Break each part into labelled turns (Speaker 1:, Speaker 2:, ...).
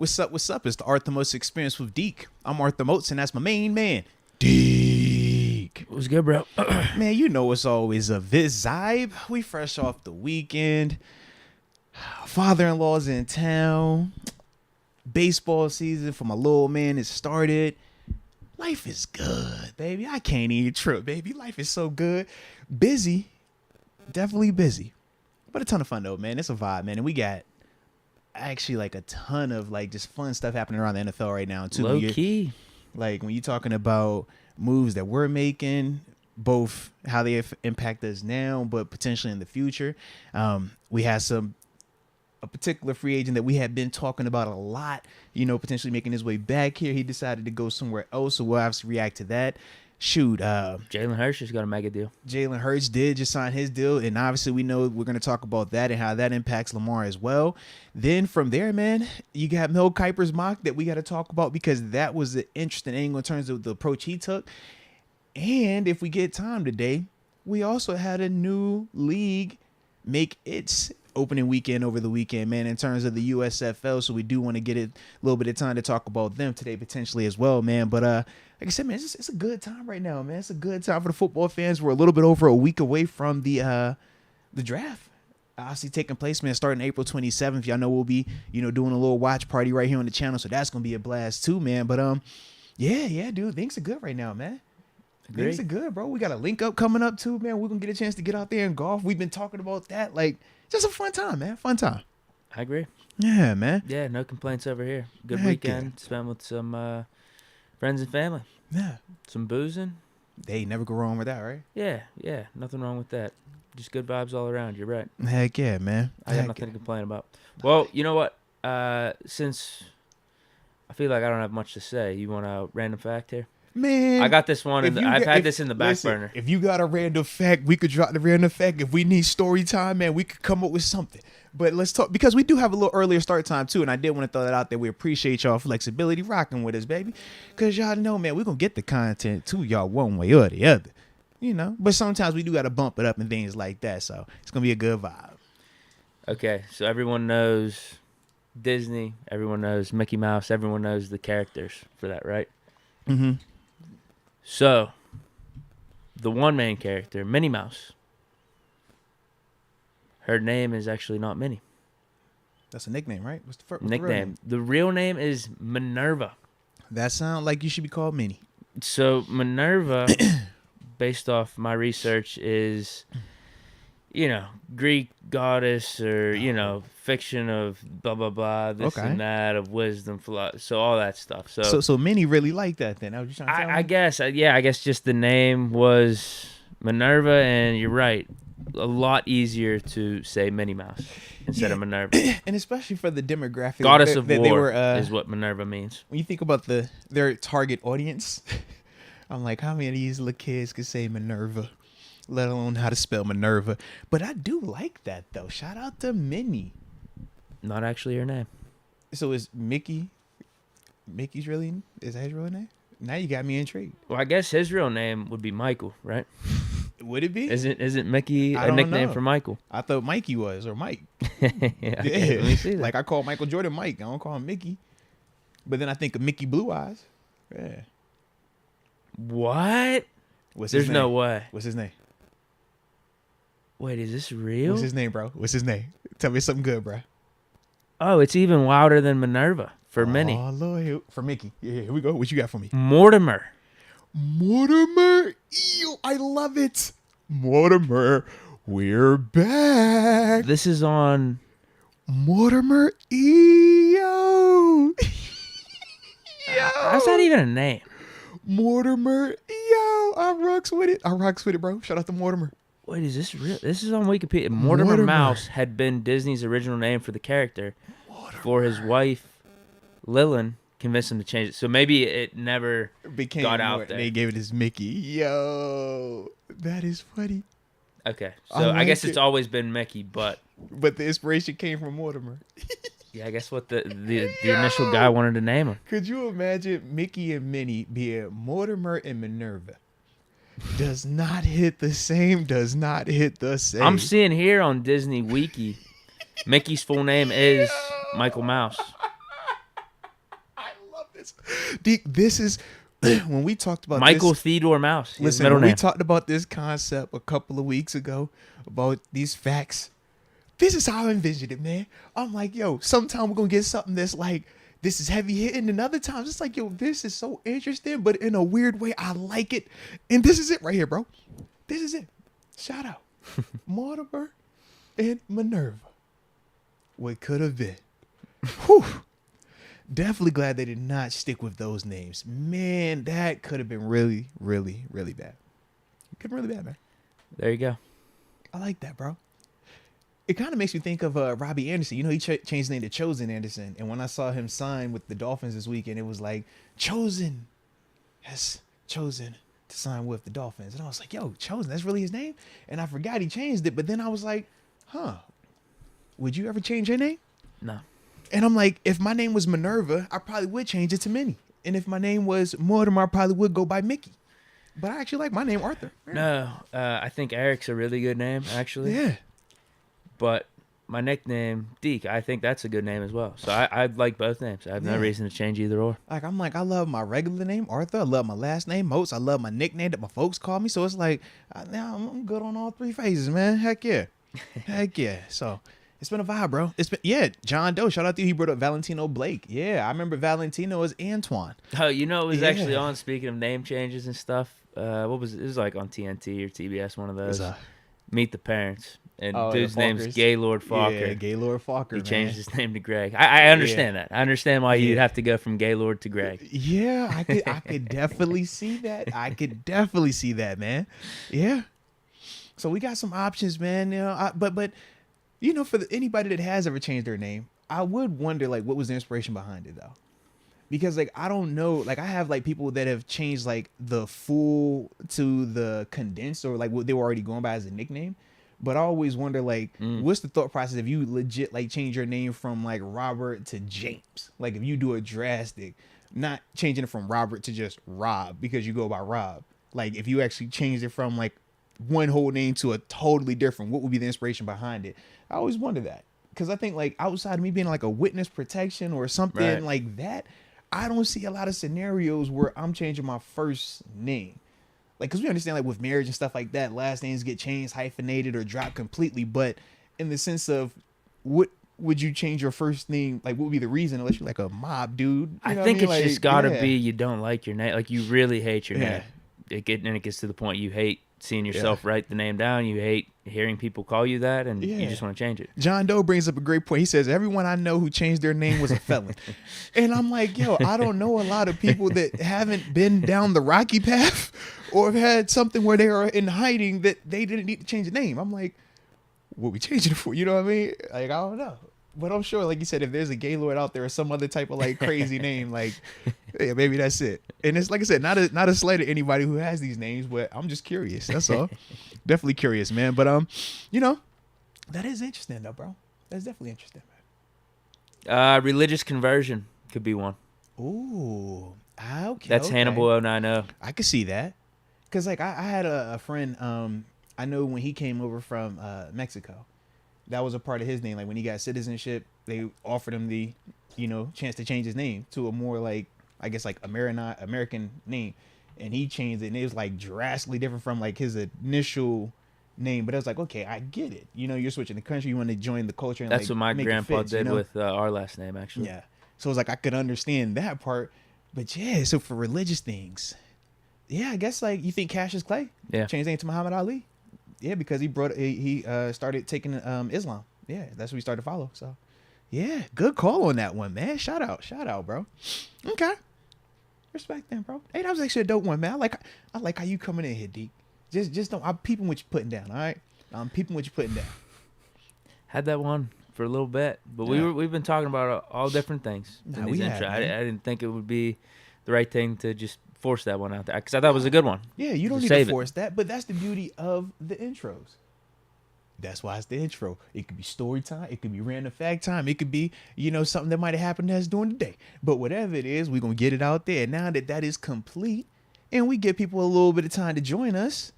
Speaker 1: What's up? What's up? It's the Arthur Most Experience with Deke. I'm Arthur Moats, and that's my main man, Deke.
Speaker 2: What's good, bro?
Speaker 1: Man, you know it's always a vibe. We fresh off the weekend. Father-in-law's in town. Baseball season for my little man has started. Life is good, baby. I can't even trip, baby. Life is so good. Busy. Definitely busy. But a ton of fun, though, man. It's a vibe, man. And we got actually like a ton of like just fun stuff happening around the NFL right now, too.
Speaker 2: Low key.
Speaker 1: Like when you're talking about moves that we're making, both how they impact us now, but potentially in the future. We had a particular free agent that we had been talking about a lot, potentially making his way back here. He decided to go somewhere else, so we'll obviously react to that.
Speaker 2: Jalen Hurts just got a mega deal.
Speaker 1: Jalen Hurts did just sign his deal, and obviously we know we're going to talk about that and how that impacts Lamar as well. Then from there, man, you got Mel Kiper's mock that we got to talk about because that was an interesting angle in terms of the approach he took. And if we get time today, we also had a new league make its opening weekend over the weekend, man, in terms of the USFL. So we do want to get a little bit of time to talk about them today potentially as well, man. But like I said, man, it's a good time right now, man. It's a good time for the football fans. We're a little bit over a week away from the draft obviously taking place, man, starting April 27th. Y'all know we'll be, doing a little watch party right here on the channel. So that's going to be a blast too, man. But yeah, dude, things are good right now, man.
Speaker 2: Agreed.
Speaker 1: Things are good, bro. We got a link up coming up too, man. We're going to get a chance to get out there and golf. We've been talking about that. Like, just a fun time, man. Fun time.
Speaker 2: I agree.
Speaker 1: Yeah, man.
Speaker 2: Yeah, no complaints over here. Good
Speaker 1: Heck
Speaker 2: weekend
Speaker 1: yeah.
Speaker 2: spent with some friends and family.
Speaker 1: Yeah.
Speaker 2: Some boozing.
Speaker 1: They never go wrong with that, right?
Speaker 2: Yeah, nothing wrong with that. Just good vibes all around. You're right.
Speaker 1: Heck yeah, man.
Speaker 2: I got nothing to complain about. Well, you know what? Since I feel like I don't have much to say, you want a random fact here?
Speaker 1: Man,
Speaker 2: I got this one. I've had this in the back burner.
Speaker 1: If you got a random fact, we could drop the random fact. If we need story time, man, we could come up with something. But let's talk, because we do have a little earlier start time too, and I did want to throw that out there. We appreciate y'all flexibility rocking with us, baby, because y'all know, man, we're going to get the content to y'all one way or the other, But sometimes we do got to bump it up and things like that, so it's going to be a good vibe.
Speaker 2: Okay, so everyone knows Disney, everyone knows Mickey Mouse, everyone knows the characters for that, right?
Speaker 1: Mm-hmm.
Speaker 2: So, the one main character, Minnie Mouse, her name is actually not Minnie.
Speaker 1: That's a nickname, right? What's the first
Speaker 2: nickname? The real name is Minerva.
Speaker 1: That sounds like you should be called Minnie.
Speaker 2: So, Minerva, based off my research, is, Greek goddess or, fiction of blah, blah, blah, this and that, of wisdom, philosophy, so all that stuff.
Speaker 1: So Minnie really liked that then? That what you trying to tell me?
Speaker 2: I guess, I guess just the name was Minerva, and you're right. A lot easier to say Minnie Mouse instead of Minerva.
Speaker 1: And especially for the demographic.
Speaker 2: Goddess of War is what Minerva means.
Speaker 1: When you think about their target audience, I'm like, how many of these little kids could say Minerva, let alone how to spell Minerva? But I do like that, though. Shout out to Minnie.
Speaker 2: Not actually her name.
Speaker 1: So is Mickey's really, is that his real name? Now you got me intrigued.
Speaker 2: Well, I guess his real name would be Michael, right?
Speaker 1: Would it be?
Speaker 2: Isn't Mickey a nickname for Michael?
Speaker 1: I thought Mikey was, or Mike.
Speaker 2: Yeah. Let me see that.
Speaker 1: Like I call Michael Jordan Mike. I don't call him Mickey. But then I think of Mickey Blue Eyes. Yeah.
Speaker 2: What? There's no way.
Speaker 1: What's his name?
Speaker 2: Wait, is this real?
Speaker 1: What's his name, bro? What's his name? Tell me something good, bro.
Speaker 2: Oh, it's even wilder than Minerva for Minnie.
Speaker 1: Oh, Lord. For Mickey. Yeah, here we go. What you got for me?
Speaker 2: Mortimer.
Speaker 1: Ew, I love it. Mortimer, we're back.
Speaker 2: This is on
Speaker 1: Mortimer. Yo.
Speaker 2: How's that even a name?
Speaker 1: Mortimer. Yo, I rocks with it, bro. Shout out to Mortimer.
Speaker 2: Wait, is this real? This is on Wikipedia. Mortimer Mouse had been Disney's original name for the character. For his wife, Lillian, convinced him to change it. So maybe it never got out there.
Speaker 1: They gave it as Mickey. Yo, that is funny.
Speaker 2: Okay, so I guess it's always been Mickey, but
Speaker 1: the inspiration came from Mortimer.
Speaker 2: Yeah, I guess what the initial guy wanted to name him.
Speaker 1: Could you imagine Mickey and Minnie being Mortimer and Minerva? Does not hit the same.
Speaker 2: I'm seeing here on Disney Wiki, Mickey's full name is Michael Mouse.
Speaker 1: Deke, this is when we talked about
Speaker 2: Michael
Speaker 1: this,
Speaker 2: Theodore Mouse.
Speaker 1: Listen, when we talked about this concept a couple of weeks ago about these facts, this is how I envisioned it, man. I'm like, yo, sometime we're gonna get something that's like this is heavy hitting, and other times it's like, yo, this is so interesting, but in a weird way, I like it. And this is it right here, bro. This is it. Shout out. Mortimer and Minerva. What could have been. Whew. Definitely glad they did not stick with those names. Man, that could have been really, really, really bad. Could have been really bad, man.
Speaker 2: There you go.
Speaker 1: I like that, bro. It kind of makes me think of Robbie Anderson. You know, he changed his name to Chosen Anderson. And when I saw him sign with the Dolphins this weekend, it was like, Chosen has chosen to sign with the Dolphins. And I was like, yo, Chosen, that's really his name? And I forgot he changed it. But then I was like, would you ever change your name?
Speaker 2: No.
Speaker 1: And I'm like, if my name was Minerva, I probably would change it to Minnie. And if my name was Mortimer, I probably would go by Mickey. But I actually like my name, Arthur. Yeah.
Speaker 2: No, I think Eric's a really good name, actually.
Speaker 1: Yeah.
Speaker 2: But my nickname, Deke, I think that's a good name as well. So I like both names. I have no reason to change either or.
Speaker 1: I'm like, I love my regular name, Arthur. I love my last name, Moats. I love my nickname that my folks call me. So it's like, now I'm good on all three phases, man. Heck yeah. Heck yeah. So it's been a vibe, bro. It's been, John Doe. Shout out to you. He brought up Valentino Blake. Yeah, I remember Valentino as Antoine.
Speaker 2: Oh, it was actually on, speaking of name changes and stuff. What was it? It was like on TNT or TBS, one of those. Meet the Parents. And dude's name's Gaylord Falker.
Speaker 1: Yeah, Gaylord Falker.
Speaker 2: He changed his name to Greg. I understand that. I understand why you'd have to go from Gaylord to Greg.
Speaker 1: Yeah, I could definitely see that. I could definitely see that, man. Yeah. So we got some options, man. But for anybody that has ever changed their name, I would wonder like what was the inspiration behind it though. Because like I don't know, like I have like people that have changed like the full to the condensed or like what they were already going by as a nickname. But I always wonder, like, what's the thought process if you legit, like, change your name from, like, Robert to James? Like, if you do a drastic, not changing it from Robert to just Rob because you go by Rob. Like, if you actually changed it from, like, one whole name to a totally different, what would be the inspiration behind it? I always wonder that. Because I think, like, outside of me being, like, a witness protection or something like that, I don't see a lot of scenarios where I'm changing my first name. Like, because we understand, like, with marriage and stuff like that, last names get changed, hyphenated, or dropped completely. But in the sense of what would you change your first name? Like, what would be the reason unless you're, like, a mob dude?
Speaker 2: I think it's just got to be you don't like your name. Like, you really hate your name. It gets to the point you hate seeing yourself write the name down. You hate hearing people call you that, and you just want to change it.
Speaker 1: John Doe brings up a great point. He says, everyone I know who changed their name was a felon. And I'm like, yo, I don't know a lot of people that haven't been down the rocky path or have had something where they are in hiding that they didn't need to change the name. I'm like, what we changing it for? You know what I mean? Like, I don't know. But I'm sure, like you said, if there's a Gaylord out there or some other type of like crazy name, like, yeah, maybe that's it. And it's like I said, not a slight to anybody who has these names, but I'm just curious. That's all. Definitely curious, man. But that is interesting though, bro. That's definitely interesting,
Speaker 2: man. Religious conversion could be one.
Speaker 1: Ooh, okay.
Speaker 2: That's Hannibal 090.
Speaker 1: I could see that, cause like I had a friend. I know when he came over from Mexico. That was a part of his name. Like when he got citizenship, they offered him the, chance to change his name to a more like, I guess like American name. And he changed it and it was like drastically different from like his initial name. But I was like, okay, I get it. You're switching the country. You want to join the culture. And
Speaker 2: that's like, what my grandpa did with our last name, actually.
Speaker 1: Yeah. So it was like, I could understand that part. But yeah, so for religious things, yeah, I guess like you think Cassius Clay?
Speaker 2: Yeah.
Speaker 1: Changed his name to Muhammad Ali. Yeah, because he started taking Islam. Yeah, that's what we started to follow. So, yeah, good call on that one, man. Shout out, bro. Okay, respect them, bro. Hey, that was actually a dope one, man. I like how you coming in here, Deke. Just don't. I'm peeping what you're putting down. All right, I'm peeping what you're putting down.
Speaker 2: Had that one for a little bit, but we've been talking about all different things in these intros. I didn't think it would be the right thing to just force that one out there because I thought it was a good one.
Speaker 1: Yeah, you don't need to force that, but that's the beauty of the intros. That's why it's the intro. It could be story time. It could be random fact time. It could be, something that might have happened to us during the day. But whatever it is, we're going to get it out there. Now that is complete and we give people a little bit of time to join us,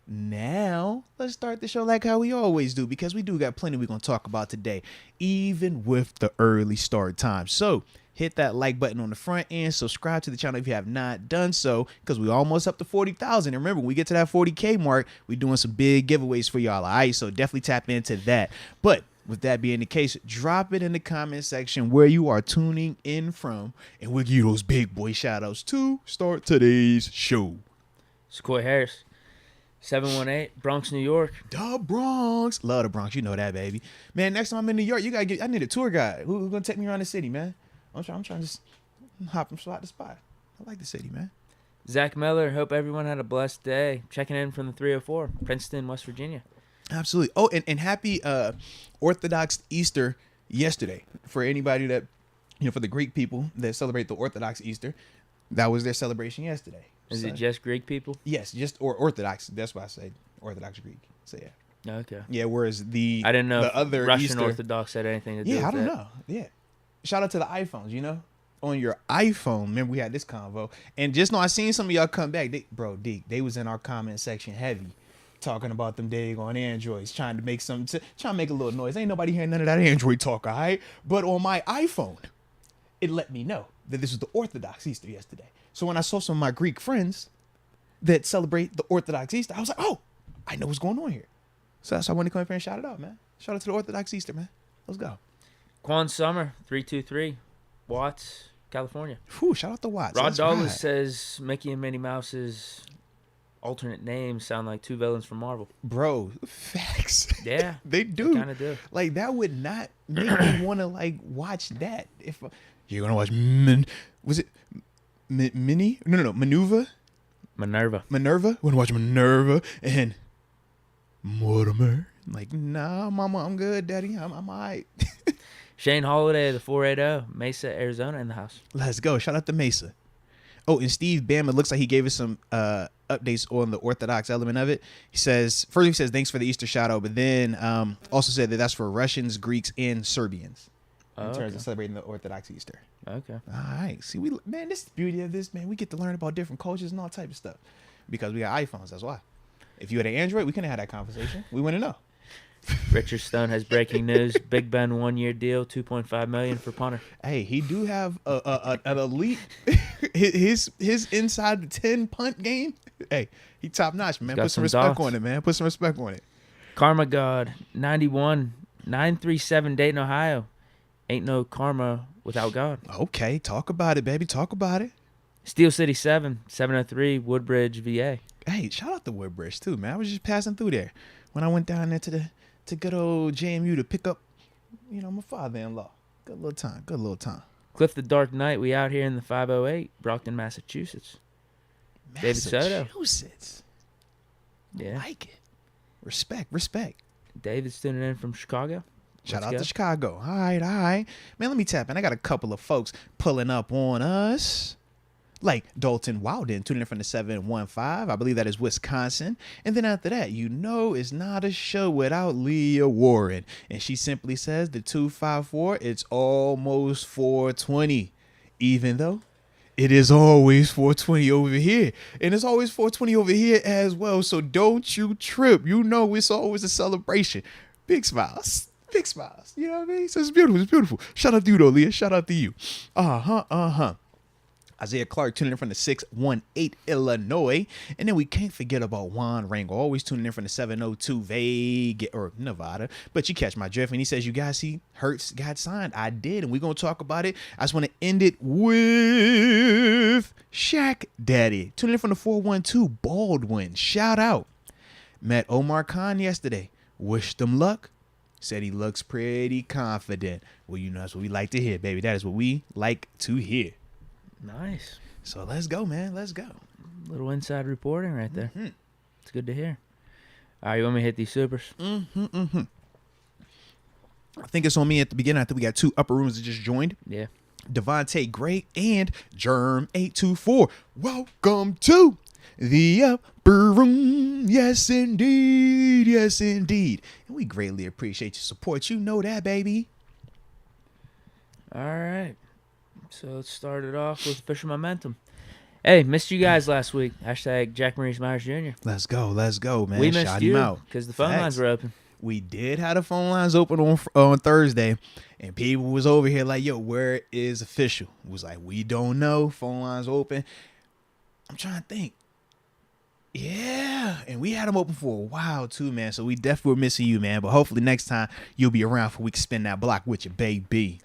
Speaker 1: now let's start the show like how we always do because we do got plenty we're going to talk about today, even with the early start time. So hit that like button on the front end. Subscribe to the channel if you have not done so, because we're almost up to 40,000. And remember, when we get to that 40K mark, we're doing some big giveaways for y'all. All right, so definitely tap into that. But with that being the case, drop it in the comment section where you are tuning in from, and we'll give you those big boy shout outs to start today's show.
Speaker 2: Sequoia Harris, 718, Bronx, New York.
Speaker 1: The Bronx. Love the Bronx. You know that, baby. Man, next time I'm in New York, I need a tour guide. Who's going to take me around the city, man? I'm trying to just hop from spot to spot. I like the city, man.
Speaker 2: Zach Miller, hope everyone had a blessed day. Checking in from the 304, Princeton, West Virginia.
Speaker 1: Absolutely. Oh, and happy Orthodox Easter yesterday for anybody that, for the Greek people that celebrate the Orthodox Easter. That was their celebration yesterday.
Speaker 2: Is it just Greek people?
Speaker 1: Yes, or Orthodox. That's why I say Orthodox Greek. So yeah.
Speaker 2: Okay.
Speaker 1: Yeah, whereas I
Speaker 2: didn't know
Speaker 1: the other
Speaker 2: Russian
Speaker 1: Easter,
Speaker 2: Orthodox had anything to do with that.
Speaker 1: Yeah, I don't know. Yeah. Shout out to the iPhones, on your iPhone. Remember, we had this convo. And just know I seen some of y'all come back. Deke, they was in our comment section heavy, talking about them daggone Androids, trying to make a little noise. Ain't nobody hearing none of that Android talk, all right? But on my iPhone, it let me know that this was the Orthodox Easter yesterday. So when I saw some of my Greek friends that celebrate the Orthodox Easter, I was like, oh, I know what's going on here. So that's why I wanted to come up here and shout it out, man. Shout out to the Orthodox Easter, man. Let's go.
Speaker 2: Quan Summer, 323, Watts, California.
Speaker 1: Whew, shout out to Watts.
Speaker 2: Rod Douglas says Mickey and Minnie Mouse's alternate names sound like two villains from Marvel.
Speaker 1: Bro, facts.
Speaker 2: Yeah.
Speaker 1: They do.
Speaker 2: Kind of do.
Speaker 1: Like, that would not make me want to, watch that. If you're going to watch, was it Minnie? No, Minerva. Want to watch Minerva and Mortimer. Like, nah, mama, I'm good, daddy. I'm all right.
Speaker 2: Shane Holiday, the 480, Mesa, Arizona, in the house.
Speaker 1: Let's go. Shout out to Mesa. Oh, and Steve Bama looks like he gave us some updates on the Orthodox element of it. He says, thanks for the Easter shout out, but then also said that that's for Russians, Greeks, and Serbians in terms of celebrating the Orthodox Easter.
Speaker 2: Okay.
Speaker 1: All right. See, this is the beauty of this, man. We get to learn about different cultures and all type of stuff because we got iPhones. That's why. If you had an Android, we couldn't have that conversation. We wouldn't know.
Speaker 2: Richard Stone has breaking news. Big Ben 1-year deal, $2.5 million for punter.
Speaker 1: Hey, he do have an elite his inside the 10 punt game. Hey, he top notch, man. Put some respect on it, man. Put some respect on it.
Speaker 2: Karma God 91 937 Dayton, Ohio. Ain't no karma without God.
Speaker 1: Okay, talk about it, baby. Talk about it.
Speaker 2: Steel City 703 Woodbridge, VA.
Speaker 1: Hey, shout out to Woodbridge too, man. I was just passing through there when I went down there to good old JMU to pick up, my father-in-law. Good little time.
Speaker 2: Cliff the Dark Knight, we out here in the 508, Brockton, Massachusetts. David Soto.
Speaker 1: Massachusetts.
Speaker 2: Yeah.
Speaker 1: I like it. Respect.
Speaker 2: David's tuning in from Chicago.
Speaker 1: Shout out to Chicago. All right. Man, let me tap in. I got a couple of folks pulling up on us. Like Dalton Wowden tuning in from the 715. I believe that is Wisconsin. And then after that, it's not a show without Leah Warren. And she simply says the 254, it's almost 420. Even though it is always 420 over here. And it's always 420 over here as well. So don't you trip. It's always a celebration. Big smiles. You know what I mean? So it's beautiful. Shout out to you though, Leah. Shout out to you. Isaiah Clark tuning in from the 618 Illinois. And then we can't forget about Juan Rango, always tuning in from the 702 Vegas or Nevada. But you catch my drift. And he says, you guys see Hurts got signed. I did. And we're going to talk about it. I just want to end it with Shaq Daddy. Tuning in from the 412 Baldwin. Shout out. Met Omar Khan yesterday. Wished him luck. Said he looks pretty confident. Well, that's what we like to hear, baby. That is what we like to hear.
Speaker 2: Nice.
Speaker 1: So let's go, man. Let's go.
Speaker 2: Little inside reporting right there.
Speaker 1: Mm-hmm.
Speaker 2: It's good to hear. All right, you want me to hit these supers?
Speaker 1: I think it's on me at the beginning. I think we got two upper rooms that just joined.
Speaker 2: Yeah.
Speaker 1: Devontae Gray and Germ824. Welcome to the upper room. Yes, indeed. And we greatly appreciate your support. You know that, baby.
Speaker 2: All right. So let's start it off with official momentum. Hey, missed you guys last week. Hashtag Jack Maurice Myers Jr.
Speaker 1: Let's go, man.
Speaker 2: We missed
Speaker 1: Shout
Speaker 2: you
Speaker 1: him out
Speaker 2: because the phone lines were open.
Speaker 1: we did have the phone lines open on Thursday, and people was over here like, yo, where is official? It was like, we don't know. Phone lines open. I'm trying to think. Yeah, and we had them open for a while too, man. So we definitely were missing you, man. But hopefully next time you'll be around for we can spin that block with you, baby.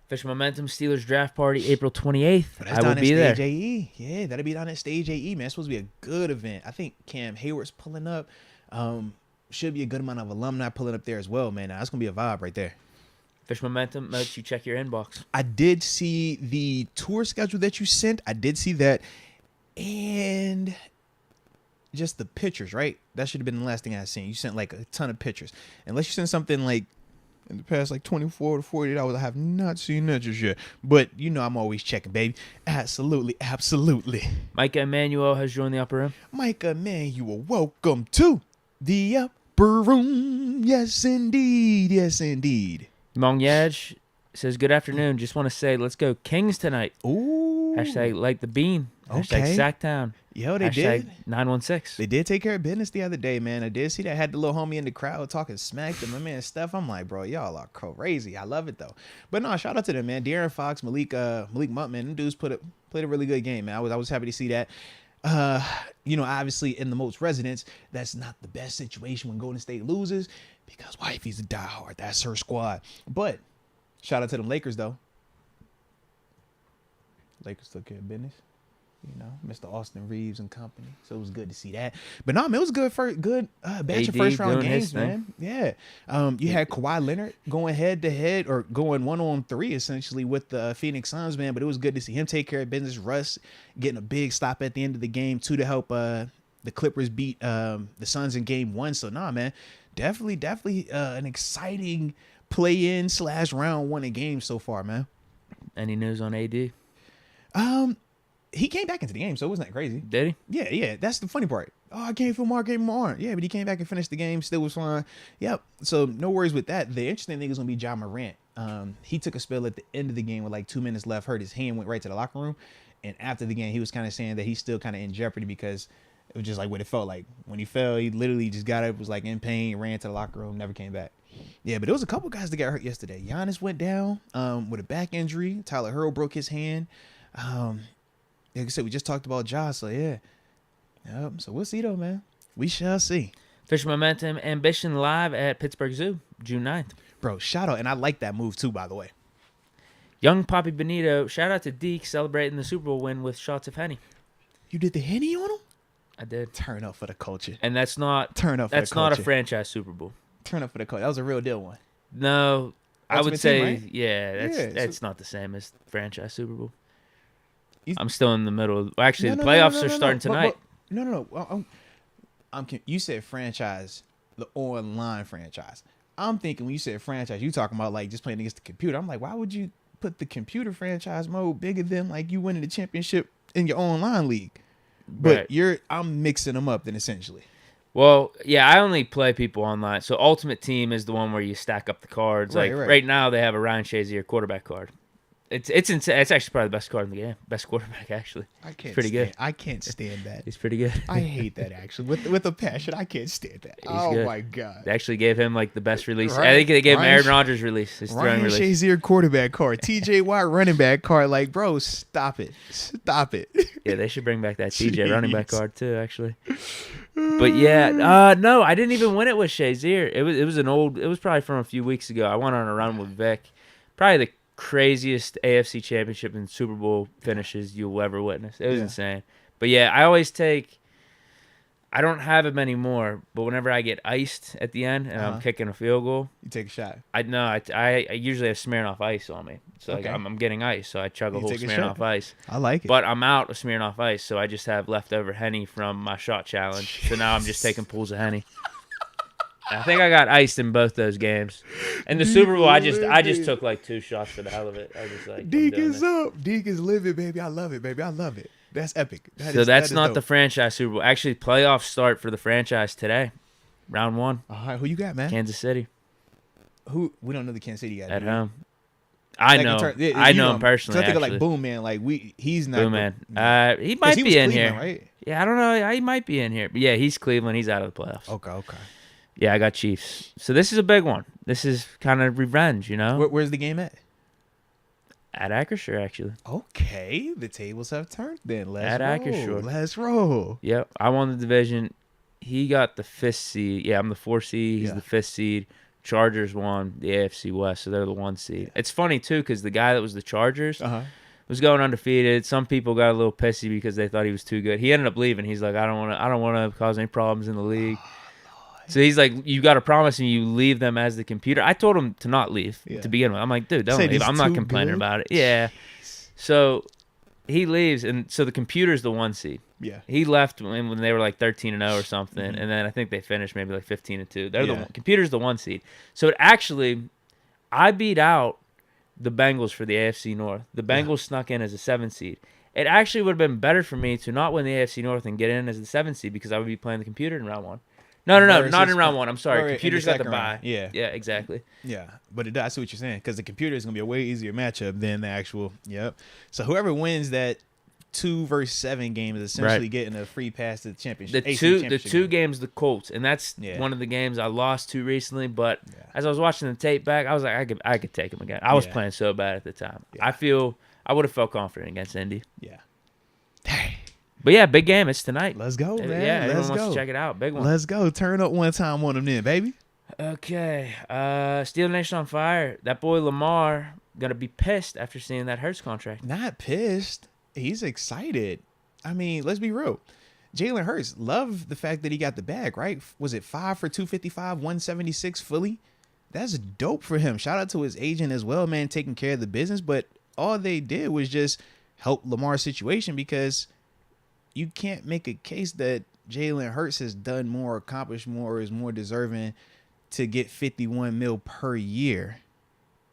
Speaker 2: Fish Momentum Steelers draft party April 28th.
Speaker 1: I will be there. AE. Yeah, that'll be down at Stage AE, man. It's supposed to be a good event. I think Cam Hayward's pulling up. Should be a good amount of alumni pulling up there as well, man. Now, that's gonna be a vibe right there.
Speaker 2: Fish Momentum, Moats, you check your inbox.
Speaker 1: I did see the tour schedule that you sent. I did see that, and just the pictures, right? That should have been the last thing I seen. You sent like a ton of pictures. Unless you sent something like in the past like 24 to 48 hours, I have not seen that just yet. But you know I'm always checking, baby. Absolutely, absolutely.
Speaker 2: Micah Emmanuel has joined the upper room.
Speaker 1: Micah Emmanuel, welcome to the upper room. Yes, indeed. Yes, indeed.
Speaker 2: Mong Yaj says, good afternoon. Just want to say, let's go Kings tonight.
Speaker 1: Ooh.
Speaker 2: Hashtag like the bean.
Speaker 1: Okay.
Speaker 2: Hashtag Sacktown.
Speaker 1: Yo, they
Speaker 2: Hashtag
Speaker 1: did.
Speaker 2: 916.
Speaker 1: They did take care of business the other day, man. I did see that. I had the little homie in the crowd talking smack to my man Steph. I'm like, bro, y'all are crazy. I love it though. But no, shout out to them, man. De'Aaron Fox, Malik Muntman, them dudes played a really good game, man. I was happy to see that. Obviously in the Moats residence, that's not the best situation when Golden State loses because wifey's a diehard. That's her squad. But shout out to them Lakers though. Lakers took care of business. Mr. Austin Reeves and company. So it was good to see that. But no, man, it was good batch of first round games, man. Yeah. You had Kawhi Leonard going head to head or going 1-on-3 essentially with the Phoenix Suns, man. But it was good to see him take care of business. Russ getting a big stop at the end of the game too to help the Clippers beat the Suns in game 1. So nah, man, definitely an exciting play-in / round 1 of games so far, man.
Speaker 2: Any news on AD?
Speaker 1: He came back into the game, so it wasn't that crazy.
Speaker 2: Did he?
Speaker 1: Yeah. That's the funny part. Oh, I can't feel more, gave him my arm. Yeah, but he came back and finished the game, still was fine. Yep. So no worries with that. The interesting thing is going to be John Morant. He took a spill at the end of the game with like 2 minutes left, hurt his hand, went right to the locker room. And after the game, he was kind of saying that he's still kind of in jeopardy because it was just like what it felt like. When he fell, he literally just got up, was like in pain, ran to the locker room, never came back. Yeah, but there was a couple guys that got hurt yesterday. Giannis went down with a back injury. Tyler Herro broke his hand. Like I said, we just talked about Josh, so yeah. Yep. So we'll see, though, man. We shall see.
Speaker 2: Fish Momentum Ambition live at Pittsburgh Zoo, June 9th.
Speaker 1: Bro, shout out. And I like that move, too, by the way.
Speaker 2: Young Poppy Benito, shout out to Deke celebrating the Super Bowl win with shots of Henny.
Speaker 1: You did the Henny on him?
Speaker 2: I did.
Speaker 1: Turn up for the culture.
Speaker 2: And that's not a franchise Super Bowl.
Speaker 1: Turn up for the culture. That was a real deal one.
Speaker 2: No,
Speaker 1: Ultimate
Speaker 2: I would say,
Speaker 1: team, right?
Speaker 2: yeah, that's not the same as franchise Super Bowl. I'm still in the middle. Actually, the playoffs are starting tonight.
Speaker 1: No. You said franchise, the online franchise. I'm thinking when you said franchise, you talking about like just playing against the computer. I'm like, why would you put the computer franchise mode bigger than like you winning the championship in your online league? But I'm mixing them up then essentially.
Speaker 2: Well, yeah, I only play people online. So Ultimate Team is the one where you stack up the cards. Right now they have a Ryan Shazier quarterback card. It's insane. It's actually probably the best card in the game. Best quarterback, actually. Pretty good.
Speaker 1: I can't stand that.
Speaker 2: He's pretty good.
Speaker 1: I hate that, actually. With a passion, I can't stand that.
Speaker 2: Good.
Speaker 1: My God.
Speaker 2: They actually gave him, like, the best release. I think they gave him Aaron Rodgers release. His
Speaker 1: Ryan Shazier quarterback card. TJ Watt running back card. Like, bro, stop it. Stop it.
Speaker 2: Yeah, they should bring back that TJ running back card, too, actually. But, yeah. No, I didn't even win it with Shazier. It was probably from a few weeks ago. I went on a run with Vic. Probably the craziest AFC championship and Super Bowl finishes you'll ever witness. It was insane. But yeah, I don't have them anymore, but whenever I get iced at the end and I'm kicking a field goal,
Speaker 1: you take a shot.
Speaker 2: I usually have Smirnoff Ice on me. So like I'm getting ice, so I chug a whole Smirnoff Ice.
Speaker 1: I like it.
Speaker 2: But I'm out of Smirnoff Ice, so I just have leftover Henny from my shot challenge. So now I'm just taking pools of Henny. I think I got iced in both those games. And the Super Bowl, I just took like 2 shots for the hell of it. I was like,
Speaker 1: Deke is up. Deke is living, baby. I love it, baby. I love it. That's epic.
Speaker 2: That's not dope. The franchise Super Bowl. Actually, playoffs start for the franchise today. Round 1.
Speaker 1: All right, who you got, man?
Speaker 2: Miss City.
Speaker 1: Who? We don't know the Kansas City guy.
Speaker 2: At home. I know him personally.
Speaker 1: So I think of like Boom Man. Like he's not.
Speaker 2: Boom Man. He might be in here.
Speaker 1: Right?
Speaker 2: Yeah, I don't know. He might be in here. But yeah, he's Cleveland. He's out of the playoffs.
Speaker 1: Okay.
Speaker 2: Yeah, I got Chiefs. So this is a big one. This is kind of revenge, you know?
Speaker 1: Where's the game at?
Speaker 2: At Acrisure, actually.
Speaker 1: Okay, the tables have turned then. Let's roll.
Speaker 2: Acrisure.
Speaker 1: Let's roll.
Speaker 2: Yep, I won the division. He got the 5th seed. Yeah, I'm the 4th seed. He's the 5th seed. Chargers won the AFC West, so they're the 1 seed. It's funny, too, because the guy that was the Chargers was going undefeated. Some people got a little pissy because they thought he was too good. He ended up leaving. He's like, I don't want to cause any problems in the league. So he's like, you got to promise me you leave them as the computer. I told him to not leave to begin with. I'm like, dude, don't leave. I'm not complaining about it. Yeah. So he leaves, and so the computer's the 1 seed.
Speaker 1: Yeah.
Speaker 2: He left when they were like 13-0 or something, and then I think they finished maybe like 15-2. They're the computer's the 1 seed. So it actually, I beat out the Bengals for the AFC North. The Bengals snuck in as a 7 seed. It actually would have been better for me to not win the AFC North and get in as the 7 seed because I would be playing the computer in round 1. No, not in round 1. I'm sorry. Computer's got the bye.
Speaker 1: Yeah,
Speaker 2: exactly.
Speaker 1: Yeah, but I see what you're saying because the computer is gonna be a way easier matchup than the actual. Yep. So whoever wins that 2 versus 7 game is essentially getting a free pass to the championship.
Speaker 2: The two games, the Colts, and that's one of the games I lost to recently. But as I was watching the tape back, I was like, I could take him again. I was playing so bad at the time. I would have felt confident against Indy.
Speaker 1: Yeah.
Speaker 2: But yeah, big game. It's tonight.
Speaker 1: Let's go, man.
Speaker 2: Yeah, everyone
Speaker 1: Let's
Speaker 2: wants
Speaker 1: go.
Speaker 2: to check it out. Big one.
Speaker 1: Let's go. Turn up one time on them then, baby.
Speaker 2: Okay. Steel Nation on fire. That boy Lamar gonna be pissed after seeing that Hurts contract.
Speaker 1: Not pissed. He's excited. I mean, let's be real. Jalen Hurts loved the fact that he got the bag, right? Was it 5 for 255, 176 fully? That's dope for him. Shout out to his agent as well, man, taking care of the business. But all they did was just help Lamar's situation because you can't make a case that Jalen Hurts has done more, accomplished more, is more deserving to get 51 mil per year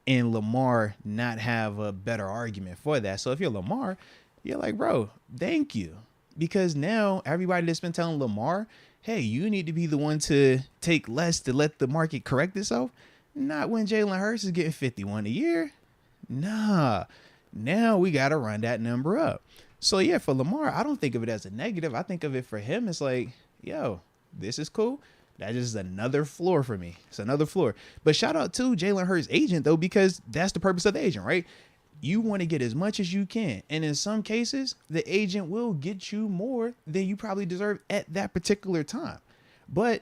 Speaker 1: and Lamar not have a better argument for that. So if you're Lamar, you're like, bro, thank you. Because now everybody that's been telling Lamar, hey, you need to be the one to take less to let the market correct itself. Not when Jalen Hurts is getting 51 a year. Nah. Now we got to run that number up. So, yeah, for Lamar, I don't think of it as a negative. I think of it for him. It's like, yo, this is cool. That is another floor for me. It's another floor. But shout out to Jalen Hurts' agent, though, because that's the purpose of the agent, right? You want to get as much as you can. And in some cases, the agent will get you more than you probably deserve at that particular time. But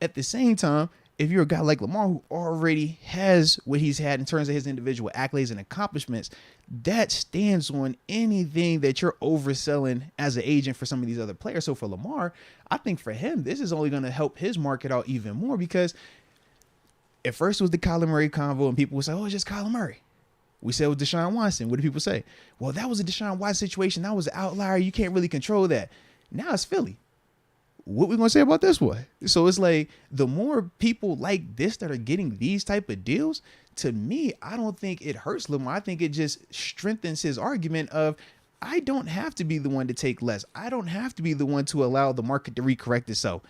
Speaker 1: at the same time, if you're a guy like Lamar who already has what he's had in terms of his individual accolades and accomplishments, that stands on anything that you're overselling as an agent for some of these other players. So for Lamar, I think for him, this is only going to help his market out even more because at first it was the Kyler Murray convo and people would say, oh, it's just Kyler Murray. We said with Deshaun Watson. What do people say? Well, that was a Deshaun Watson situation. That was an outlier. You can't really control that. Now it's Philly. What we going to say about this one? So it's like the more people like this that are getting these type of deals, to me, I don't think it hurts Lamar. I think it just strengthens his argument of I don't have to be the one to take less. I don't have to be the one to allow the market to recorrect itself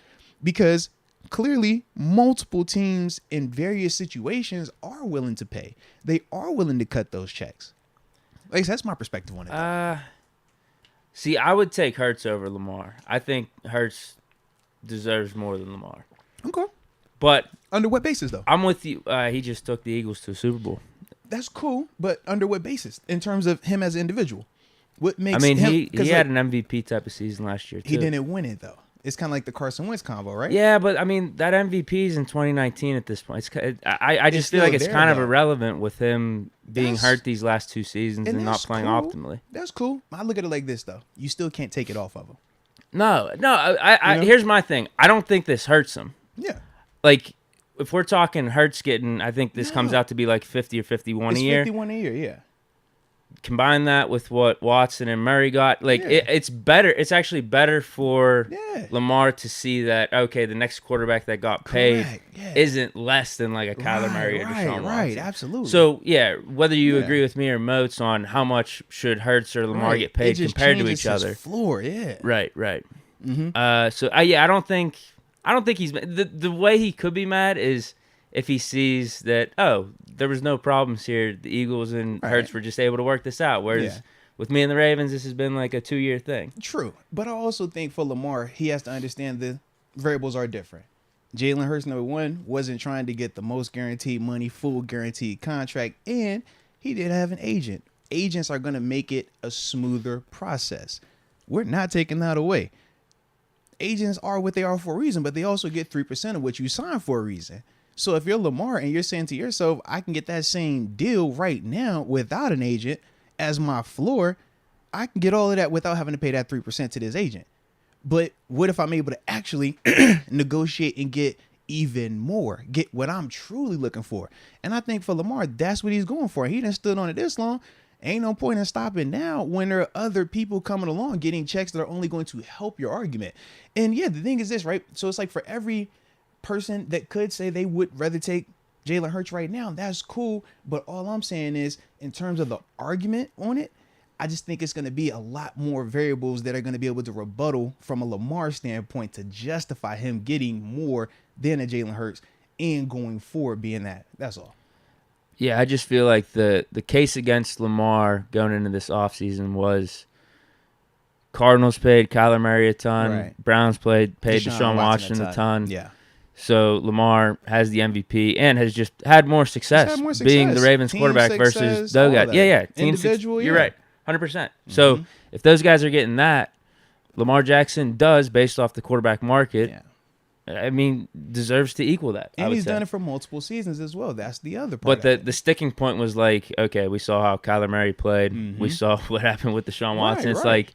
Speaker 1: because clearly multiple teams in various situations are willing to pay. They are willing to cut those checks. At least that's my perspective on it.
Speaker 2: See, I would take Hurts over Lamar. I think Hurts deserves more than Lamar.
Speaker 1: Okay.
Speaker 2: But
Speaker 1: under what basis, though?
Speaker 2: I'm with you. He just took the Eagles to a Super Bowl.
Speaker 1: That's cool, but under what basis? In terms of him as an individual, what makes?
Speaker 2: I mean,
Speaker 1: him,
Speaker 2: he had an MVP type of season last year too.
Speaker 1: He didn't win it though. It's kind of like the Carson Wentz combo, right?
Speaker 2: Yeah, but I mean that MVP is in 2019 at this point. I just feel like it's kind of irrelevant with him being hurt these last 2 seasons and not playing optimally.
Speaker 1: That's cool. I look at it like this though: you still can't take it off of him.
Speaker 2: No. Here's my thing. I don't think this hurts him.
Speaker 1: Yeah.
Speaker 2: Like, if we're talking Hurts getting, I think this comes out to be like 50 or 51 a year.
Speaker 1: 51 a year, yeah.
Speaker 2: Combine that with what Watson and Murray got. Like, it's better. It's actually better for Lamar to see that, okay, the next quarterback that got paid isn't less than like a Kyler Murray or Deshaun Watson.
Speaker 1: Right, absolutely.
Speaker 2: So, yeah, whether you agree with me or Moats on how much should Hurts or Lamar get paid compared to each other.
Speaker 1: Floor, yeah.
Speaker 2: Right. Mm-hmm. I don't think he's the way he could be mad is if he sees that there was no problems here. The Eagles and Hurts were just able to work this out. Whereas with me and the Ravens, this has been like a 2-year thing.
Speaker 1: True, but I also think for Lamar, he has to understand the variables are different. Jalen Hurts, number one, wasn't trying to get the most guaranteed money, full guaranteed contract, and he did have an agent. Agents are going to make it a smoother process. We're not taking that away. Agents are what they are for a reason, but they also get 3% of what you sign for a reason. So if you're Lamar and you're saying to yourself, I can get that same deal right now without an agent as my floor, I can get all of that without having to pay that 3% to this agent. But what if I'm able to actually negotiate and get even more, get what I'm truly looking for? And I think for Lamar, that's what he's going for. He done stood on it this long. Ain't no point in stopping now when there are other people coming along getting checks that are only going to help your argument. And yeah, the thing is this, right? So it's like for every person that could say they would rather take Jalen Hurts right now, that's cool. But all I'm saying is, in terms of the argument on it, I just think it's going to be a lot more variables that are going to be able to rebuttal from a Lamar standpoint to justify him getting more than a Jalen Hurts and going forward being that. That's all.
Speaker 2: Yeah, I just feel like the case against Lamar going into this offseason was Cardinals paid Kyler Murray a ton. Right. Browns paid Deshaun Watson a ton.
Speaker 1: Yeah.
Speaker 2: So Lamar has the MVP and has just had more success, being the Ravens quarterback versus those guys. Yeah.
Speaker 1: Individual,
Speaker 2: you're right. 100%. Mm-hmm. So if those guys are getting that, Lamar Jackson does, based off the quarterback market, I mean, deserves to equal that.
Speaker 1: And he's done it for multiple seasons as well. That's the other part.
Speaker 2: But the sticking point was like, okay, we saw how Kyler Murray played. Mm-hmm. We saw what happened with Deshaun Watson. It's like,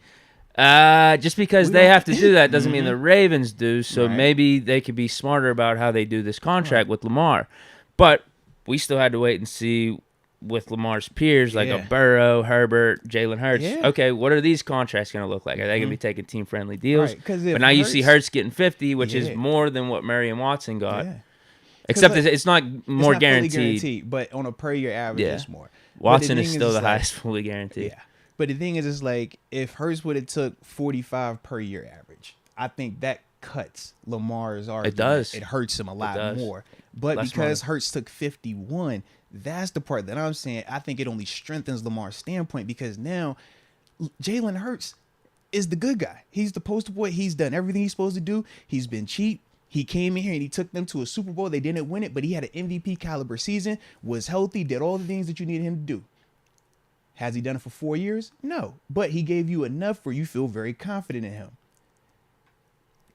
Speaker 2: just because they have to do that doesn't mean the Ravens do. So maybe they could be smarter about how they do this contract with Lamar. But we still had to wait and see with Lamar's peers, like a Burrow, Herbert, Jalen Hurts. Yeah. Okay, what are these contracts going to look like? Are they going to be taking team-friendly deals? Right, but now you see Hurts getting 50, which is more than what Murray and Watson got. Yeah. Except it's not more guaranteed.
Speaker 1: But on a per-year average, it's more.
Speaker 2: Watson is still the highest fully guaranteed.
Speaker 1: Yeah. But the thing is, it's like, if Hurts would have took 45 per year average, I think that cuts Lamar's argument.
Speaker 2: It does.
Speaker 1: It hurts him a lot more. But because Hurts took 51, that's the part that I'm saying. I think it only strengthens Lamar's standpoint, because now Jalen Hurts is the good guy. He's the poster boy. He's done everything he's supposed to do. He's been cheap. He came in here and he took them to a Super Bowl. They didn't win it, but he had an MVP caliber season, was healthy, did all the things that you needed him to do. Has he done it for 4 years? No. But he gave you enough where you feel very confident in him.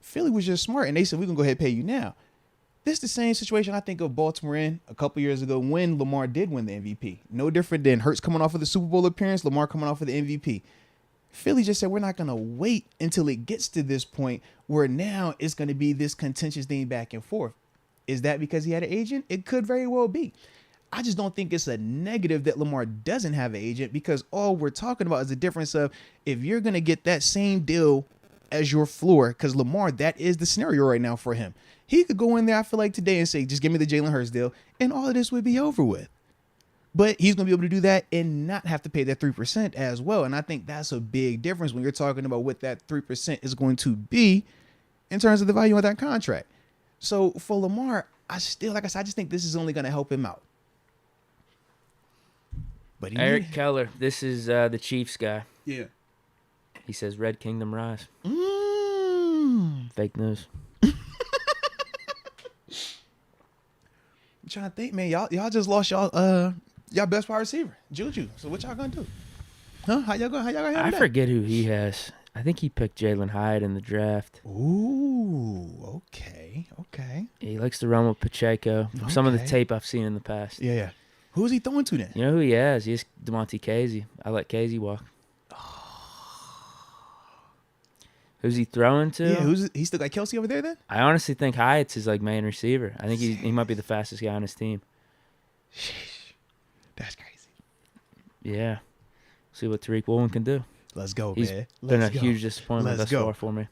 Speaker 1: Philly was just smart, and they said, we're going to go ahead and pay you now. This is the same situation I think of Baltimore in a couple years ago when Lamar did win the MVP. No different than Hurts coming off of the Super Bowl appearance, Lamar coming off of the MVP. Philly just said, we're not going to wait until it gets to this point where now it's going to be this contentious thing back and forth. Is that because he had an agent? It could very well be. I just don't think it's a negative that Lamar doesn't have an agent, because all we're talking about is the difference of if you're going to get that same deal as your floor, because Lamar, that is the scenario right now for him. He could go in there, I feel like today, and say, just give me the Jalen Hurts deal, and all of this would be over with. But he's going to be able to do that and not have to pay that 3% as well. And I think that's a big difference when you're talking about what that 3% is going to be in terms of the value of that contract. So for Lamar, I just think this is only going to help him out. But
Speaker 2: Eric Keller, this is the Chiefs guy.
Speaker 1: Yeah.
Speaker 2: He says, Red Kingdom rise. Fake news.
Speaker 1: I'm trying to think, man. Y'all just lost y'all best wide receiver, Juju. So what y'all gonna do? Huh? How y'all gonna handle that?
Speaker 2: I forget who he has. I think he picked Jalen Hyatt in the draft.
Speaker 1: Ooh, okay.
Speaker 2: He likes to run with Pacheco. Okay. Some of the tape I've seen in the past.
Speaker 1: Yeah. Who's he throwing to then?
Speaker 2: You know who he has? He has DeMonte Casey. I let Casey walk. Who's he throwing to?
Speaker 1: Yeah, he still got Kelsey over there then?
Speaker 2: I honestly think Hyatt's his main receiver. I think he might be the fastest guy on his team.
Speaker 1: Sheesh. That's crazy.
Speaker 2: Yeah. See what Tariq Woolen can do.
Speaker 1: Let's go,
Speaker 2: He's
Speaker 1: man.
Speaker 2: Been a huge disappointment thus far for me.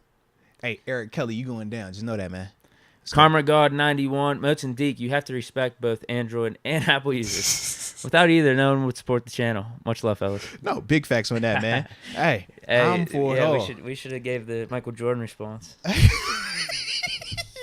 Speaker 1: Hey, Eric Kelly, you going down. Just know that, man.
Speaker 2: Karma God 91, Moats and Deke, you have to respect both Android and Apple users. Without either, no one would support the channel. Much love, fellas.
Speaker 1: No, big facts on that, man. Hey, I'm for it all.
Speaker 2: We should have gave the Michael Jordan response.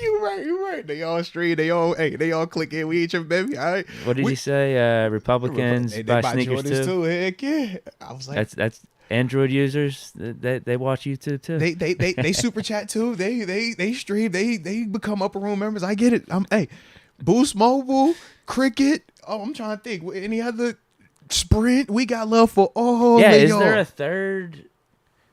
Speaker 1: You're right. They all stream. They all click in. We each other, baby. All right.
Speaker 2: What did he say? Republicans buy sneakers
Speaker 1: too. Heck yeah. I was like,
Speaker 2: that's Android users, they watch YouTube too.
Speaker 1: They super chat too. They stream. They become upper room members. I get it. Hey, Boost Mobile, Cricket. Oh, I'm trying to think. Any other Sprint? We got love for all.
Speaker 2: Yeah,
Speaker 1: is
Speaker 2: y'all. There a third?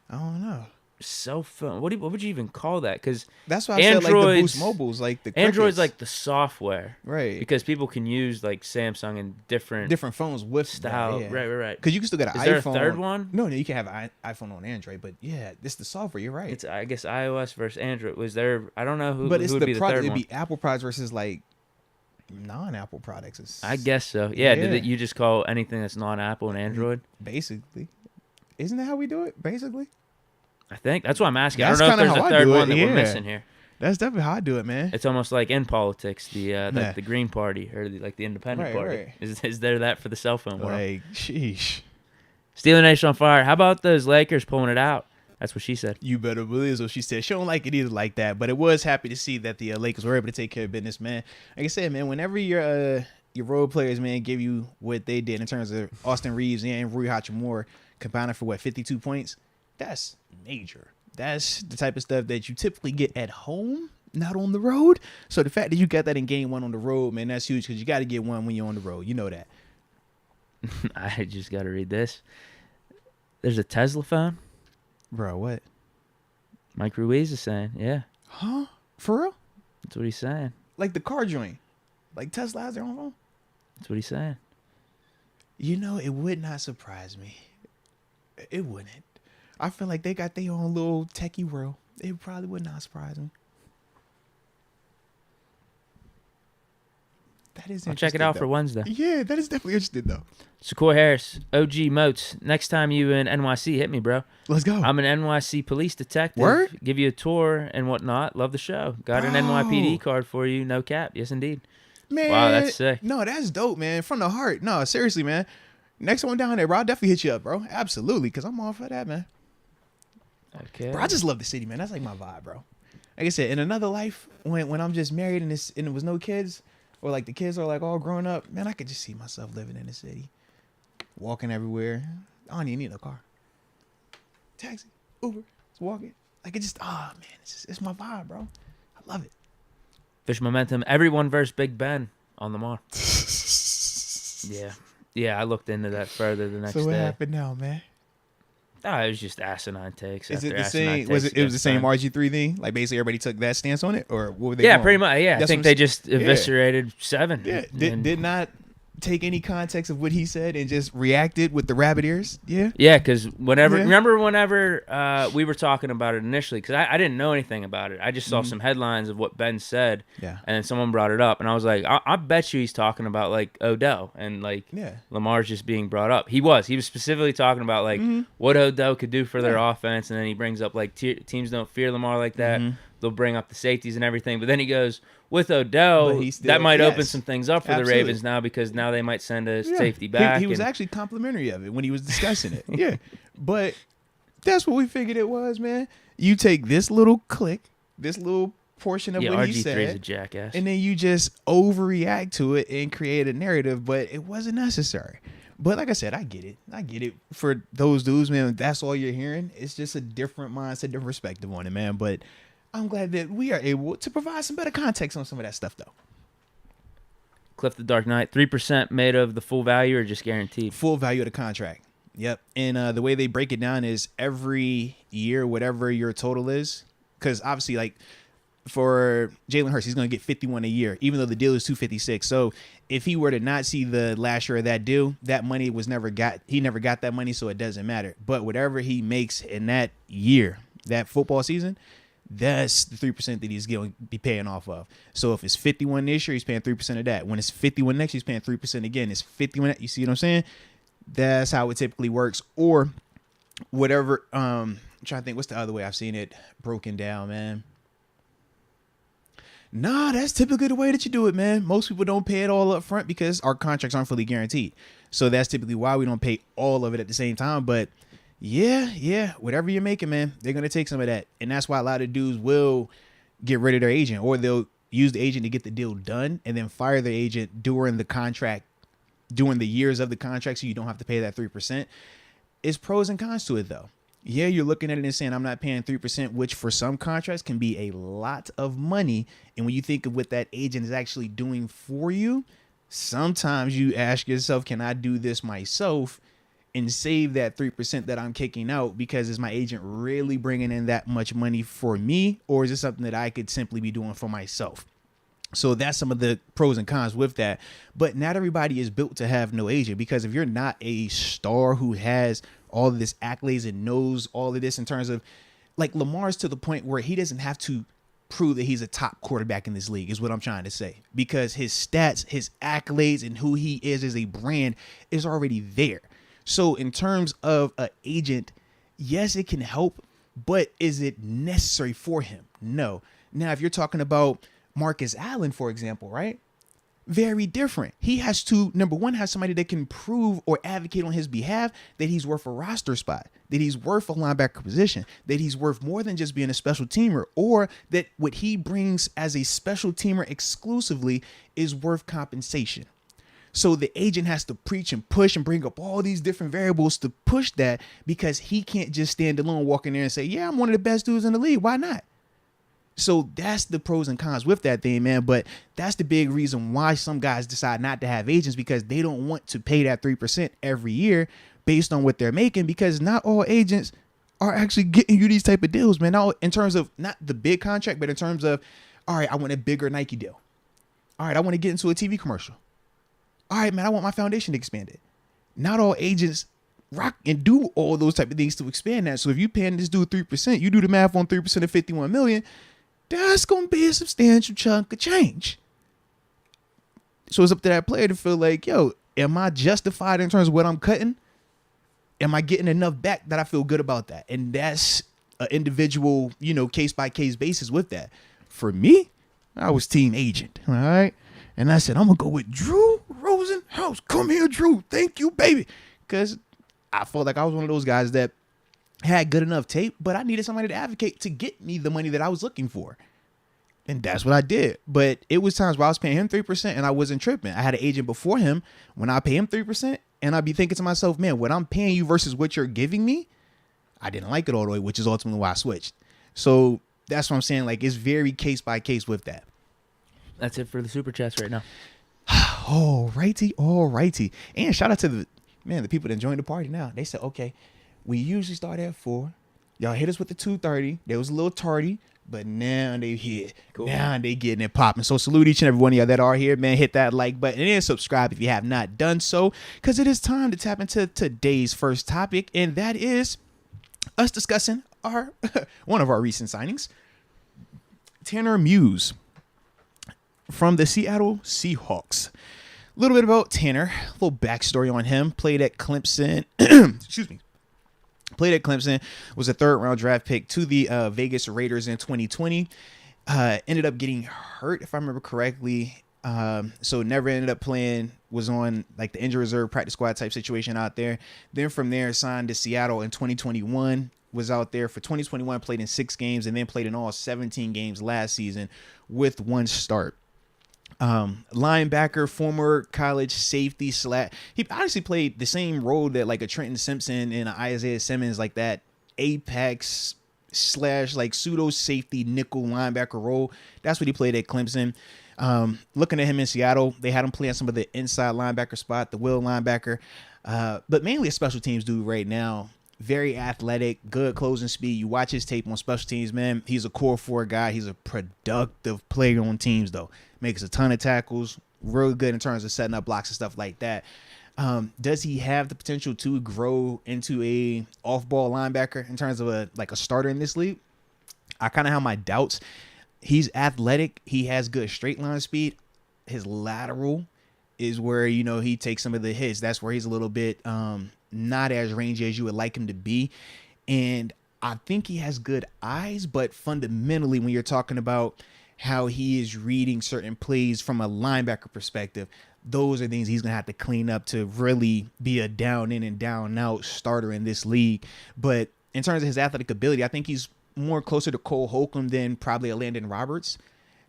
Speaker 1: I don't know.
Speaker 2: Cell phone. What would you even call that? Because
Speaker 1: that's why I said like the Boost Mobiles, like the Crickets.
Speaker 2: Android's like the software,
Speaker 1: right?
Speaker 2: Because people can use like Samsung and different
Speaker 1: phones with
Speaker 2: style.
Speaker 1: That,
Speaker 2: yeah. Right.
Speaker 1: Because you can still get an iPhone.
Speaker 2: Is there a third one?
Speaker 1: No, you can have an iPhone on Android, but yeah, it's the software. You're right.
Speaker 2: It's I guess iOS versus Android. Was there? I don't know who.
Speaker 1: But it's
Speaker 2: who would be the third
Speaker 1: It'd
Speaker 2: one.
Speaker 1: be Apple products versus like non-Apple products.
Speaker 2: I guess so. Yeah. Did you just call anything that's non-Apple and Android?
Speaker 1: Basically, isn't that how we do it? Basically.
Speaker 2: I think that's what I'm asking.
Speaker 1: That's
Speaker 2: I don't know if there's a third one that
Speaker 1: yeah.
Speaker 2: we're missing here.
Speaker 1: That's definitely how I do it, man.
Speaker 2: It's almost like in politics, the Green Party or the Independent Party.
Speaker 1: Right.
Speaker 2: Is there that for the cell phone world?
Speaker 1: Like, sheesh.
Speaker 2: Steeler Nation on fire. How about those Lakers pulling it out? That's what she said.
Speaker 1: You better believe what she said. She don't like it either like that, but it was happy to see that the Lakers were able to take care of business, man. Like I said, man, whenever your role players, man, give you what they did in terms of Austin Reeves and Rui Hachimura combining for 52 points, that's major. That's the type of stuff that you typically get at home, not on the road. So the fact that you got that in game one on the road, man, that's huge because you got to get one when you're on the road. You know that.
Speaker 2: I just got to read this. There's a Tesla phone.
Speaker 1: Bro, what?
Speaker 2: Mike Ruiz is saying, yeah.
Speaker 1: Huh? For real?
Speaker 2: That's what he's saying.
Speaker 1: Like the car joint. Like Tesla has their own phone?
Speaker 2: That's what he's saying.
Speaker 1: You know, it would not surprise me. It wouldn't. I feel like they got their own little techie world. It probably would not surprise me. That is interesting.
Speaker 2: I'll check it out for Wednesday.
Speaker 1: Yeah, that is definitely interesting, though.
Speaker 2: Shakur Harris, OG Moats. Next time you in NYC, hit me, bro.
Speaker 1: Let's go.
Speaker 2: I'm an NYC police detective.
Speaker 1: Word?
Speaker 2: Give you a tour and whatnot. Love the show. Got an NYPD card for you. No cap. Yes, indeed.
Speaker 1: Man.
Speaker 2: Wow, that's sick.
Speaker 1: No, that's dope, man. From the heart. No, seriously, man. Next one down there, bro. I'll definitely hit you up, bro. Absolutely, because I'm all for that, man.
Speaker 2: Okay.
Speaker 1: Bro, I just love the city, man. That's like my vibe, bro. Like I said, in another life, when I'm just married and there was no kids, or like the kids are like all grown up, man, I could just see myself living in the city, walking everywhere. I don't even need a car. Taxi, Uber, just walking. Like it just, man, it's my vibe, bro. I love it.
Speaker 2: Fish momentum. Everyone versus Big Ben on the Mar. Yeah, I looked into that further the next day.
Speaker 1: So what happened now, man?
Speaker 2: Oh, it was just asinine takes.
Speaker 1: Is it the same? Was it the same RG3 thing? Like basically everybody took that stance on it, or what were they?
Speaker 2: Yeah,
Speaker 1: going?
Speaker 2: pretty much. Yeah, I think they just eviscerated 7.
Speaker 1: Yeah, did not take any context of what he said and just reacted with the rabbit ears. Yeah,
Speaker 2: because remember whenever we were talking about it initially, because I didn't know anything about it. I just saw some headlines of what Ben said, and then someone brought it up, and I was like, I bet you he's talking about like Odell and like Lamar's just being brought up. He was specifically talking about like what Odell could do for their offense, and then he brings up like teams don't fear Lamar like that. They'll bring up the safeties and everything, but then he goes, with Odell, that might open some things up for the Ravens now because now they might send a safety back.
Speaker 1: He was actually complimentary of it when he was discussing it. Yeah, but that's what we figured it was, man. You take this little click, this little portion of what he said,
Speaker 2: RG3's a jackass,
Speaker 1: and then you just overreact to it and create a narrative, but it wasn't necessary. But like I said, I get it. For those dudes, man, that's all you're hearing. It's just a different mindset, different perspective on it, man. But I'm glad that we are able to provide some better context on some of that stuff, though.
Speaker 2: Cliff the Dark Knight, 3% made of the full value or just guaranteed?
Speaker 1: Full value of the contract. Yep. And the way they break it down is every year, whatever your total is, because obviously, like for Jalen Hurts, he's going to get 51 a year, even though the deal is 256. So if he were to not see the last year of that deal, that money he never got that money, so it doesn't matter. But whatever he makes in that year, that football season, that's the 3% that he's going to be paying off of. So if it's 51 this year, he's paying 3% of that. When it's 51 next year, he's paying 3% again. It's 51. You see what I'm saying? That's how it typically works. Or whatever. I'm trying to think. What's the other way I've seen it broken down, man? Nah, that's typically the way that you do it, man. Most people don't pay it all up front because our contracts aren't fully guaranteed. So that's typically why we don't pay all of it at the same time. But yeah, whatever you're making, man, they're going to take some of that. And that's why a lot of dudes will get rid of their agent, or they'll use the agent to get the deal done and then fire the agent during the contract, during the years of the contract, so you don't have to pay that 3%. it's pros and cons to it, though. Yeah, you're looking at it and saying, I'm not paying 3%, which for some contracts can be a lot of money. And when you think of what that agent is actually doing for you, sometimes you ask yourself, can I do this myself and save that 3% that I'm kicking out? Because is my agent really bringing in that much money for me? Or is it something that I could simply be doing for myself? So that's some of the pros and cons with that. But not everybody is built to have no agent, because if you're not a star who has all of this accolades and knows all of this in terms of, like, Lamar's to the point where he doesn't have to prove that he's a top quarterback in this league, is what I'm trying to say, because his stats, his accolades, and who he is as a brand is already there. So in terms of an agent, yes, it can help, but is it necessary for him? No. Now, if you're talking about Marcus Allen, for example, right? Very different. He has to, number one, have somebody that can prove or advocate on his behalf that he's worth a roster spot, that he's worth a linebacker position, that he's worth more than just being a special teamer, or that what he brings as a special teamer exclusively is worth compensation. So the agent has to preach and push and bring up all these different variables to push that, because he can't just stand alone, walk in there and say, yeah, I'm one of the best dudes in the league. Why not? So that's the pros and cons with that thing, man. But that's the big reason why some guys decide not to have agents, because they don't want to pay that 3% every year based on what they're making, because not all agents are actually getting you these type of deals, man. Now, in terms of not the big contract, but in terms of, all right, I want a bigger Nike deal. All right, I want to get into a TV commercial. All right, man, I want my foundation expanded. Not all agents rock and do all those type of things to expand that. So if you paying this dude 3%, you do the math on 3% of 51 million, that's going to be a substantial chunk of change. So it's up to that player to feel like, yo, am I justified in terms of what I'm cutting? Am I getting enough back that I feel good about that? And that's an individual, case by case basis with that. For me, I was team agent. All right. And I said, I'm going to go with Drew Rosenhaus. Come here, Drew. Thank you, baby. Because I felt like I was one of those guys that had good enough tape, but I needed somebody to advocate to get me the money that I was looking for. And that's what I did. But it was times where I was paying him 3% and I wasn't tripping. I had an agent before him. When I pay him 3%, and I'd be thinking to myself, man, what I'm paying you versus what you're giving me, I didn't like it all the way, which is ultimately why I switched. So that's what I'm saying. Like, it's very case by case with that.
Speaker 2: That's it for the super chats right now.
Speaker 1: All righty. And shout out to the people that joined the party now. They said, okay, we usually start at 4. Y'all hit us with the 2:30. They was a little tardy, but now they here. Cool. Now they getting it popping. So salute each and every one of y'all that are here, man. Hit that like button and subscribe if you have not done so, because it is time to tap into today's first topic, and that is us discussing our one of our recent signings, Tanner Muse from the Seattle Seahawks. A little bit about Tanner, a little backstory on him. Played at Clemson. Excuse me. Played at Clemson, was a 3rd-round draft pick to the Vegas Raiders in 2020. Ended up getting hurt, if I remember correctly. So never ended up playing, was on like the injury reserve practice squad type situation out there. Then from there, signed to Seattle in 2021. Was out there for 2021, played in 6 games, and then played in all 17 games last season with 1 start. Linebacker, former college safety he honestly played the same role that like a Trenton Simpson and Isaiah Simmons, like that apex / like pseudo safety nickel linebacker role. That's what he played at Clemson. Looking at him in Seattle, they had him playing some of the inside linebacker spot, the will linebacker, but mainly a special teams dude right now. Very athletic, good closing speed. You watch his tape on special teams, man. He's a core 4 guy. He's a productive player on teams, though. Makes a ton of tackles. Real good in terms of setting up blocks and stuff like that. Does he have the potential to grow into a off-ball linebacker in terms of a starter in this league? I kind of have my doubts. He's athletic. He has good straight line speed. His lateral is where, he takes some of the hits. That's where he's a little bit not as rangy as you would like him to be. And I think he has good eyes, but fundamentally, when you're talking about how he is reading certain plays from a linebacker perspective, those are things he's going to have to clean up to really be a down in and down out starter in this league. But in terms of his athletic ability, I think he's more closer to Cole Holcomb than probably a Landon Roberts.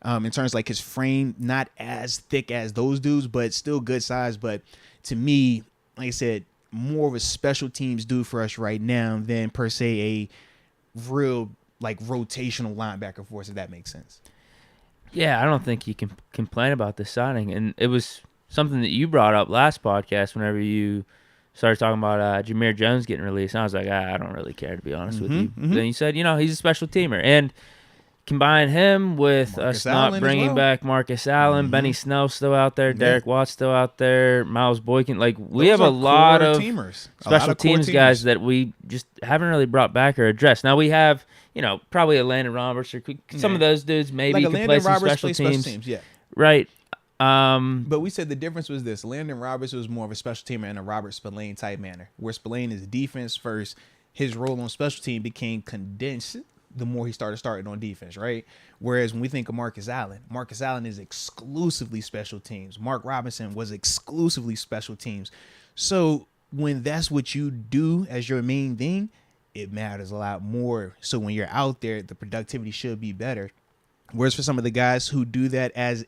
Speaker 1: In terms of like his frame, not as thick as those dudes, but still good size. But to me, like I said, more of a special teams dude for us right now than per se a real like rotational linebacker for us, if that makes sense.
Speaker 2: Yeah, I don't think you can complain about this signing. And it was something that you brought up last podcast whenever you started talking about Jameer Jones getting released. And I was like, I don't really care, to be honest with you. But then you said, he's a special teamer. And combine him with
Speaker 1: Marcus
Speaker 2: us not
Speaker 1: Allen
Speaker 2: bringing back Marcus Allen, Benny Snell's still out there, Derek Watt's still out there, Miles Boykin. Like, we have a lot of
Speaker 1: teamers.
Speaker 2: special teams guys that we just haven't really brought back or addressed. Now we have, probably a Landon Roberts or some of those dudes maybe
Speaker 1: like
Speaker 2: could play some special teams.
Speaker 1: Yeah.
Speaker 2: Right.
Speaker 1: But we said the difference was this. Landon Roberts was more of a special teamer in a Robert Spillane type manner, where Spillane is defense first. His role on special team became condensed the more he starting on defense, right? Whereas when we think of Marcus Allen is exclusively special teams. Mark Robinson was exclusively special teams. So when that's what you do as your main thing, it matters a lot more. So when you're out there, the productivity should be better. Whereas for some of the guys who do that as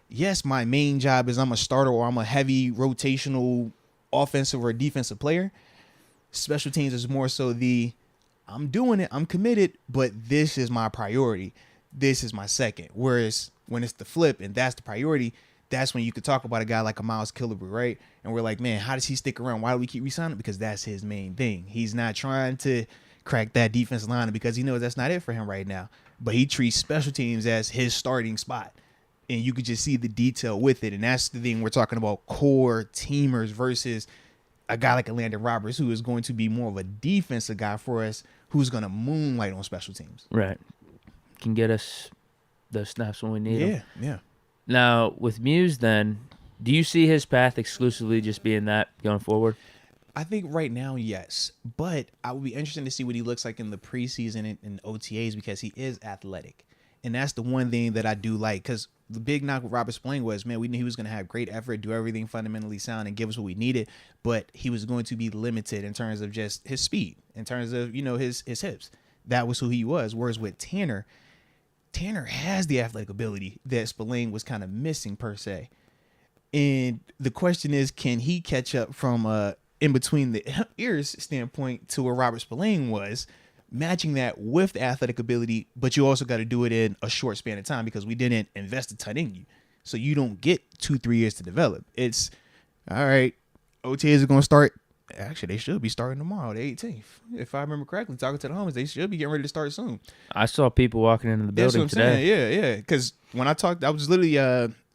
Speaker 1: yes, my main job is I'm a starter or I'm a heavy rotational offensive or defensive player, special teams is more so I'm doing it, I'm committed, but this is my priority. This is my second. Whereas when it's the flip and that's the priority, that's when you could talk about a guy like a Miles Killebrew, right? And we're like, man, how does he stick around? Why do we keep re-signing? Because that's his main thing. He's not trying to crack that defensive line because he knows that's not it for him right now. But he treats special teams as his starting spot. And you could just see the detail with it. And that's the thing we're talking about, core teamers versus a guy like a Landon Roberts, who is going to be more of a defensive guy for us, who's going to moonlight on special teams.
Speaker 2: Right. Can get us those snaps when we need them.
Speaker 1: Yeah.
Speaker 2: Now, with Muse then, do you see his path exclusively just being that going forward?
Speaker 1: I think right now, yes. But I would be interested to see what he looks like in the preseason and OTAs because he is athletic. And that's the one thing that I do like, because the big knock with Robert Spillane was, man, we knew he was going to have great effort, do everything fundamentally sound, and give us what we needed, but he was going to be limited in terms of just his speed, in terms of, his hips. That was who he was. Whereas with Tanner has the athletic ability that Spillane was kind of missing, per se. And the question is, can he catch up from in between the ears standpoint to where Robert Spillane was, matching that with the athletic ability, but you also got to do it in a short span of time because we didn't invest a ton in you. So you don't get 2-3 years to develop. It's, all right, OTAs are going to start. Actually, they should be starting tomorrow, the 18th. If I remember correctly, talking to the homies, they should be getting ready to start soon.
Speaker 2: I saw people walking into the building today.
Speaker 1: Saying. Yeah. Because when I talked, I was literally,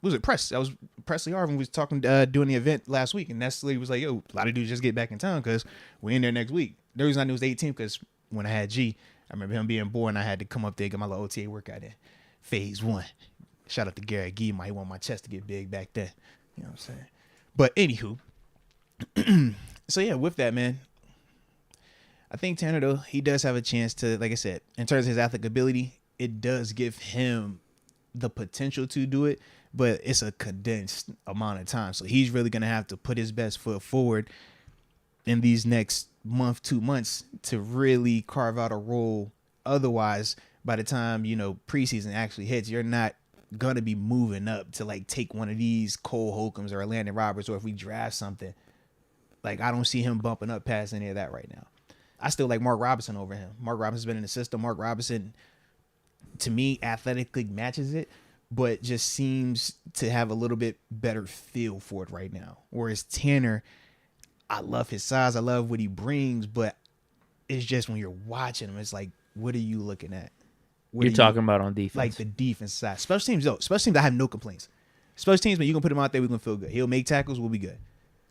Speaker 1: was it Press? I was Presley Harvin was talking, doing the event last week, and Nestle was like, yo, a lot of dudes just get back in town because we're in there next week. The reason I knew it was 18th because when I had G, I remember him being born. I had to come up there and get my little OTA workout in. Phase 1. Shout out to Garrett Gee. He want my chest to get big back then. You know what I'm saying? But anywho, so yeah, with that, man, I think Tanner, though, he does have a chance to, like I said, in terms of his athletic ability, it does give him the potential to do it, but it's a condensed amount of time. So he's really going to have to put his best foot forward in these next month, 2 months to really carve out a role. Otherwise, by the time, preseason actually hits, you're not going to be moving up to like take one of these Cole Holcombs or Landon Roberts, or if we draft something, like I don't see him bumping up past any of that right now. I still like Mark Robinson over him. Mark Robinson's been in the system. Mark Robinson, to me, athletically matches it, but just seems to have a little bit better feel for it right now. Whereas Tanner, I love his size. I love what he brings, but it's just when you're watching him, it's like, what are you looking at?
Speaker 2: You're talking about on defense.
Speaker 1: Like the defense side. Special teams, though. Special teams, I have no complaints. Special teams, when you can put him out there, we're going to feel good. He'll make tackles, we'll be good.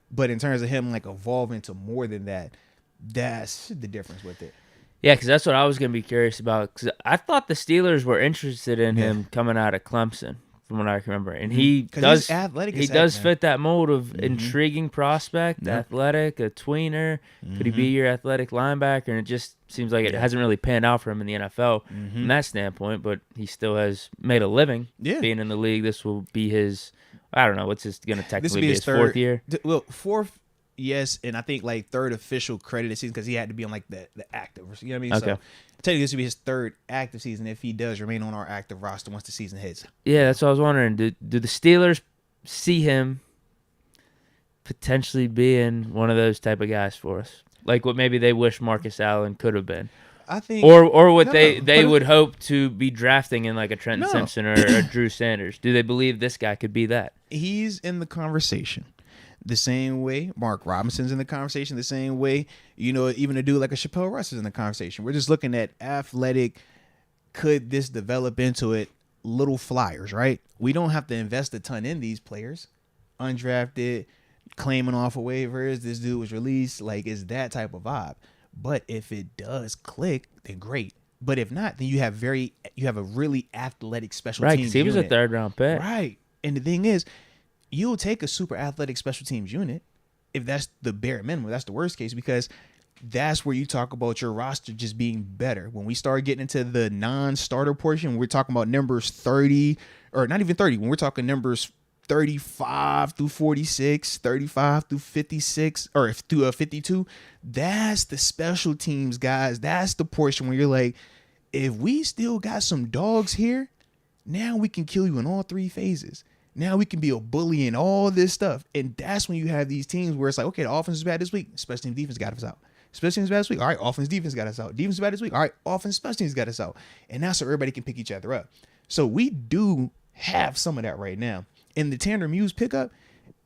Speaker 1: But in terms of him like evolving to more than that, that's the difference with it.
Speaker 2: Yeah, because that's what I was going to be curious about. Because I thought the Steelers were interested in him coming out of Clemson, from what I can remember. And he does athletic. He does fit that mold of intriguing prospect, athletic, a tweener. Could he be your athletic linebacker? And it just seems like it hasn't really panned out for him in the NFL from that standpoint. But he still has made a living being in the league. This will be his, I don't know, what's this going to technically be his fourth year?
Speaker 1: Well, fourth. Yes, and I think like third official credited season because he had to be on like the active. You know what I mean?
Speaker 2: Okay.
Speaker 1: So technically this would be his third active season if he does remain on our active roster once the season hits.
Speaker 2: Yeah, that's what I was wondering. Do the Steelers see him potentially being one of those type of guys for us, like what maybe they wish Marcus Allen could have been.
Speaker 1: I think,
Speaker 2: or what they would hope to be drafting in like a Trenton Simpson or a Drew Sanders. Do they believe this guy could be that?
Speaker 1: He's in the conversation the same way Mark Robinson's in the conversation, the same way, even a dude like a Chappelle Russ is in the conversation. We're just looking at athletic, could this develop into it, little flyers, right? We don't have to invest a ton in these players. Undrafted, claiming off of waivers, this dude was released, like it's that type of vibe. But if it does click, then great. But if not, then you have a really athletic special teams unit.
Speaker 2: Right, because he was a 3rd round pick.
Speaker 1: Right. And the thing is, you'll take a super athletic special teams unit if that's the bare minimum. That's the worst case, because that's where you talk about your roster just being better. When we start getting into the non-starter portion, we're talking about numbers 30, or not even 30. When we're talking numbers 35 through 46, 35 through 56, or through 52, that's the special teams guys. That's the portion where you're like, if we still got some dogs here, now we can kill you in all 3 phases. Now we can be a bully and all this stuff. And that's when you have these teams where it's like, okay, the offense is bad this week, special teams defense got us out. Special teams bad this week, all right, offense defense got us out. Defense is bad this week, all right, offense special teams got us out. And that's so everybody can pick each other up. So we do have some of that right now. And the Tanner Muse pickup,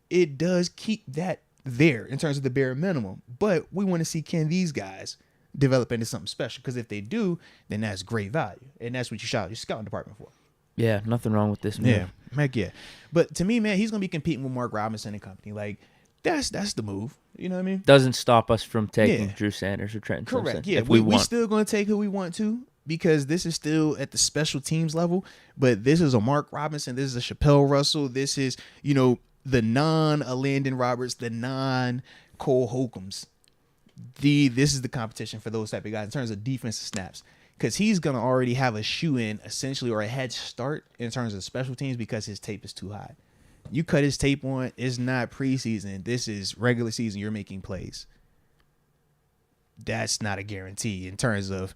Speaker 1: it does keep that there in terms of the bare minimum. But we want to see, can these guys develop into something special? Because if they do, then that's great value. And that's what you shout your scouting department for.
Speaker 2: Yeah, nothing wrong with this move.
Speaker 1: Yeah, heck yeah. But to me, man, he's going to be competing with Mark Robinson and company. Like, that's the move. You know what I mean?
Speaker 2: Doesn't stop us from taking Drew Sanders or Trenton Simpson.
Speaker 1: Correct, yeah.
Speaker 2: If we
Speaker 1: still going to take who we want to, because this is still at the special teams level, but this is a Mark Robinson, this is a Chappelle Russell, this is, the non-Landon Roberts, the non-Cole Holcombs. This is the competition for those type of guys in terms of defensive snaps, because he's going to already have a shoe-in, essentially, or a head start in terms of special teams because his tape is too high. You cut his tape on, it's not preseason, this is regular season, you're making plays. That's not a guarantee in terms of,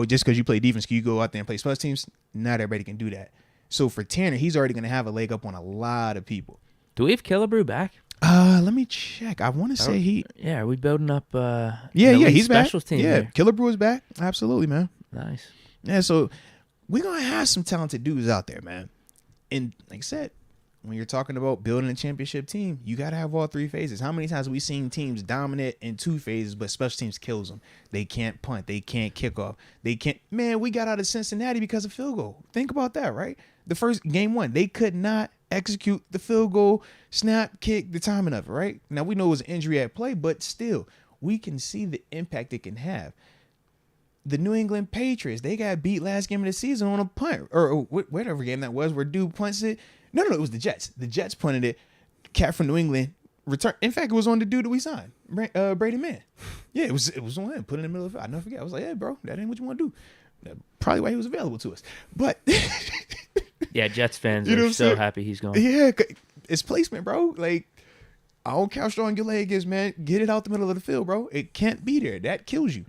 Speaker 1: just because you play defense, can you go out there and play special teams? Not everybody can do that. So for Tanner, he's already going to have a leg up on a lot of people.
Speaker 2: Do we have Killebrew back?
Speaker 1: Let me check. I want to say he.
Speaker 2: Yeah, are we building up?
Speaker 1: He's back.
Speaker 2: Special team.
Speaker 1: Yeah, Killebrew is back. Absolutely, man.
Speaker 2: Nice.
Speaker 1: Yeah, so we're gonna have some talented dudes out there, man. And like I said, when you're talking about building a championship team, you got to have all 3 phases. How many times have we seen teams dominate in 2 phases, but special teams kills them? They can't punt. They can't kick off. They can't. Man, we got out of Cincinnati because of field goal. Think about that, right? The first game 1, they could not execute the field goal, snap, kick, the timing of it, right? Now, we know it was an injury at play, but still, we can see the impact it can have. The New England Patriots, they got beat last game of the season on a punt, or whatever game that was, where dude punts it. No, it was the Jets. The Jets punted it. Cat from New England returned. In fact, it was on the dude that we signed, Braden Mann. Yeah, it was on him. Put it in the middle of it. I never forget. I was like, hey, bro, that ain't what you want to do. That's probably why he was available to us. But
Speaker 2: yeah, Jets fans are so happy he's gone.
Speaker 1: Yeah, it's placement, bro. Like, I don't care how strong your leg is, man. Get it out the middle of the field, bro. It can't be there. That kills you.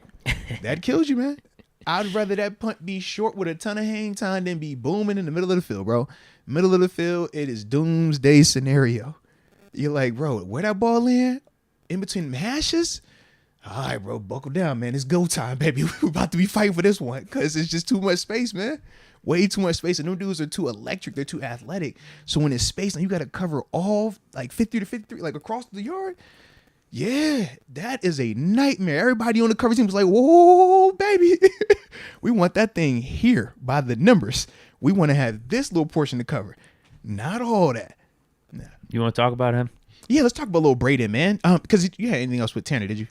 Speaker 1: That kills you, man. I'd rather that punt be short with a ton of hang time than be booming in the middle of the field, bro. Middle of the field, it is doomsday scenario. You're like, bro, where that ball in between the hashes? All right, bro, buckle down, man. It's go time, baby. We're about to be fighting for this one because it's just too much space, man. Way too much space. And them dudes are too electric. They're too athletic. So when it's space and you got to cover all like 50 to 53, like across the yard, yeah, that is a nightmare. Everybody on the cover team was like, whoa, baby. We want that thing here by the numbers. We want to have this little portion to cover. Not all that. Nah.
Speaker 2: You want to talk about him?
Speaker 1: Yeah, let's talk about little Braden, man. Because you had anything else with Tanner, did you?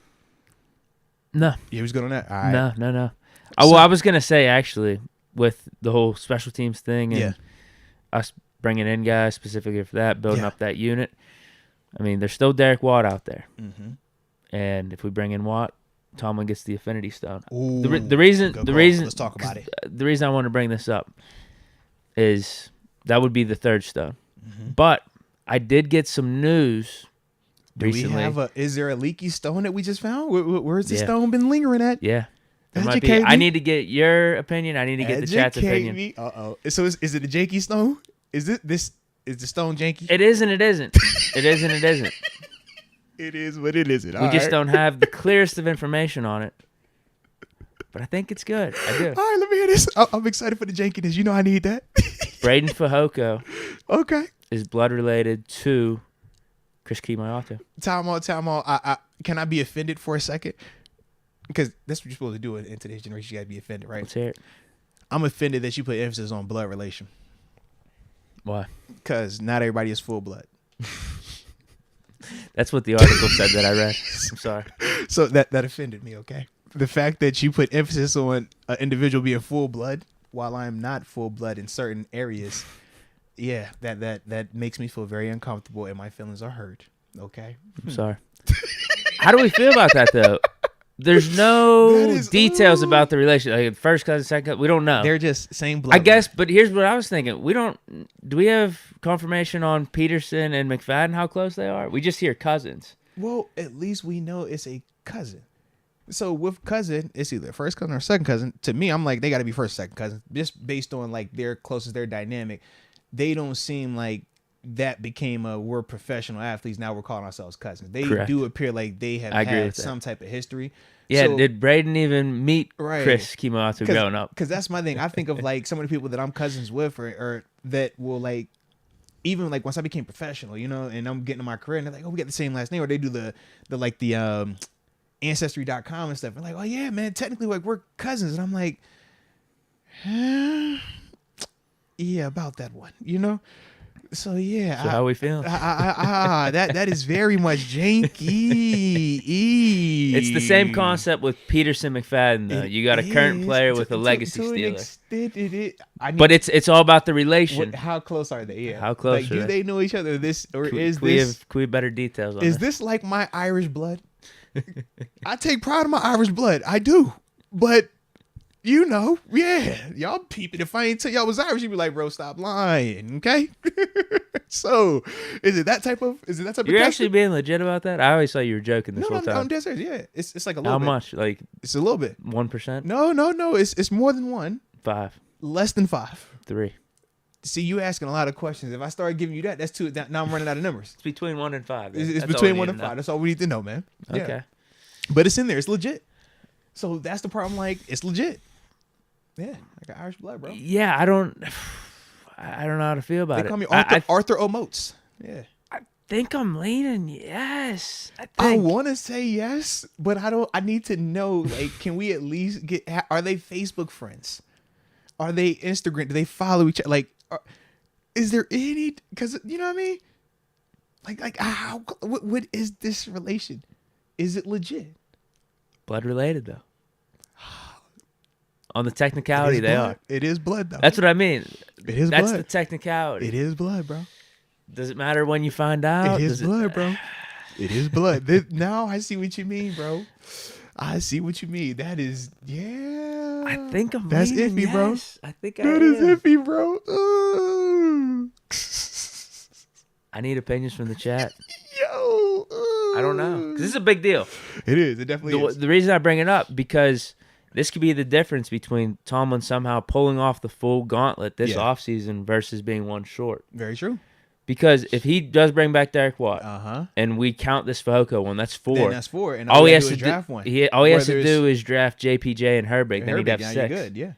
Speaker 2: No.
Speaker 1: Yeah, he was good on that? All right.
Speaker 2: No. I was going to say, actually, with the whole special teams thing and us bringing in guys specifically for that, building up that unit, I mean, there's still Derek Watt out there. Mm-hmm. And if we bring in Watt, Tomlin gets the Affinity Stone.
Speaker 1: Ooh,
Speaker 2: the reason
Speaker 1: let's talk about it.
Speaker 2: The reason I want to bring this up is that would be the 3rd stone. Mm-hmm. But I did get some news recently.
Speaker 1: Is there a leaky stone that we just found? Where's the stone been lingering at?
Speaker 2: Yeah. I need to get your opinion. I need to get the chat's opinion.
Speaker 1: Uh-oh. So is it a janky stone? Is the stone janky?
Speaker 2: It is and it isn't. It is and it isn't.
Speaker 1: It is what it is.
Speaker 2: We just don't have the clearest of information on it. But I think it's good. I do.
Speaker 1: All right, let me hear this. I'm excited for the jankiness. You know I need that.
Speaker 2: Braden Fajoko.
Speaker 1: Okay.
Speaker 2: Is blood related to Chris Kimayato.
Speaker 1: Time out. Can I be offended for a second? Because that's what you're supposed to do in today's generation. You got to be offended, right?
Speaker 2: Let's hear it.
Speaker 1: I'm offended that you put emphasis on blood relation.
Speaker 2: Why?
Speaker 1: Because not everybody is full blood.
Speaker 2: That's what the article said that I read. I'm sorry.
Speaker 1: So that offended me, okay? The fact that you put emphasis on an individual being full blood while I'm not full blood in certain areas, yeah, that makes me feel very uncomfortable and my feelings are hurt, okay?
Speaker 2: I'm sorry. How do we feel about that, though? There's no details about the relation. Like first cousin, second cousin, we don't know.
Speaker 1: They're just same blood.
Speaker 2: I guess, but here's what I was thinking. Do we have confirmation on Peterson and McFadden how close they are? We just hear cousins.
Speaker 1: Well, at least we know it's a cousin. So with cousin, it's either first cousin or second cousin. To me, I'm like, they got to be first, second cousin. Just based on like their closest, their dynamic. They don't seem like that became we're professional athletes. Now we're calling ourselves cousins. They
Speaker 2: Correct.
Speaker 1: do appear like they have had some type of history.
Speaker 2: Yeah,
Speaker 1: so,
Speaker 2: did Braden even meet Chris Kimayato growing up?
Speaker 1: Because that's my thing. I think of like some of the people that I'm cousins with or that will like, even like once I became professional, you know, and I'm getting to my career and they're like, oh, we got the same last name. Or they do the Ancestry.com and stuff. And like, oh yeah, man, technically like we're cousins. And I'm like, yeah, about that one, you know? So yeah.
Speaker 2: So how we feel?
Speaker 1: That is very much janky.
Speaker 2: It's the same concept with Peterson McFadden though. You got a current player with a legacy stealer. But it's all about the relation.
Speaker 1: How close are they? Yeah.
Speaker 2: How close
Speaker 1: like,
Speaker 2: are
Speaker 1: do they know each other? Can we
Speaker 2: have better details on
Speaker 1: Is this like my Irish blood? I take pride in my Irish blood. I do. But you know, yeah, y'all peep it. If I ain't tell y'all was Irish, you'd be like, bro, stop lying, okay? So, is it that type of?
Speaker 2: You're actually being legit about that? I always thought you were joking this whole time.
Speaker 1: No, I'm dead serious. Yeah, it's like a little
Speaker 2: How
Speaker 1: bit.
Speaker 2: How much? Like
Speaker 1: it's a little bit.
Speaker 2: 1%?
Speaker 1: No. It's more than 1.
Speaker 2: 5.
Speaker 1: Less than 5.
Speaker 2: 3.
Speaker 1: See, you asking a lot of questions. If I start giving you that's 2. Now I'm running out of numbers.
Speaker 2: It's between 1 and 5.
Speaker 1: It's between 1 and 5. That's all we need to know, man. Yeah.
Speaker 2: Okay.
Speaker 1: But it's in there. It's legit. So that's the problem. Like, it's legit. Yeah, I got Irish blood, bro.
Speaker 2: Yeah, I don't know how to feel about it.
Speaker 1: They call me Arthur O. Moats. Yeah.
Speaker 2: I think I'm leaning yes.
Speaker 1: I want to say yes, but I need to know, like, can we at least are they Facebook friends? Are they Instagram? Do they follow each other? Like, is there any, because, you know what I mean? Like how, what is this relation? Is it legit?
Speaker 2: Blood related, though. On the technicality, they are.
Speaker 1: It is blood, though.
Speaker 2: That's what I mean.
Speaker 1: It is blood.
Speaker 2: That's the technicality.
Speaker 1: It is blood, bro.
Speaker 2: Does it matter when you find out?
Speaker 1: It is blood, bro. It is blood. Now I see what you mean, bro. I see what you mean. That is, yeah.
Speaker 2: I think I'm
Speaker 1: That's
Speaker 2: leaning,
Speaker 1: iffy,
Speaker 2: yes.
Speaker 1: bro.
Speaker 2: I think
Speaker 1: that is iffy, bro.
Speaker 2: I need opinions from the chat.
Speaker 1: Yo.
Speaker 2: I don't know. 'Cause this is a big deal.
Speaker 1: It is. It definitely is.
Speaker 2: The reason I bring it up, because this could be the difference between Tomlin somehow pulling off the full gauntlet this offseason versus being one short.
Speaker 1: Very true.
Speaker 2: Because if he does bring back Derek Watt, and we count this Fajoko one, that's 4.
Speaker 1: Then that's 4. And
Speaker 2: all he has to
Speaker 1: draft one.
Speaker 2: All he has to do is draft JPJ and Herbig. Then he'd have 6.
Speaker 1: You're good, yeah.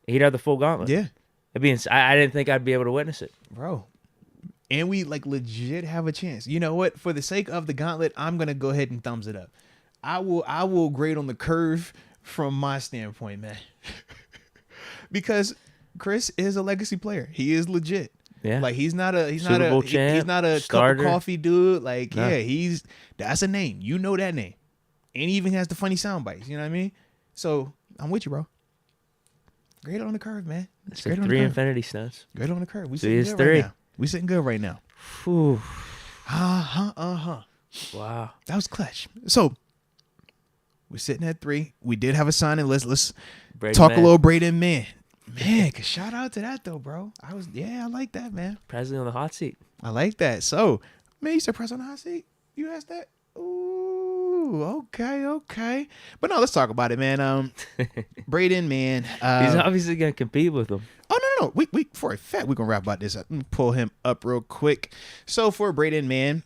Speaker 2: He'd have the full gauntlet.
Speaker 1: Yeah.
Speaker 2: I didn't think I'd be able to witness it.
Speaker 1: Bro. And we like legit have a chance. You know what? For the sake of the gauntlet, I'm gonna go ahead and thumbs it up. I will grade on the curve from my standpoint, man. Because Chris is a legacy player. He is legit.
Speaker 2: Yeah.
Speaker 1: Like he's not a
Speaker 2: starter.
Speaker 1: cup of coffee dude. Like,
Speaker 2: no.
Speaker 1: Yeah, that's a name. You know that name. And he even has the funny sound bites. You know what I mean? So I'm with you, bro. Grade on the curve, man.
Speaker 2: It's 3 infinity stones.
Speaker 1: Grade on the curve. We
Speaker 2: So
Speaker 1: sitting good
Speaker 2: 3.
Speaker 1: right now. We sitting good right now.
Speaker 2: Whew.
Speaker 1: Wow. That was clutch. So we're sitting at 3. We did have a signing. Let's
Speaker 2: Braden
Speaker 1: talk
Speaker 2: Mann.
Speaker 1: a little Braden Mann. Man, shout out to that though, bro. I like that, man.
Speaker 2: Presley on the hot seat.
Speaker 1: I like that. So, man, you said press on the hot seat? You asked that? Ooh, okay. But no, let's talk about it, man. Braden Mann.
Speaker 2: He's obviously gonna compete with him.
Speaker 1: Oh no. We for a fact we're gonna rap about this. Let me pull him up real quick. So for Braden Mann,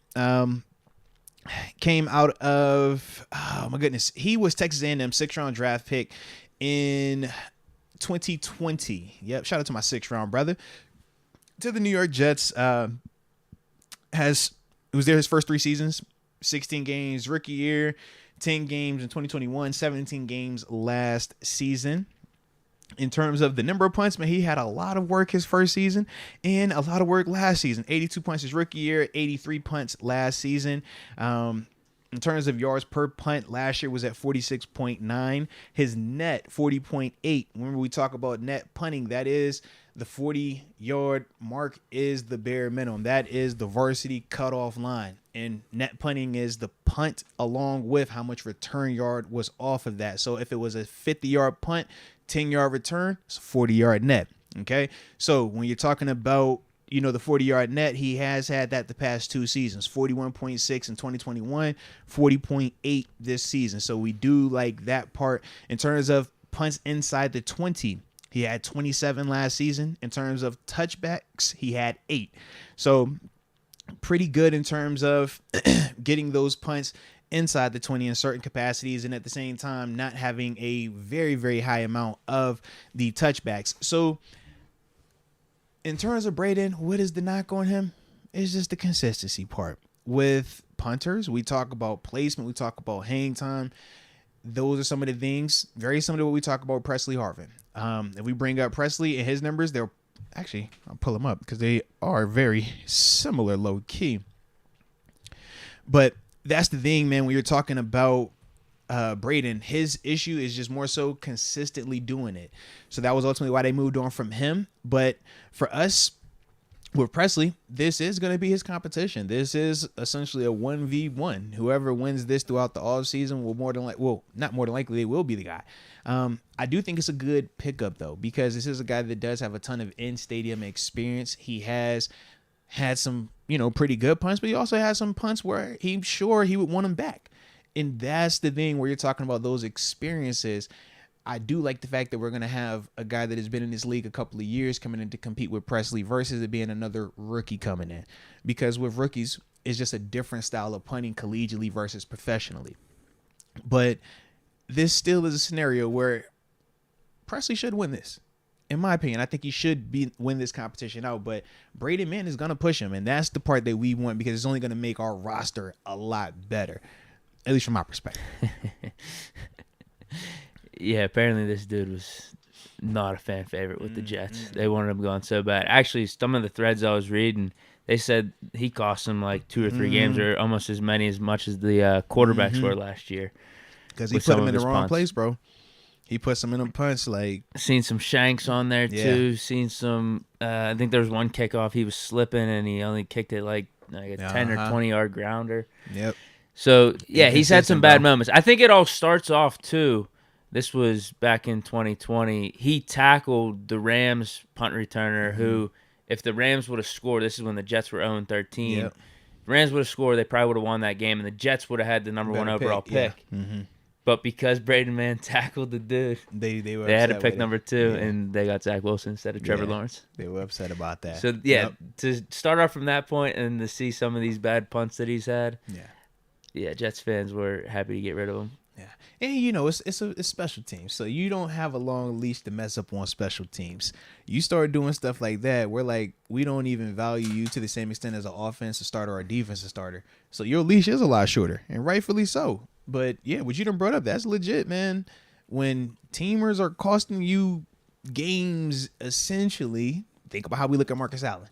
Speaker 1: came out of, oh my goodness, he was Texas A&M 6th-round draft pick in 2020. Yep, shout out to my 6th-round brother. To the New York Jets. It was there his first 3 seasons, 16 games rookie year, 10 games in 2021, 17 games last season. In terms of the number of punts, man, he had a lot of work his first season and a lot of work last season. 82 punts his rookie year, 83 punts last season. In terms of yards per punt, last year was at 46.9. His net, 40.8. Remember, we talk about net punting. That is the 40-yard mark is the bare minimum. That is the varsity cutoff line. And net punting is the punt along with how much return yard was off of that. So if it was a 50-yard punt, 10-yard return, it's a 40-yard net. Okay? So when you're talking about, the 40-yard net, he has had that the past 2 seasons, 41.6 in 2021, 40.8 this season. So we do like that part. In terms of punts inside the 20, he had 27 last season. In terms of touchbacks, he had 8. So pretty good in terms of getting those punts inside the 20 in certain capacities, and at the same time not having a very, very high amount of the touchbacks. So in terms of Braden, what is the knock on him? It's just the consistency part. With punters, we talk about placement, we talk about hang time. Those are some of the things very similar to what we talk about with Presley Harvin. If we bring up Presley and his numbers, I'll pull them up because they are very similar low key. But that's the thing, man, when you're talking about Braden, his issue is just more so consistently doing it. So that was ultimately why they moved on from him. But for us, with Presley, this is going to be his competition. This is essentially a 1v1. Whoever wins this throughout the offseason will not more than likely, they will be the guy. I do think it's a good pickup, though, because this is a guy that does have a ton of in-stadium experience. He has had some, pretty good punts, but he also has some punts where he's sure he would want them back. And that's the thing where you're talking about those experiences. I do like the fact that we're going to have a guy that has been in this league a couple of years coming in to compete with Presley versus it being another rookie coming in. Because with rookies, it's just a different style of punting collegiately versus professionally. But this still is a scenario where Presley should win this. In my opinion, I think he should win this competition out. But Braden Mann is going to push him. And that's the part that we want because it's only going to make our roster a lot better. At least from my perspective.
Speaker 2: Yeah, apparently this dude was not a fan favorite with the Jets. They wanted him gone so bad. Actually, some of the threads I was reading, they said he cost them like 2 or 3 games or almost as much as the quarterbacks were last year.
Speaker 1: Because he put them in the wrong place, bro. He put some in them punts.
Speaker 2: Seen some shanks on there, too. Seen some, I think there was one kickoff. He was slipping, and he only kicked it like a 10 or 20-yard grounder.
Speaker 1: Yep.
Speaker 2: So, yeah, he's had some bad moments. I think it all starts off, too. This was back in 2020. He tackled the Rams punt returner who, if the Rams would have scored, this is when the Jets were 0-13. Yep. If the Rams would have scored, they probably would have won that game, and the Jets would have had the number 1 overall pick. Yeah. Mm-hmm. But because Braden Mann tackled the dude, they had to pick number 2, and they got Zach Wilson instead of Trevor Lawrence.
Speaker 1: They were upset about that.
Speaker 2: So, to start off from that point and to see some of these bad punts that he's had, Jets fans were happy to get rid of him.
Speaker 1: Yeah, and it's special teams, so you don't have a long leash to mess up on special teams. You start doing stuff like that, we're like, we don't even value you to the same extent as an offensive starter or a defensive starter. So your leash is a lot shorter, and rightfully so. But yeah, what you done brought up, that's legit, man. When teamers are costing you games, essentially, think about how we look at Marcus Allen.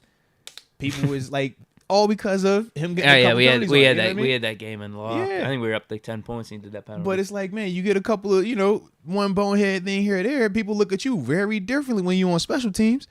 Speaker 1: People was like. All because of him getting a couple penalties.
Speaker 2: We had that game in the law. Yeah. I think we were up like 10 points and he did that penalty.
Speaker 1: But it's like, man, you get a couple of, one bonehead thing here or there, people look at you very differently when you on special teams.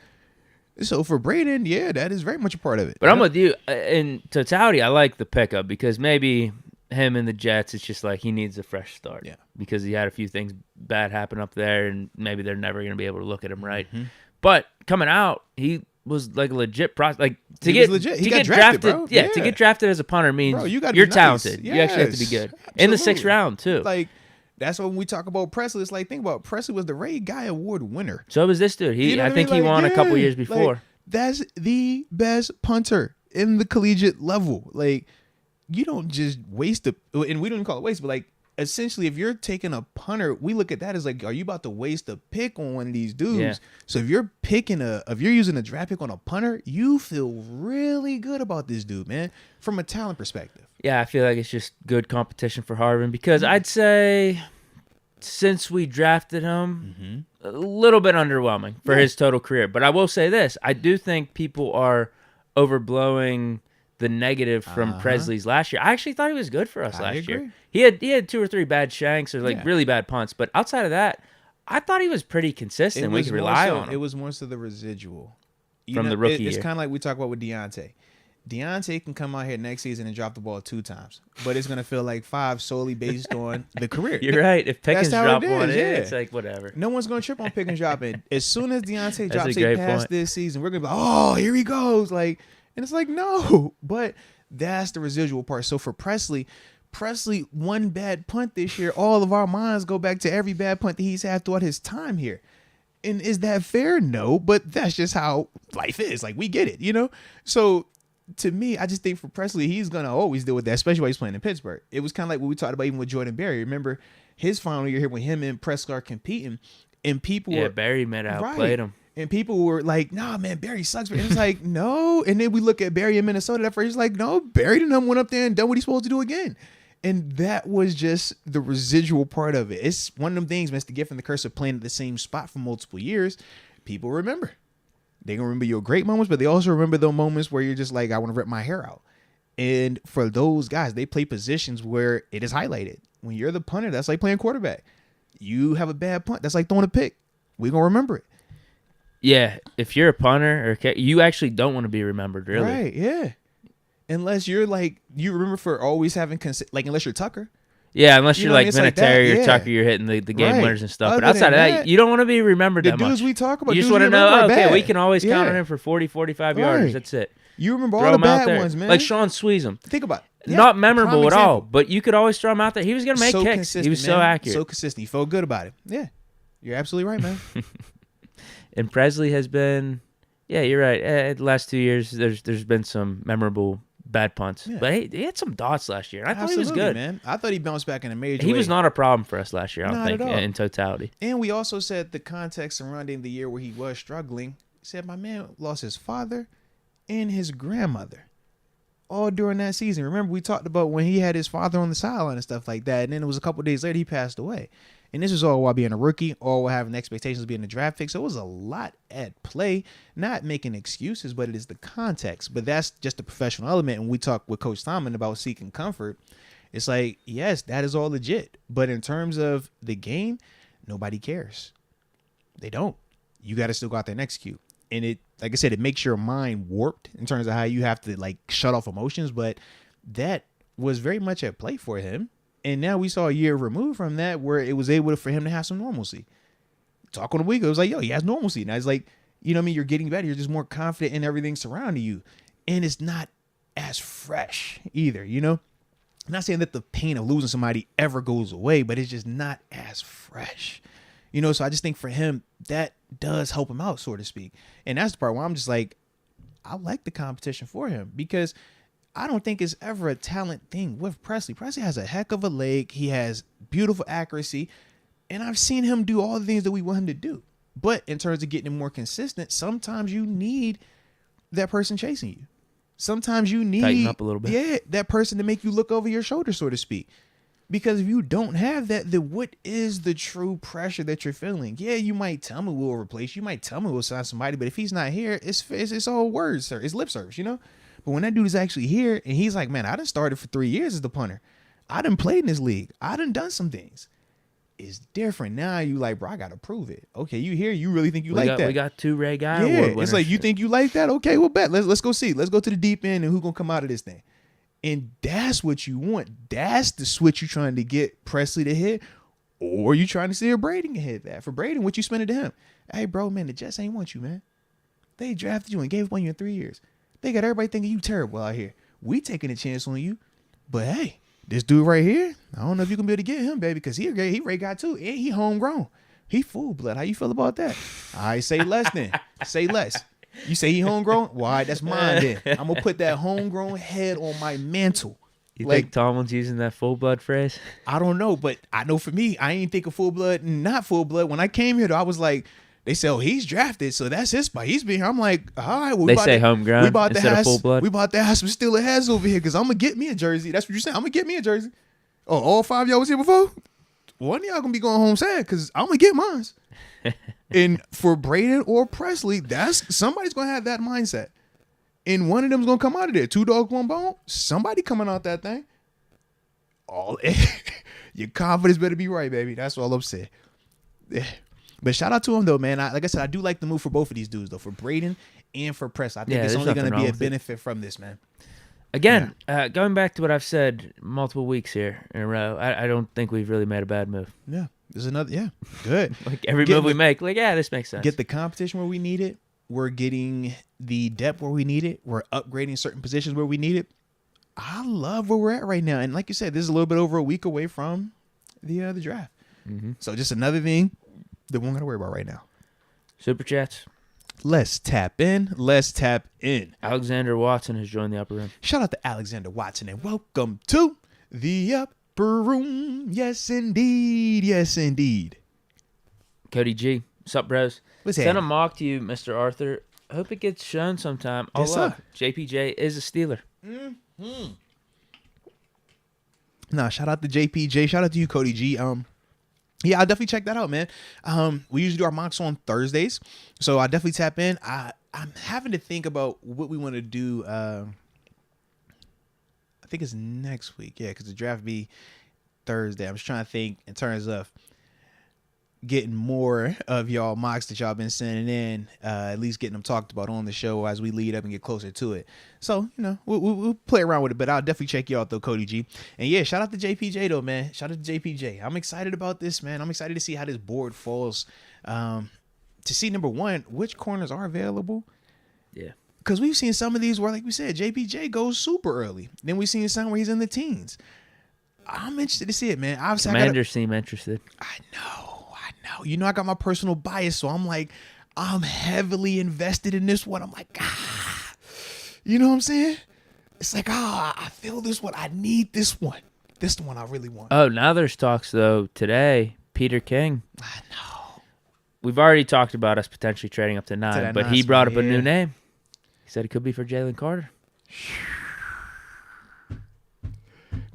Speaker 1: So for Braden, that is very much a part of it.
Speaker 2: But I'm with you. In totality, I like the pickup because maybe him and the Jets, it's just like he needs a fresh start. Yeah. Because he had a few things bad happen up there and maybe they're never going to be able to look at him right. Mm-hmm. But coming out, he was like a legit prospect. Like to get drafted, bro. Yeah, to get drafted as a punter means bro, you're talented. Yes. You actually have to be good. Absolutely. In the 6th round too.
Speaker 1: Like that's when we talk about Presley. It's like think about Presley was the Ray Guy Award winner.
Speaker 2: So was this dude. I think he won a couple years before.
Speaker 1: Like, that's the best punter in the collegiate level. Like you don't just waste and we don't call it waste, but like essentially if you're taking a punter, we look at that as like, are you about to waste a pick on one of these dudes? Yeah. So if you're using a draft pick on a punter, you feel really good about this dude, man, from a talent perspective.
Speaker 2: Yeah, I feel like it's just good competition for Harvin because I'd say since we drafted him, a little bit underwhelming for his total career. But I will say this, I do think people are overblowing the negative from Presley's last year. I actually thought he was good for us last year. He had 2 or 3 bad shanks or really bad punts, but outside of that, I thought he was pretty consistent. We could rely on him.
Speaker 1: It was more so the residual
Speaker 2: from the rookie year.
Speaker 1: It's kind of like we talk about with Deontay. Deontay can come out here next season and drop the ball 2 times, but it's gonna feel like 5 solely based on the career.
Speaker 2: You're right. If Pickens drop one in, it's like whatever.
Speaker 1: No one's gonna trip on Pickens dropping. As soon as Deontay drops a pass this season, we're gonna be like, oh, here he goes. Like, and it's like, no, but that's the residual part. So for Presley, one bad punt this year, all of our minds go back to every bad punt that he's had throughout his time here. And is that fair? No, but that's just how life is. Like, we get it, you know? So to me, I just think for Presley, he's going to always deal with that, especially while he's playing in Pittsburgh. It was kind of like what we talked about even with Jordan Berry. Remember his final year here when him and Prescott are competing, and people were...
Speaker 2: Barry outplayed him.
Speaker 1: And people were like, nah, man, Barry sucks. And it's like, no. And then we look at Barry in Minnesota. That first, he's like, no, Barry done went up there and done what he's supposed to do again. And that was just the residual part of it. It's one of them things, man, it's the gift and the curse of playing at the same spot for multiple years. People remember. They gonna remember your great moments, but they also remember those moments where you're just like, I want to rip my hair out. And for those guys, they play positions where it is highlighted. When you're the punter, that's like playing quarterback. You have a bad punt, that's like throwing a pick. We're gonna remember it.
Speaker 2: Yeah, if you're a punter, you actually don't want to be remembered, really.
Speaker 1: Right, yeah. Unless you're like, you remember for always having, like, unless you're Tucker.
Speaker 2: Yeah, unless you're like Vinatieri or Tucker, you're hitting the game winners and stuff. But outside of that, you don't want to be remembered that much.
Speaker 1: The dudes we talk about,
Speaker 2: you just want to know, okay, we can always count on him for 40, 45 yarders. That's it.
Speaker 1: You remember all the bad ones, man.
Speaker 2: Like Sean Sweezum.
Speaker 1: Think about it.
Speaker 2: Not memorable at all, but you could always throw him out there. He was going to make kicks. He was so accurate.
Speaker 1: So consistent. You felt good about it. Yeah. You're absolutely right, man.
Speaker 2: And Presley has been, you're right. The last 2 years, there's been some memorable bad punts. Yeah. But he had some dots last year. I thought he was good.
Speaker 1: Man. I thought he bounced back in a major way.
Speaker 2: He was not a problem for us last year, I don't think, in totality.
Speaker 1: And we also said the context surrounding the year where he was struggling, said my man lost his father and his grandmother all during that season. Remember, we talked about when he had his father on the sideline and stuff like that, and then it was a couple of days later he passed away. And this was all while being a rookie, all while having expectations of being a draft pick. So it was a lot at play, not making excuses, but it is the context. But that's just the professional element. And we talk with Coach Tomlin about seeking comfort. It's like, yes, that is all legit. But in terms of the game, nobody cares. They don't. You got to still go out there and execute. And it, like I said, it makes your mind warped in terms of how you have to like shut off emotions. But that was very much at play for him. And now we saw a year removed from that where it was able for him to have some normalcy. Talk on the week, it was like, yo, he has normalcy. Now it's like, you know what I mean? You're getting better. You're just more confident in everything surrounding you. And it's not as fresh either, you know? I'm not saying that the pain of losing somebody ever goes away, but it's just not as fresh. You know, so I just think for him, that does help him out, so to speak. And that's the part where I'm just like, I like the competition for him because I don't think it's ever a talent thing with Presley. Presley has a heck of a leg. He has beautiful accuracy. And I've seen him do all the things that we want him to do. But in terms of getting more consistent, sometimes you need that person chasing you. Sometimes you need
Speaker 2: tighten up a little bit.
Speaker 1: Yeah, that person to make you look over your shoulder, so to speak. Because if you don't have that, then what is the true pressure that you're feeling? Yeah, you might tell me we'll replace you. You might tell me we'll sign somebody. But if he's not here, it's all words, sir. It's lip service, you know? But when that dude is actually here and he's like, man, I done started for 3 years as the punter. I done played in this league. I done some things. It's different. Now you like, bro, I got to prove it. Okay, you here. You really think you like that?
Speaker 2: We got 2 Ray Guy
Speaker 1: Award
Speaker 2: winners.
Speaker 1: It's like, you think you like that? Okay, well, bet. Let's go see. Let's go to the deep end and who's going to come out of this thing. And that's what you want. That's the switch you're trying to get Presley to hit. Or you trying to see if Braden can hit that. For Braden, what you spending to him? Hey, bro, man, the Jets ain't want you, man. They drafted you and gave up on you in 3 years. They got everybody thinking you terrible out here. We taking a chance on you. But hey, this dude right here, I don't know if you can be able to get him, baby, because he Ray guy too. And he homegrown. He full blood. How you feel about that? All right, say less then. Say less. You say he homegrown? Well, all right, that's mine then. I'm going to put that homegrown head on my mantle.
Speaker 2: You think Tomlin's using that full blood phrase?
Speaker 1: I don't know, but I know for me, I ain't think of full blood, not full blood. When I came here, though, I was like, they said, oh, he's drafted, so that's his spot. He's been here. I'm like, all right. Well,
Speaker 2: they say homegrown instead of full blood.
Speaker 1: We about to have some Steeler heads over here because I'm going to get me a jersey. That's what you're saying. I'm going to get me a jersey. Oh, all 5 of y'all was here before? One of y'all going to be going home sad because I'm going to get mine. And for Braden or Presley, somebody's going to have that mindset. And one of them's going to come out of there. 2 dogs, 1 bone. Somebody coming out that thing. Your confidence better be right, baby. That's all I'm saying. Yeah. But shout out to him, though, man. Like I said, I do like the move for both of these dudes, though, for Braden and for Press. I think it's only going to be a benefit from this, man.
Speaker 2: Again, going back to what I've said multiple weeks here in a row, I don't think we've really made a bad move.
Speaker 1: Yeah. There's another, yeah, good.
Speaker 2: Like every move we make, like, yeah, this makes sense.
Speaker 1: Get the competition where we need it. We're getting the depth where we need it. We're upgrading certain positions where we need it. I love where we're at right now. And like you said, this is a little bit over a week away from the draft. Mm-hmm. So just another thing that we don't got to worry about right now.
Speaker 2: Super chats.
Speaker 1: Let's tap in.
Speaker 2: Alexander Watson has joined the upper room.
Speaker 1: Shout out to Alexander Watson and welcome to the upper room. Yes, indeed. Yes, indeed.
Speaker 2: Cody G. What's up, bros? Send a mock to you, Mr. Arthur. I hope it gets shown sometime.
Speaker 1: Yes, sir.
Speaker 2: JPJ is a Steeler.
Speaker 1: Mm-hmm. Nah, shout out to JPJ. Shout out to you, Cody G. Yeah, I'll definitely check that out, man. We usually do our mocks on Thursdays, so I'll definitely tap in. I'm having to think about what we want to do. I think it's next week, yeah, because the draft be Thursday. I'm just trying to think in terms of getting more of y'all mocks that y'all been sending in, at least getting them talked about on the show as we lead up and get closer to it. So, we'll play around with it, but I'll definitely check you out, though, Cody G. And, yeah, shout out to JPJ, though, man. Shout out to JPJ. I'm excited about this, man. I'm excited to see how this board falls. To see, number one, which corners are available.
Speaker 2: Yeah.
Speaker 1: Because we've seen some of these where, like we said, JPJ goes super early. Then we've seen some where he's in the teens. I'm interested to see it, man. Obviously,
Speaker 2: Commanders seem interested.
Speaker 1: I know. I got my personal bias, so I'm like, I'm heavily invested in this one. I'm like, you know what I'm saying? It's like, I feel this one. I need this one. This the one I really want.
Speaker 2: Oh, now there's talks, though, today. Peter King.
Speaker 1: I know.
Speaker 2: We've already talked about us potentially trading up to 9, but he brought up a new name. He said it could be for Jalen Carter.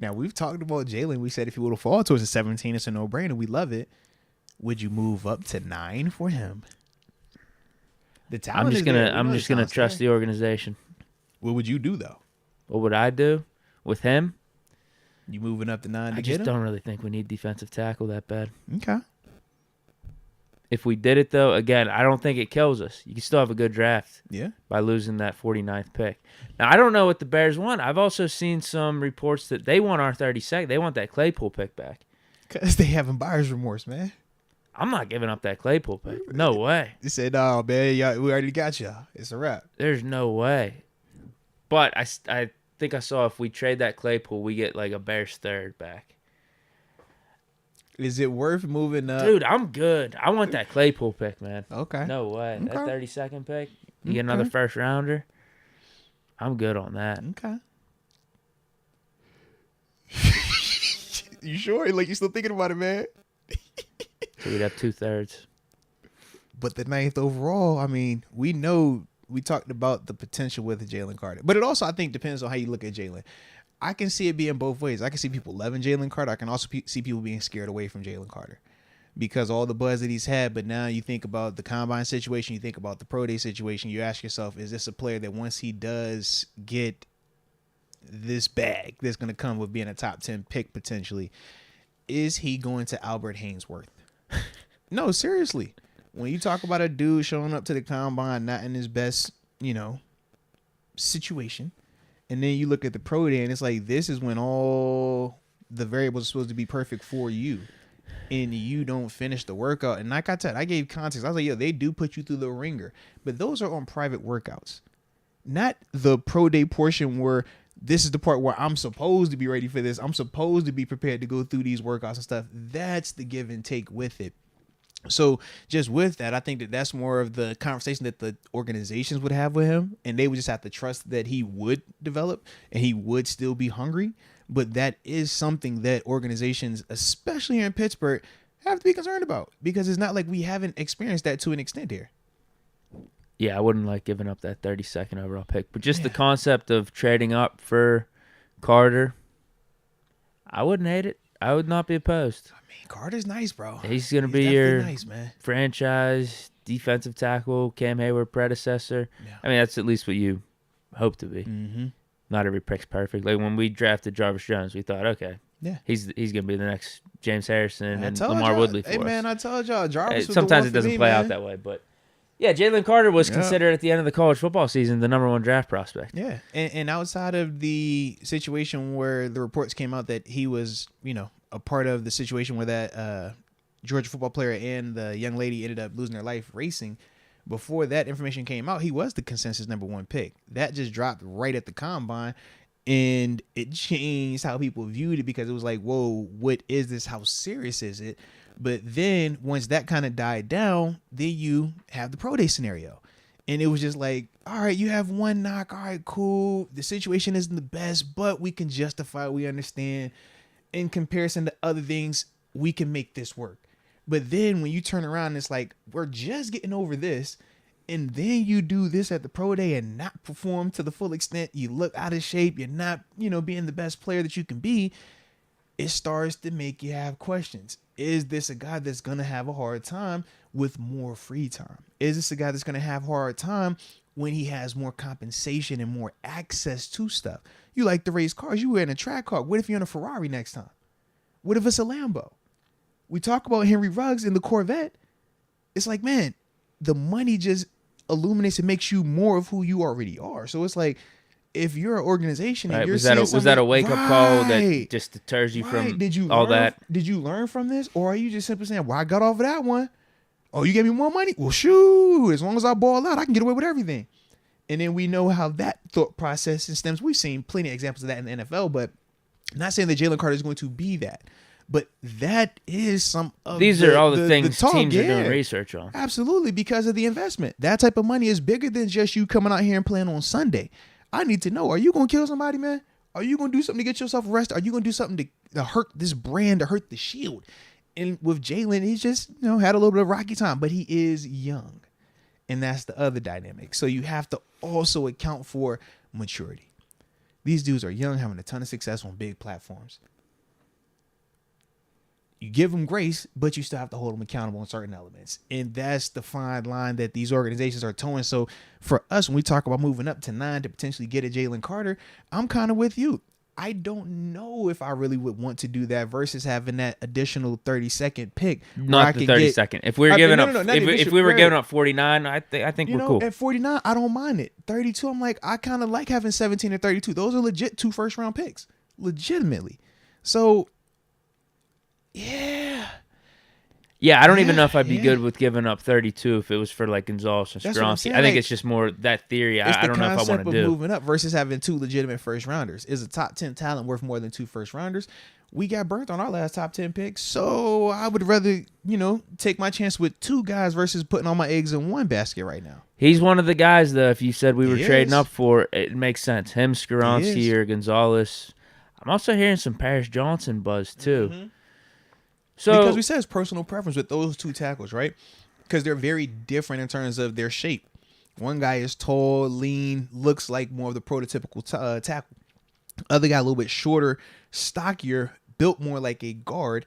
Speaker 1: Now, we've talked about Jalen. We said if he would have fallen towards the 17, it's a no-brainer. We love it. Would you move up to 9 for him? The talent
Speaker 2: I'm just gonna trust the organization.
Speaker 1: What would you do though?
Speaker 2: What would I do with him?
Speaker 1: You moving up to 9 to
Speaker 2: I
Speaker 1: get
Speaker 2: just
Speaker 1: him?
Speaker 2: don't really think we need defensive tackle that bad.
Speaker 1: Okay.
Speaker 2: If we did it though, again, I don't think it kills us. You can still have a good draft.
Speaker 1: Yeah.
Speaker 2: By losing that 49th pick. Now I don't know what the Bears want. I've also seen some reports that they want our 32nd. They want that Claypool pick back.
Speaker 1: Because they having buyer's remorse, man.
Speaker 2: I'm not giving up that Claypool pick. No way.
Speaker 1: They said, "No, man, we already got you. It's a wrap."
Speaker 2: There's no way. But I think I saw if we trade that Claypool, we get like a Bears 3rd back.
Speaker 1: Is it worth moving up?
Speaker 2: Dude, I'm good. I want that Claypool pick, man.
Speaker 1: Okay.
Speaker 2: No way.
Speaker 1: Okay.
Speaker 2: That 32nd pick, you get another 1st rounder. I'm good on that.
Speaker 1: Okay. You sure? Like, you still thinking about it, man?
Speaker 2: So we'd have 2/3.
Speaker 1: But the 9th overall, I mean, we know we talked about the potential with Jalen Carter. But it also, I think, depends on how you look at Jalen. I can see it being both ways. I can see people loving Jalen Carter. I can also see people being scared away from Jalen Carter because all the buzz that he's had. But now you think about the combine situation, you think about the pro day situation. You ask yourself, is this a player that once he does get this bag that's going to come with being a top 10 pick potentially, is he going to Albert Haynesworth? No, seriously. When you talk about a dude showing up to the combine not in his best, situation, and then you look at the pro day and it's like this is when all the variables are supposed to be perfect for you, and you don't finish the workout. And like I said, I gave context. I was like, they do put you through the ringer, but those are on private workouts, not the pro day portion where this is the part where I'm supposed to be ready for this. I'm supposed to be prepared to go through these workouts and stuff. That's the give and take with it. So just with that, I think that that's more of the conversation that the organizations would have with him, and they would just have to trust that he would develop and he would still be hungry. But that is something that organizations, especially here in Pittsburgh, have to be concerned about, because it's not like we haven't experienced that to an extent here.
Speaker 2: Yeah, I wouldn't like giving up that 32nd overall pick, but just the concept of trading up for Carter, I wouldn't hate it. I would not be opposed.
Speaker 1: I mean, Carter's nice, bro.
Speaker 2: He's going to be your franchise defensive tackle, Cam Hayward predecessor. Yeah. I mean, that's at least what you hope to be.
Speaker 1: Mm-hmm.
Speaker 2: Not every pick's perfect. Like when we drafted Jarvis Jones, we thought, okay,
Speaker 1: yeah,
Speaker 2: he's going to be the next James Harrison and Lamar Woodley for us.
Speaker 1: Hey, man, I told y'all, Jarvis was
Speaker 2: sometimes
Speaker 1: the one
Speaker 2: it doesn't
Speaker 1: for me,
Speaker 2: play
Speaker 1: man.
Speaker 2: out that way, but yeah, Jalen Carter was considered at the end of the college football season the number 1 draft prospect.
Speaker 1: Yeah, and outside of the situation where the reports came out that he was, a part of the situation where that Georgia football player and the young lady ended up losing their life racing, before that information came out, he was the consensus number 1 pick. That just dropped right at the combine, and it changed how people viewed it, because it was like, whoa, what is this? How serious is it? But then once that kind of died down, then you have the pro day scenario. And it was just like, all right, you have 1 knock. All right, cool. The situation isn't the best, but we can justify, we understand. In comparison to other things, we can make this work. But then when you turn around, it's like, we're just getting over this. And then you do this at the pro day and not perform to the full extent. You look out of shape. You're not, being the best player that you can be. It starts to make you have questions. Is this a guy that's going to have a hard time with more free time? Is this a guy that's going to have a hard time when he has more compensation and more access to stuff? You like to race cars. You were in a track car. What if you're in a Ferrari next time? What if it's a Lambo? We talk about Henry Ruggs in the Corvette. It's like, man, the money just illuminates and makes you more of who you already are. So it's like, if you're an organization and you're
Speaker 2: was that a wake up call that just deters you from that?
Speaker 1: Did you learn from this, or are you just simply saying, well, I got off of that one? Oh, you gave me more money? Well, shoot, as long as I ball out, I can get away with everything. And then we know how that thought process stems. We've seen plenty of examples of that in the NFL, but I'm not saying that Jalen Carter is going to be that. But that is some of
Speaker 2: these are all the things
Speaker 1: talk,
Speaker 2: teams are doing research on.
Speaker 1: Absolutely, because of the investment. That type of money is bigger than just you coming out here and playing on Sunday. I need to know, are you going to kill somebody, man? Are you going to do something to get yourself arrested? Are you going to do something to hurt this brand, to hurt the shield? And with Jalen, he's just, had a little bit of rocky time, but he is young. And that's the other dynamic. So you have to also account for maturity. These dudes are young, having a ton of success on big platforms. You give them grace, but you still have to hold them accountable on certain elements. And that's the fine line that these organizations are towing. So for us, when we talk about moving up to 9 to potentially get a Jalen Carter, I'm kind of with you. I don't know if I really would want to do that versus having that additional 32nd pick.
Speaker 2: Not the 32nd. If we were giving up, if we were giving up 49, I think we're cool.
Speaker 1: At 49, I don't mind it. 32, I'm like, I kind of like having 17 and 32. Those are legit 2 first-round picks, legitimately. So, yeah.
Speaker 2: Yeah, I don't even know if I'd be good with giving up 32 if it was for like Gonzalez and Skoronski. I think it's just more that theory. I don't know if I want to do. It's the concept of
Speaker 1: moving up versus having 2 legitimate first rounders. Is a top 10 talent worth more than 2 first rounders? We got burnt on our last top 10 picks, so I would rather, take my chance with 2 guys versus putting all my eggs in one basket right now.
Speaker 2: He's one of the guys, though, if you said we were trading up for, it makes sense. Him, Skoronski, or Gonzalez. I'm also hearing some Paris Johnson buzz, too.
Speaker 1: Mm-hmm. So, because we said it's personal preference with those 2 tackles, right? Because they're very different in terms of their shape. One guy is tall, lean, looks like more of the prototypical tackle. Other guy a little bit shorter, stockier, built more like a guard.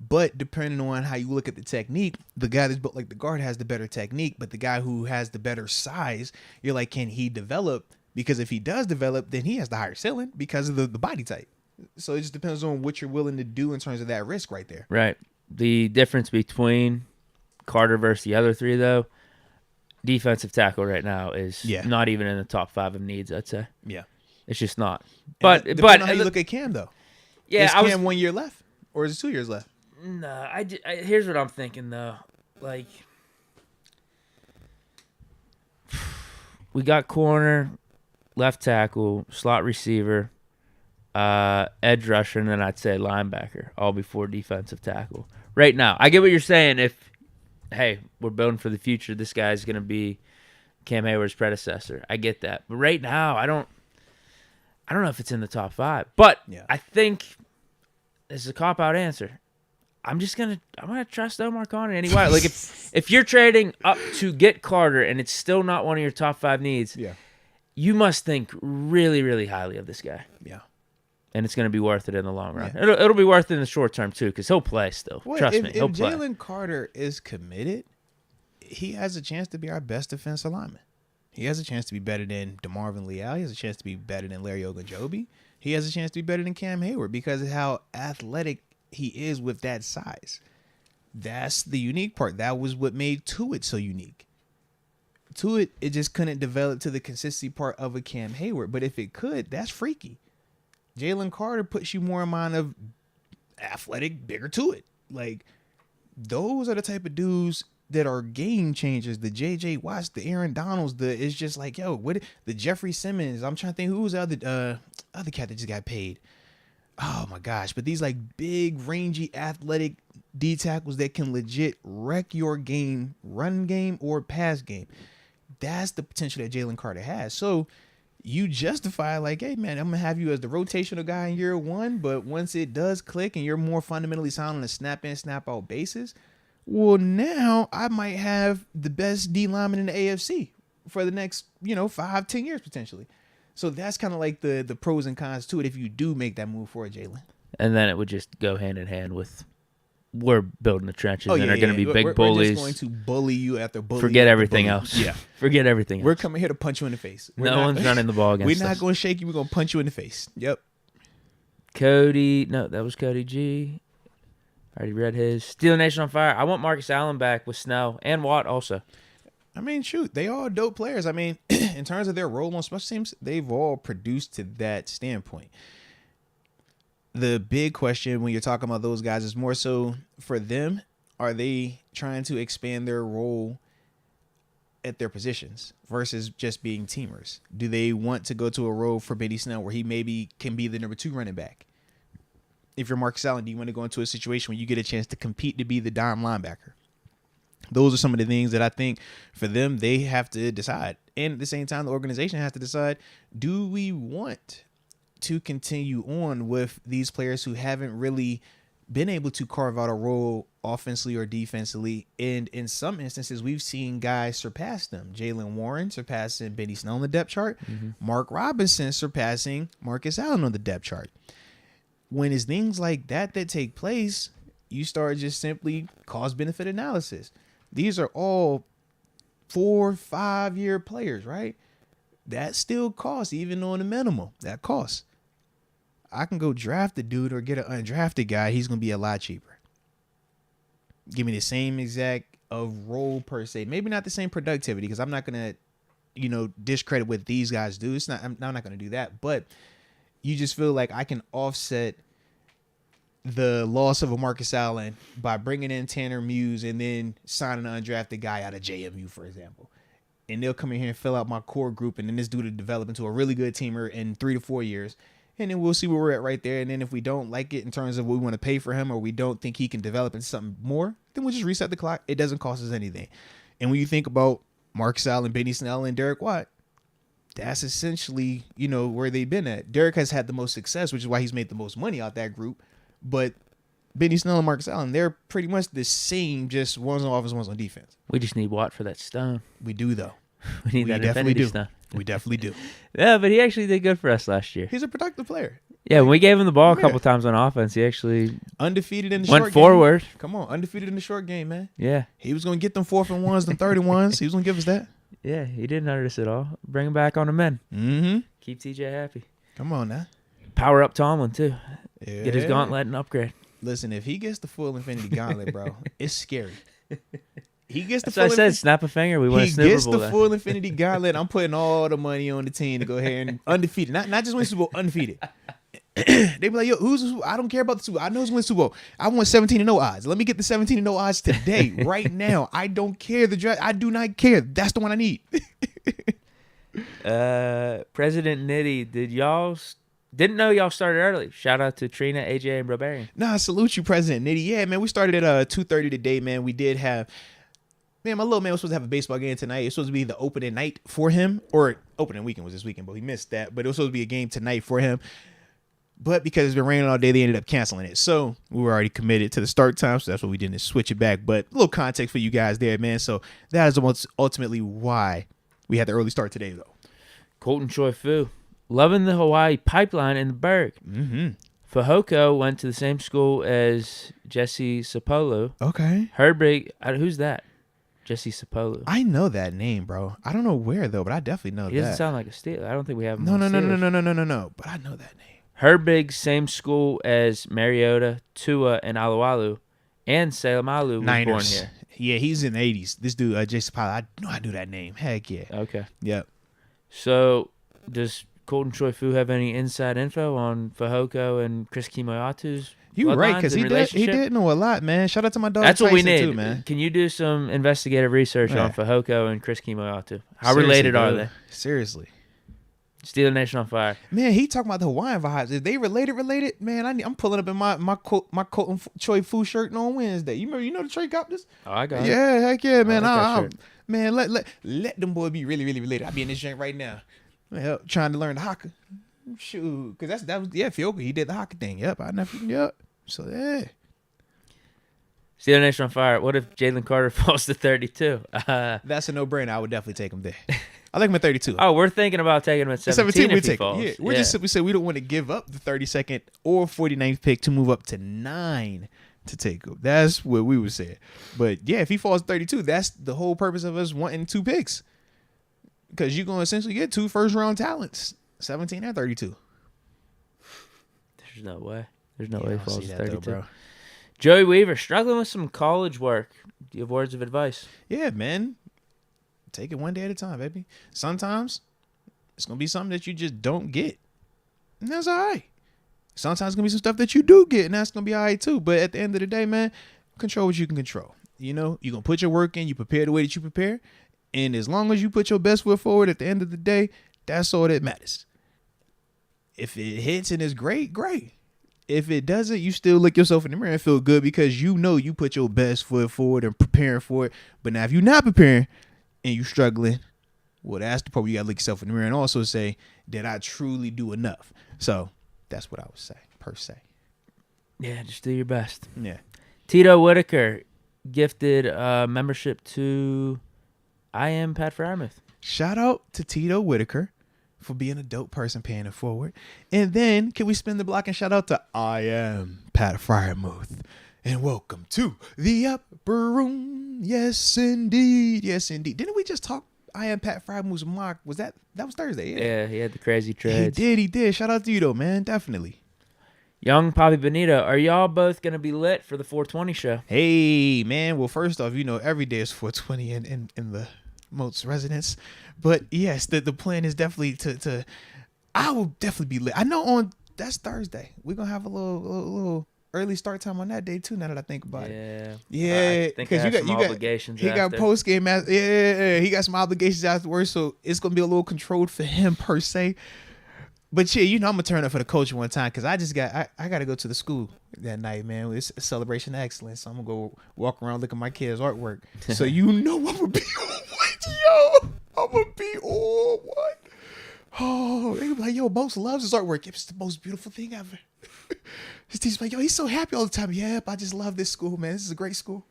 Speaker 1: But depending on how you look at the technique, the guy that's built like the guard has the better technique. But the guy who has the better size, you're like, can he develop? Because if he does develop, then he has the higher ceiling because of the body type. So it just depends on what you're willing to do in terms of that risk right there.
Speaker 2: Right. The difference between Carter versus the other 3, though, defensive tackle right now is not even in the top 5 of needs, I'd say.
Speaker 1: Yeah.
Speaker 2: It's just not.
Speaker 1: But how you look at Cam, though. Yeah, is Cam 1 year left? Or is it 2 years left?
Speaker 2: No, here's what I'm thinking, though. Like, we got corner, left tackle, slot receiver, edge rusher, and then I'd say linebacker, all before defensive tackle. Right now, I get what you're saying. If hey, we're building for the future. This guy's going to be Cam Hayward's predecessor. I get that. But right now, I don't know if it's in the top 5. But I think this is a cop-out answer. I'm gonna trust Omar Khan anyway. Like if you're trading up to get Carter and it's still not one of your top 5 needs, you must think really, really highly of this guy.
Speaker 1: Yeah.
Speaker 2: And it's going to be worth it in the long run. Yeah. It'll be worth it in the short term too, because he'll play still.
Speaker 1: Well,
Speaker 2: Trust me, he'll play.
Speaker 1: If Jalen Carter is committed, he has a chance to be our best defensive lineman. He has a chance to be better than DeMarvin Leal. He has a chance to be better than Larry Ogunjobi. He has a chance to be better than Cam Hayward because of how athletic he is with that size. That's the unique part. That was what made Tuitt so unique. Tuitt, it just couldn't develop to the consistency part of a Cam Hayward. But if it could, that's freaky. Jalen Carter puts you more in mind of athletic, bigger Tuitt. Like, those are the type of dudes that are game changers. The J.J. Watts, the Aaron Donalds, it's just like, yo, the Jeffrey Simmons. I'm trying to think who's the other cat that just got paid. Oh my gosh. But these like big, rangy, athletic D tackles that can legit wreck your game, run game or pass game. That's the potential that Jalen Carter has. So you justify like, hey man, I'm gonna have you as the rotational guy in year 1, but once it does click and you're more fundamentally sound on a snap in, snap out basis, well now I might have the best D lineman in the AFC for the next, 5-10 years potentially. So that's kind of like the pros and cons to it if you do make that move for Jalen.
Speaker 2: And then it would just go hand in hand with we're building the trenches and are going to be big bullies.
Speaker 1: We're just going to bully you after bully.
Speaker 2: Forget everything else. Yeah. Forget everything else.
Speaker 1: We're coming here to punch you in the face.
Speaker 2: No one's running the ball against us.
Speaker 1: We're not going to shake you. We're going to punch you in the face. Yep.
Speaker 2: That was Cody G. Already read his. Steeler Nation on fire. I want Marcus Allen back with Snell and Watt also.
Speaker 1: I mean, shoot, they all dope players. I mean, in terms of their role on special teams, they've all produced to that standpoint. The big question when you're talking about those guys is more so for them, are they trying to expand their role at their positions versus just being teamers? Do they want to go to a role for Benny Snell where he maybe can be the number 2 running back? If you're Marcus Allen, do you want to go into a situation where you get a chance to compete to be the dime linebacker? Those are some of the things that I think for them, they have to decide. And at the same time, the organization has to decide, do we want to continue on with these players who haven't really been able to carve out a role offensively or defensively? And in some instances, we've seen guys surpass them. Jalen Warren surpassing Benny Snell on the depth chart. Mm-hmm. Mark Robinson surpassing Marcus Allen on the depth chart. When it's things like that take place, you start just simply cost-benefit analysis. These are all 4-5 year players, right? That still costs, even on the minimum. That costs. I can go draft a dude or get an undrafted guy. He's going to be a lot cheaper. Give me the same exact role per se. Maybe not the same productivity because I'm not going to, discredit what these guys do. I'm not going to do that. But you just feel like I can offset the loss of a Marcus Allen by bringing in Tanner Muse and then signing an undrafted guy out of JMU, for example. And they'll come in here and fill out my core group, and then this dude will develop into a really good teamer in 3 to 4 years. And then we'll see where we're at right there. And then if we don't like it in terms of what we want to pay for him or we don't think he can develop into something more, then we'll just reset the clock. It doesn't cost us anything. And when you think about Marcus Allen, Benny Snell, and Derek Watt, that's essentially, where they've been at. Derek has had the most success, which is why he's made the most money out that group. But Benny Snell and Marcus Allen, they're pretty much the same, just one's on offense, one's on defense.
Speaker 2: We just need Watt for that stone.
Speaker 1: We do, though.
Speaker 2: We need that infinity stone.
Speaker 1: We definitely do.
Speaker 2: Yeah, but he actually did good for us last year.
Speaker 1: He's a productive player.
Speaker 2: Yeah, when we gave him the ball a couple times on offense, he actually
Speaker 1: undefeated in the short game.
Speaker 2: Went forward.
Speaker 1: Come on, undefeated in the short game, man.
Speaker 2: Yeah.
Speaker 1: He was going to get them 4th and 1s, them 3rd and 1s. He was going to give us that.
Speaker 2: Yeah, he didn't hurt us at all. Bring him back on the men.
Speaker 1: Mm-hmm.
Speaker 2: Keep TJ happy.
Speaker 1: Come on now.
Speaker 2: Power up Tomlin, too.
Speaker 1: Yeah.
Speaker 2: Get his gauntlet and upgrade.
Speaker 1: Listen, if he gets the full infinity gauntlet, bro, it's scary. He gets the
Speaker 2: full. I said, snap a finger. We win a Super Bowl.
Speaker 1: He gets the full infinity gauntlet. I'm putting all the money on the team to go ahead and undefeated. Not just win Super Bowl, undefeated. They be like, yo, I don't care about the Super Bowl. I know who's winning Super Bowl. I want 17-0 odds. Let me get the 17-0 odds today, right now. I don't care the draft. I do not care. That's the one I need.
Speaker 2: President Nitty, didn't know y'all started early. Shout out to Trina, AJ, and Robarian.
Speaker 1: Nah, salute you, President Nitty. Yeah, man, we started at 2:30 today, man. We did have man, my little man was supposed to have a baseball game tonight. It's supposed to be the opening night for him, or opening weekend was this weekend, but he missed that. But it was supposed to be a game tonight for him. But because it's been raining all day, they ended up canceling it. So we were already committed to the start time, so that's what we did, is switch it back. But a little context for you guys there, man. So that is ultimately why we had the early start today, though.
Speaker 2: Colton Choi Fu, loving the Hawaii pipeline in the Berg.
Speaker 1: Mm-hmm.
Speaker 2: Fahoko went to the same school as Jesse Sapolu.
Speaker 1: Okay.
Speaker 2: Herbig, who's that? Jesse Sapolu.
Speaker 1: I know that name, bro. I don't know where, though, but I definitely know that.
Speaker 2: He doesn't sound like a Steeler. I don't think we have him.
Speaker 1: No. But I know that name.
Speaker 2: Herbig, same school as Mariota, Tua, and Alualu, and Salem Alu was
Speaker 1: Niners.
Speaker 2: born here.
Speaker 1: Yeah, he's in the 80s. This dude, Jason Pilot, I knew that name. Heck yeah.
Speaker 2: Okay.
Speaker 1: Yep.
Speaker 2: So, does Colton Choi Fu have any inside info on Fahoko and Chris Kimoyatu's
Speaker 1: You right, because he
Speaker 2: relationship?
Speaker 1: did know a lot, man. Shout out to my dog.
Speaker 2: That's
Speaker 1: Tyson,
Speaker 2: what we need,
Speaker 1: too, man.
Speaker 2: Can you do some investigative research
Speaker 1: Yeah.
Speaker 2: on Fahoko and Chris Kimoyatu? How
Speaker 1: Seriously,
Speaker 2: related are
Speaker 1: dude.
Speaker 2: they?
Speaker 1: Seriously.
Speaker 2: Steeler Nation on fire.
Speaker 1: Man, he talking about the Hawaiian vibes. If they related, man, I'm pulling up in my Colton Choi Fu shirt on Wednesday. You know the Trey got this?
Speaker 2: Oh, I got it.
Speaker 1: Yeah, heck yeah, man.
Speaker 2: like that shirt.
Speaker 1: Man, let them boys be really, really related. I be in this joint right now, trying to learn the haka. Shoot, because that was Fioka. He did the haka thing. Yep, I never. Yep. So yeah.
Speaker 2: Steeler Nation on fire. What if Jalen Carter falls to 32?
Speaker 1: That's a no-brainer. I would definitely take him there. I like him at 32.
Speaker 2: Oh, we're thinking about taking him at 17
Speaker 1: we
Speaker 2: if he
Speaker 1: take
Speaker 2: falls.
Speaker 1: him. Yeah, we're just simply say we don't want to give up the 32nd or 49th pick to move up to 9 to take him. That's what we would say. But yeah, if he falls 32, that's the whole purpose of us wanting 2 picks. Because you're going to essentially get 2 first-round talents, 17 and 32.
Speaker 2: There's no way. There's no way he falls to 32.
Speaker 1: Though, bro.
Speaker 2: Joey Weaver, struggling with some college work. Do you have words of advice?
Speaker 1: Yeah, man. Take it one day at a time, baby. Sometimes it's going to be something that you just don't get. And that's all right. Sometimes it's going to be some stuff that you do get, and that's going to be all right, too. But at the end of the day, man, control what you can control. You know, you're going to put your work in. You prepare the way that you prepare. And as long as you put your best foot forward at the end of the day, that's all that matters. If it hits and it's great, great. If it doesn't, you still look yourself in the mirror and feel good because you know you put your best foot forward and preparing for it. But now if you're not preparing and you're struggling, well, that's the part where you got to look yourself in the mirror and also say, did I truly do enough? So that's what I would say, per se.
Speaker 2: Yeah, just do your best.
Speaker 1: Yeah.
Speaker 2: Tito Whitaker gifted membership to I Am Pat Frymouth.
Speaker 1: Shout out to Tito Whitaker for being a dope person paying it forward. And then can we spin the block and shout out to I Am Pat Frymouth. And welcome to the upper room. Yes, indeed. Yes, indeed. Didn't we just talk I Am Pat Frymouth's mock? That was Thursday, yeah.
Speaker 2: Yeah, he had the crazy trades.
Speaker 1: He did. Shout out to you though, man. Definitely.
Speaker 2: Young Poppy Benito, are y'all both going to be lit for the 420 show?
Speaker 1: Hey, man. Well, first off, every day is 420 in the Moats residence. But yes, the plan is definitely to I will definitely be lit. I know that's Thursday. We're gonna have a little early start time on that day too. Now that I think about it. Yeah,
Speaker 2: because you got obligations.
Speaker 1: He got post game. Yeah, he got some obligations afterwards, so it's gonna be a little controlled for him per se. But yeah, I'm gonna turn up for the coach one time because I got to go to the school that night, man. It's a celebration of excellence. So I'm gonna go walk around, look at my kids' artwork. So I'm gonna be on what, yo? I'm gonna be on what? Oh, they be like, yo, Moats loves his artwork. It's the most beautiful thing ever. His teacher's like, yo, he's so happy all the time. Yep, I just love this school, man. This is a great school.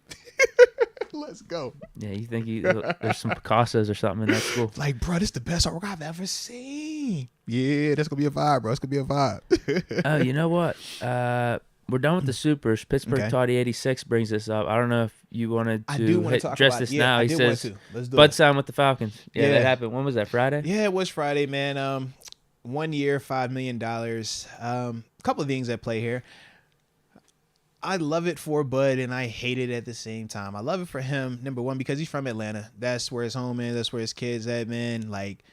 Speaker 1: Let's go.
Speaker 2: Yeah, you think there's some Picassos or something in that school?
Speaker 1: Like, bro, this is the best artwork I've ever seen. Yeah, that's going to be a vibe, bro. It's going to be a vibe.
Speaker 2: Oh, you know what? We're done with the Supers. Pittsburgh Toddy 86 brings this up. I don't know if you wanted to address this now. He says, Bud signed with the Falcons. Yeah, that happened. When was that, Friday?
Speaker 1: Yeah, it was Friday, man. 1 year, $5 million. A couple of things at play here. I love it for Bud, and I hate it at the same time. I love it for him, number one, because he's from Atlanta. That's where his home is. That's where his kids at, man. Like,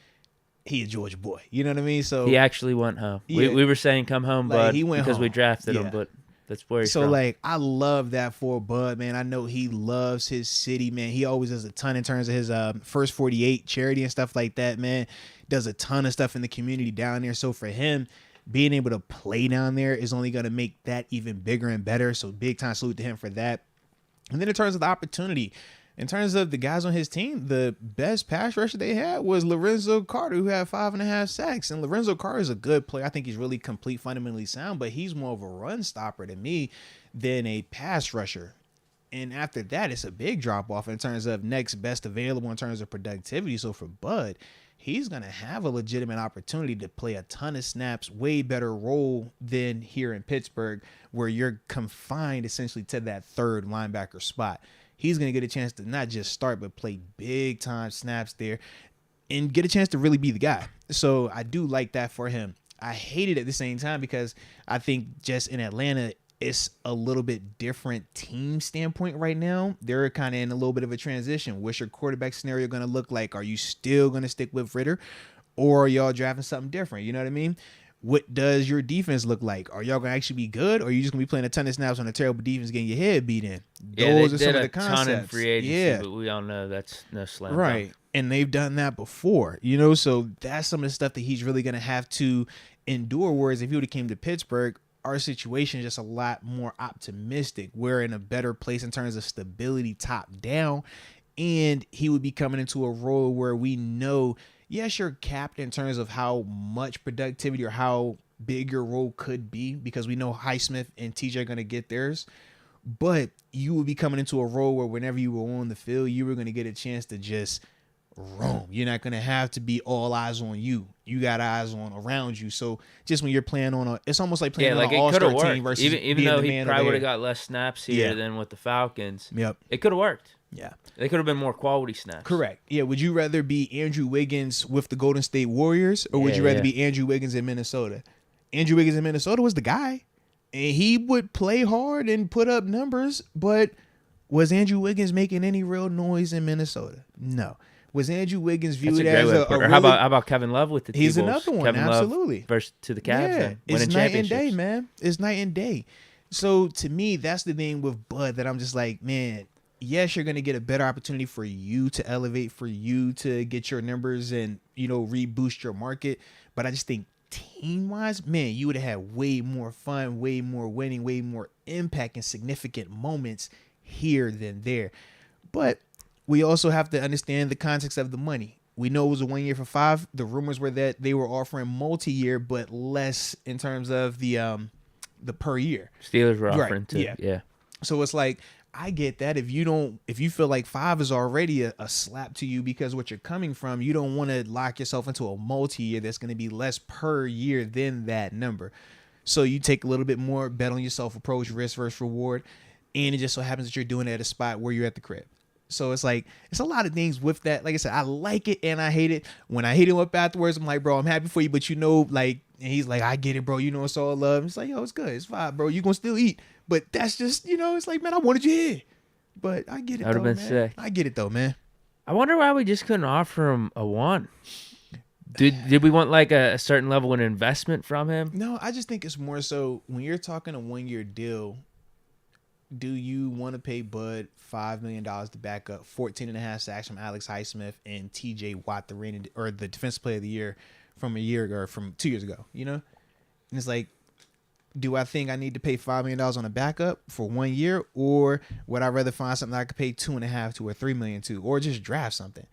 Speaker 1: he a Georgia boy. You know what I mean? So
Speaker 2: he actually went home.
Speaker 1: Yeah.
Speaker 2: We were saying come home,
Speaker 1: like,
Speaker 2: Bud,
Speaker 1: he went
Speaker 2: because
Speaker 1: home.
Speaker 2: we drafted him, but that's where he's from.
Speaker 1: So, like, I love that for Bud, man. I know he loves his city, man. He always does a ton in terms of his First 48 charity and stuff like that, man. Does a ton of stuff in the community down there. So, for him, being able to play down there is only going to make that even bigger and better. So big time salute to him for that. And then in terms of the opportunity, In terms of the guys on his team, the best pass rusher they had was Lorenzo Carter, who had 5.5 sacks. And Lorenzo Carter is a good player. I think he's really complete, fundamentally sound, but he's more of a run stopper to me than a pass rusher. And after that, it's a big drop off in terms of next best available in terms of productivity. So for Bud, he's going to have a legitimate opportunity to play a ton of snaps, way better role than here in Pittsburgh, where you're confined essentially to that third linebacker spot. He's going to get a chance to not just start, but play big time snaps there and get a chance to really be the guy. So I do like that for him. I hate it at the same time because I think just in Atlanta, it's a little bit different team standpoint right now. They're kind of in a little bit of a transition. What's your quarterback scenario going to look like? Are you still going to stick with Ritter, or are y'all drafting something different? You know what I mean? What does your defense look like? Are y'all going to actually be good, or are you just going to be playing a ton of snaps on a terrible defense getting your head beat in? Those are some of the concepts.
Speaker 2: Ton in free agency, but we all know that's no slam
Speaker 1: right.
Speaker 2: dunk.
Speaker 1: And they've done that before, so that's some of the stuff that he's really going to have to endure. Whereas if he would have came to Pittsburgh, our situation is just a lot more optimistic. We're in a better place in terms of stability top down, and he would be coming into a role where we know, yes, you're capped in terms of how much productivity or how big your role could be, because we know Highsmith and TJ are going to get theirs, but you would be coming into a role where whenever you were on the field, you were going to get a chance to just roam. You're not going to have to be all eyes on you. You got eyes on around you. So just when you're playing on it's almost like playing on an all-star team versus
Speaker 2: even though he probably would have got less snaps here than with the Falcons.
Speaker 1: Yep.
Speaker 2: It could have worked.
Speaker 1: Yeah.
Speaker 2: They could have been more quality snaps.
Speaker 1: Correct. Yeah. Would you rather be Andrew Wiggins with the Golden State Warriors, or would you rather be Andrew Wiggins in Minnesota? Andrew Wiggins in Minnesota was the guy, and he would play hard and put up numbers, but was Andrew Wiggins making any real noise in Minnesota? No. Was Andrew Wiggins viewed as a really,
Speaker 2: how about Kevin Love with the T-Bulls?
Speaker 1: He's another one,
Speaker 2: Kevin
Speaker 1: absolutely.
Speaker 2: Love versus to the Cavs.
Speaker 1: Yeah, it's night and day, man. It's night and day. So to me, that's the thing with Bud that I'm just like, man, yes, you're going to get a better opportunity for you to elevate, for you to get your numbers and, reboost your market. But I just think team-wise, man, you would have had way more fun, way more winning, way more impact and significant moments here than there. But we also have to understand the context of the money. We know it was a 1 year for $5. The rumors were that they were offering multi-year, but less in terms of the per year.
Speaker 2: Steelers were offering too. Yeah.
Speaker 1: So it's like, I get that. If you feel like 5 is already a slap to you because what you're coming from, you don't want to lock yourself into a multi-year that's going to be less per year than that number. So you take a little bit more bet on yourself approach, risk versus reward. And it just so happens that you're doing it at a spot where you're at the crib. So it's like, it's a lot of things with that. Like I said, I like it and I hate it. When I hit him up afterwards, I'm like, bro, I'm happy for you, but and he's like, I get it, bro. It's all love. It's like, yo, it's good. It's fine, bro. You're going to still eat. But that's just, it's like, man, I wanted you here. But I get it,
Speaker 2: that would have been
Speaker 1: man.
Speaker 2: sick.
Speaker 1: I get it, though, man.
Speaker 2: I wonder why we just couldn't offer him a 1. Did we want like a certain level of investment from him?
Speaker 1: No, I just think it's more so when you're talking a 1 year deal, do you want to pay Bud $5 million to back up 14.5 sacks from Alex Highsmith and TJ Watt, the defensive player of the year from a year ago or from 2 years ago, And it's like, do I think I need to pay $5 million on a backup for 1 year, or would I rather find something I could pay 2.5 to or $3 million to, or just draft something?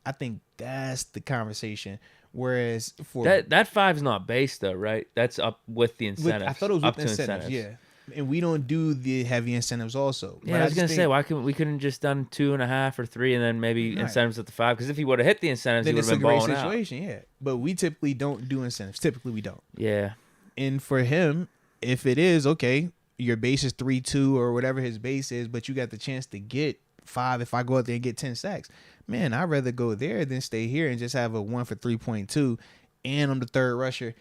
Speaker 1: I think that's the conversation. Whereas for
Speaker 2: that 5 is not base though, right? That's up with the incentives.
Speaker 1: I thought it was with the incentives. Yeah. And we don't do the heavy incentives also.
Speaker 2: Yeah, I was going to say, why couldn't we just done 2.5 or 3 and then maybe incentives at the 5? Because if he would have hit the incentives, he would have been balling out. Then it's a great situation,
Speaker 1: yeah. But we typically don't do incentives. Typically, we don't.
Speaker 2: Yeah.
Speaker 1: And for him, if it is, okay, your base is 3.2 or whatever his base is, but you got the chance to get 5 if I go out there and get 10 sacks. Man, I'd rather go there than stay here and just have a 1 for 3.2 and I'm the third rusher.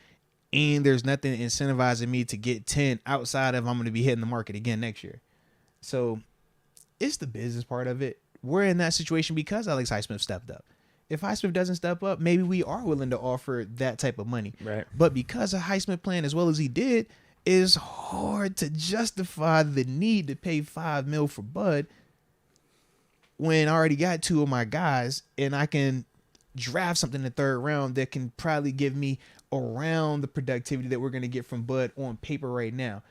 Speaker 1: And there's nothing incentivizing me to get 10 outside of I'm going to be hitting the market again next year. So it's the business part of it. We're in that situation because Alex Highsmith stepped up. If Highsmith doesn't step up, maybe we are willing to offer that type of money.
Speaker 2: Right.
Speaker 1: But because of Highsmith playing as well as he did, it's hard to justify the need to pay $5 million for Bud when I already got 2 of my guys and I can draft something in the 3rd round that can probably give me around the productivity that we're going to get from Bud on paper right now.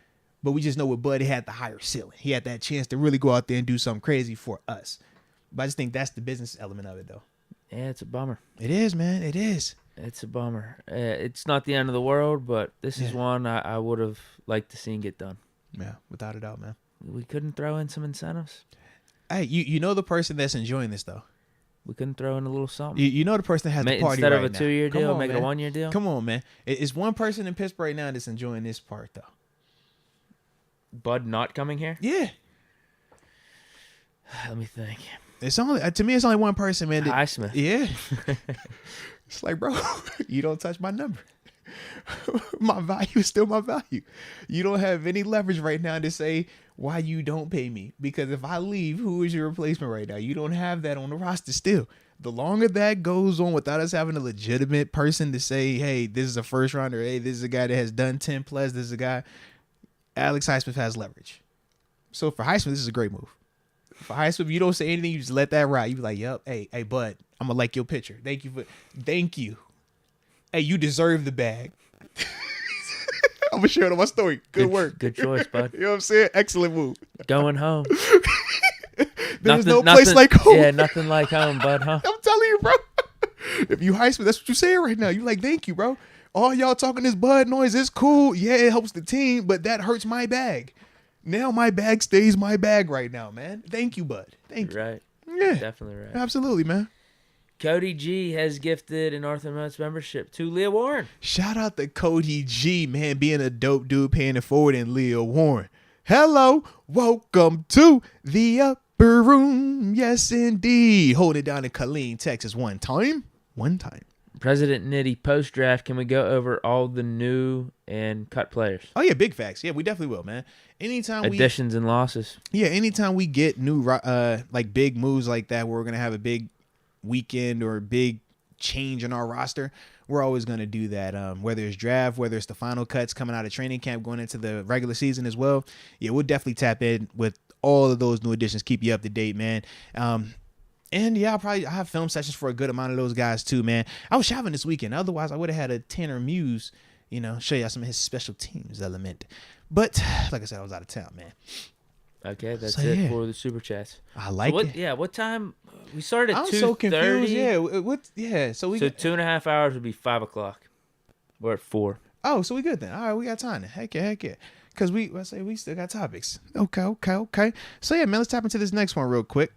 Speaker 1: But we just know with Bud, he had the higher ceiling. He had that chance to really go out there and do something crazy for us. But I just think that's the business element of it, though.
Speaker 2: Yeah, it's a bummer.
Speaker 1: It is, man. It is.
Speaker 2: It's a bummer. It's not the end of the world, but this is one I would have liked to see get done.
Speaker 1: Yeah, without a doubt, man.
Speaker 2: We couldn't throw in some incentives.
Speaker 1: Hey, you know the person that's enjoying this, though.
Speaker 2: We couldn't throw in a little something.
Speaker 1: You know the person that has the party
Speaker 2: instead
Speaker 1: right
Speaker 2: of a
Speaker 1: now.
Speaker 2: 2-year deal,
Speaker 1: on,
Speaker 2: make
Speaker 1: man.
Speaker 2: it a 1-year deal.
Speaker 1: Come on, man. It's one person in Pittsburgh right now that's enjoying this part, though.
Speaker 2: Bud not coming here?
Speaker 1: Yeah.
Speaker 2: Let me think.
Speaker 1: It's only to me. It's only one person, man.
Speaker 2: Highsmith.
Speaker 1: Yeah. It's like, bro, you don't touch my number. My value is still my value. You don't have any leverage right now to say why you don't pay me. Because if I leave, who is your replacement right now? You don't have that on the roster still. The longer that goes on without us having a legitimate person to say, hey, this is a first rounder. Hey, this is a guy that has done 10 plus. This is a guy. Alex Highsmith has leverage. So for Highsmith, this is a great move. For Highsmith, you don't say anything. You just let that ride. You be like, yep. Hey, Bud, I'm going to like your picture. Thank you. Hey, you deserve the bag. I'm going to share it on my story. Good work.
Speaker 2: Good choice, Bud.
Speaker 1: You know what I'm saying? Excellent move.
Speaker 2: Going home.
Speaker 1: There's no place like home.
Speaker 2: Yeah, nothing like home, Bud, huh?
Speaker 1: I'm telling you, bro. If you Highsmith, that's what you're saying right now. You like, thank you, bro. All y'all talking this Bud noise is cool. Yeah, it helps the team, but that hurts my bag. Now my bag stays my bag right now, man. Thank you, Bud. Thank you.
Speaker 2: Right.
Speaker 1: Yeah.
Speaker 2: Definitely right.
Speaker 1: Absolutely, man.
Speaker 2: Cody G has gifted an Arthur Moats membership to Leah Warren.
Speaker 1: Shout out to Cody G, man, being a dope dude, paying it forward, and Leah Warren. Hello. Welcome to the upper room. Yes, indeed. Holding it down in Killeen, Texas one time.
Speaker 2: President Nitty, post-draft, can we go over all the new and cut players?
Speaker 1: Oh, yeah, big facts. Yeah, we definitely will, man. Anytime
Speaker 2: additions and losses.
Speaker 1: Yeah, anytime we get new, like big moves like that, where we're going to have a big weekend or a big change in our roster, we're always going to do that. Whether it's draft, whether it's the final cuts coming out of training camp, going into the regular season as well. Yeah, we'll definitely tap in with all of those new additions, keep you up to date, man. And yeah, I have film sessions for a good amount of those guys too, man. I was shopping this weekend. Otherwise, I would have had a Tanner Muse, show y'all some of his special teams element. But like I said, I was out of town, man.
Speaker 2: Okay, that's it for the super chats.
Speaker 1: I like it.
Speaker 2: Yeah, what time? We started at 2:30.
Speaker 1: I'm so confused. Yeah, So
Speaker 2: 2.5 hours would be 5 o'clock. We're at 4.
Speaker 1: Oh, so we good then. All right, we got time then. Heck yeah. Because we still got topics. Okay. So yeah, man, let's tap into this next one real quick.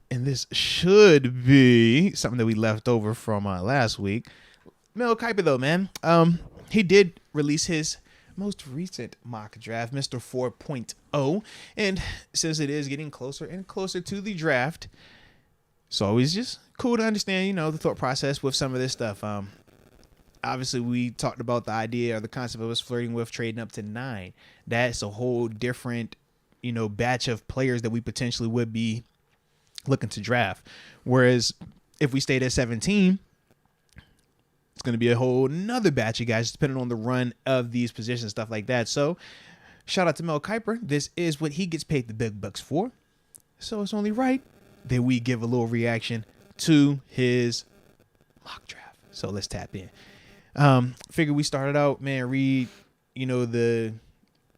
Speaker 1: And this should be something that we left over from last week. Mel Kiper, though, man. He did release his most recent mock draft, Mr. 4.0. And since it is getting closer and closer to the draft, it's always just cool to understand, the thought process with some of this stuff. Obviously, we talked about the idea or the concept of us flirting with trading up to 9. That's a whole different, batch of players that we potentially would be looking to draft. Whereas if we stayed at 17, it's going to be a whole nother batch of guys depending on the run of these positions, stuff like that. So shout out to Mel Kiper. This is what he gets paid the big bucks for. So it's only right that we give a little reaction to his mock draft. So let's tap in. Figure we started out, man, read,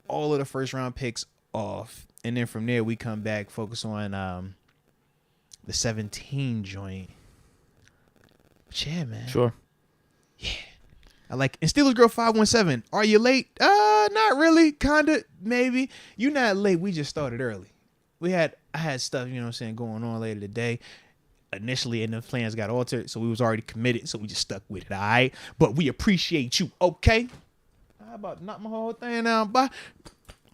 Speaker 1: all of the first round picks off. And then from there we come back, focus on the 17 joint. But yeah, man.
Speaker 2: Sure.
Speaker 1: Yeah. I like and Steelers Girl 517. Are you late? Not really. Kinda, maybe. You not late. We just started early. I had stuff, going on later today. Initially, and the plans got altered, so we was already committed, so we just stuck with it, all right? But we appreciate you, okay? How about knock my whole thing down, bye?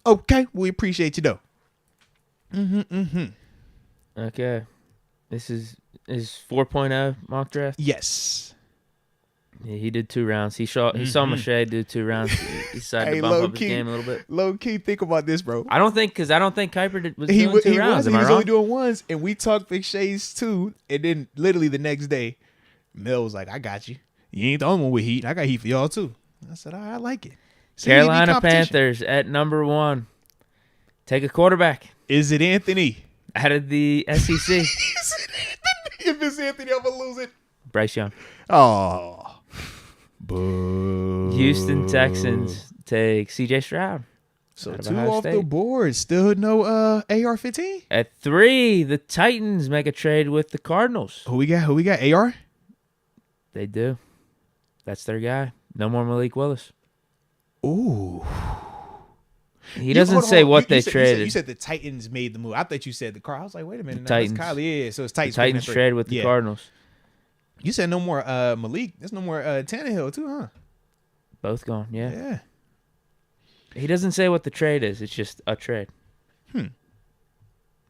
Speaker 1: Okay, we appreciate you, though.
Speaker 2: Okay. This is 4.0 mock draft?
Speaker 1: Yes.
Speaker 2: Yeah, he did 2 rounds. He saw Mache do 2 rounds. He decided to bump up his game a little bit.
Speaker 1: Low key, was about this, bro.
Speaker 2: I don't think Kiper was doing 2 rounds.
Speaker 1: He was only doing ones, and we talked McShay's 2, and then literally the next day, Mel was like, I got you. You ain't the only one with heat. I got heat for y'all, too. I said, all right, I like it.
Speaker 2: Carolina Panthers at number 1. Take a quarterback.
Speaker 1: Is it Anthony?
Speaker 2: Out of the SEC.
Speaker 1: Is it Anthony? If it's Anthony, I'm going to lose it.
Speaker 2: Bryce Young.
Speaker 1: Oh. Boo.
Speaker 2: Houston Texans take C.J. Stroud.
Speaker 1: So 2 off the board. Still no AR-15?
Speaker 2: At 3, the Titans make a trade with the Cardinals.
Speaker 1: Who we got? AR?
Speaker 2: They do. That's their guy. No more Malik Willis.
Speaker 1: Ooh.
Speaker 2: He doesn't say what they traded.
Speaker 1: You said the Titans made the move. I thought you said the Cardinals. I was like, wait a minute.
Speaker 2: Titans.
Speaker 1: That's Kylie. Yeah, so it's Titans.
Speaker 2: The Titans trade with the Cardinals.
Speaker 1: You said no more Malik. There's no more Tannehill too, huh?
Speaker 2: Both gone, yeah.
Speaker 1: Yeah.
Speaker 2: He doesn't say what the trade is. It's just a trade.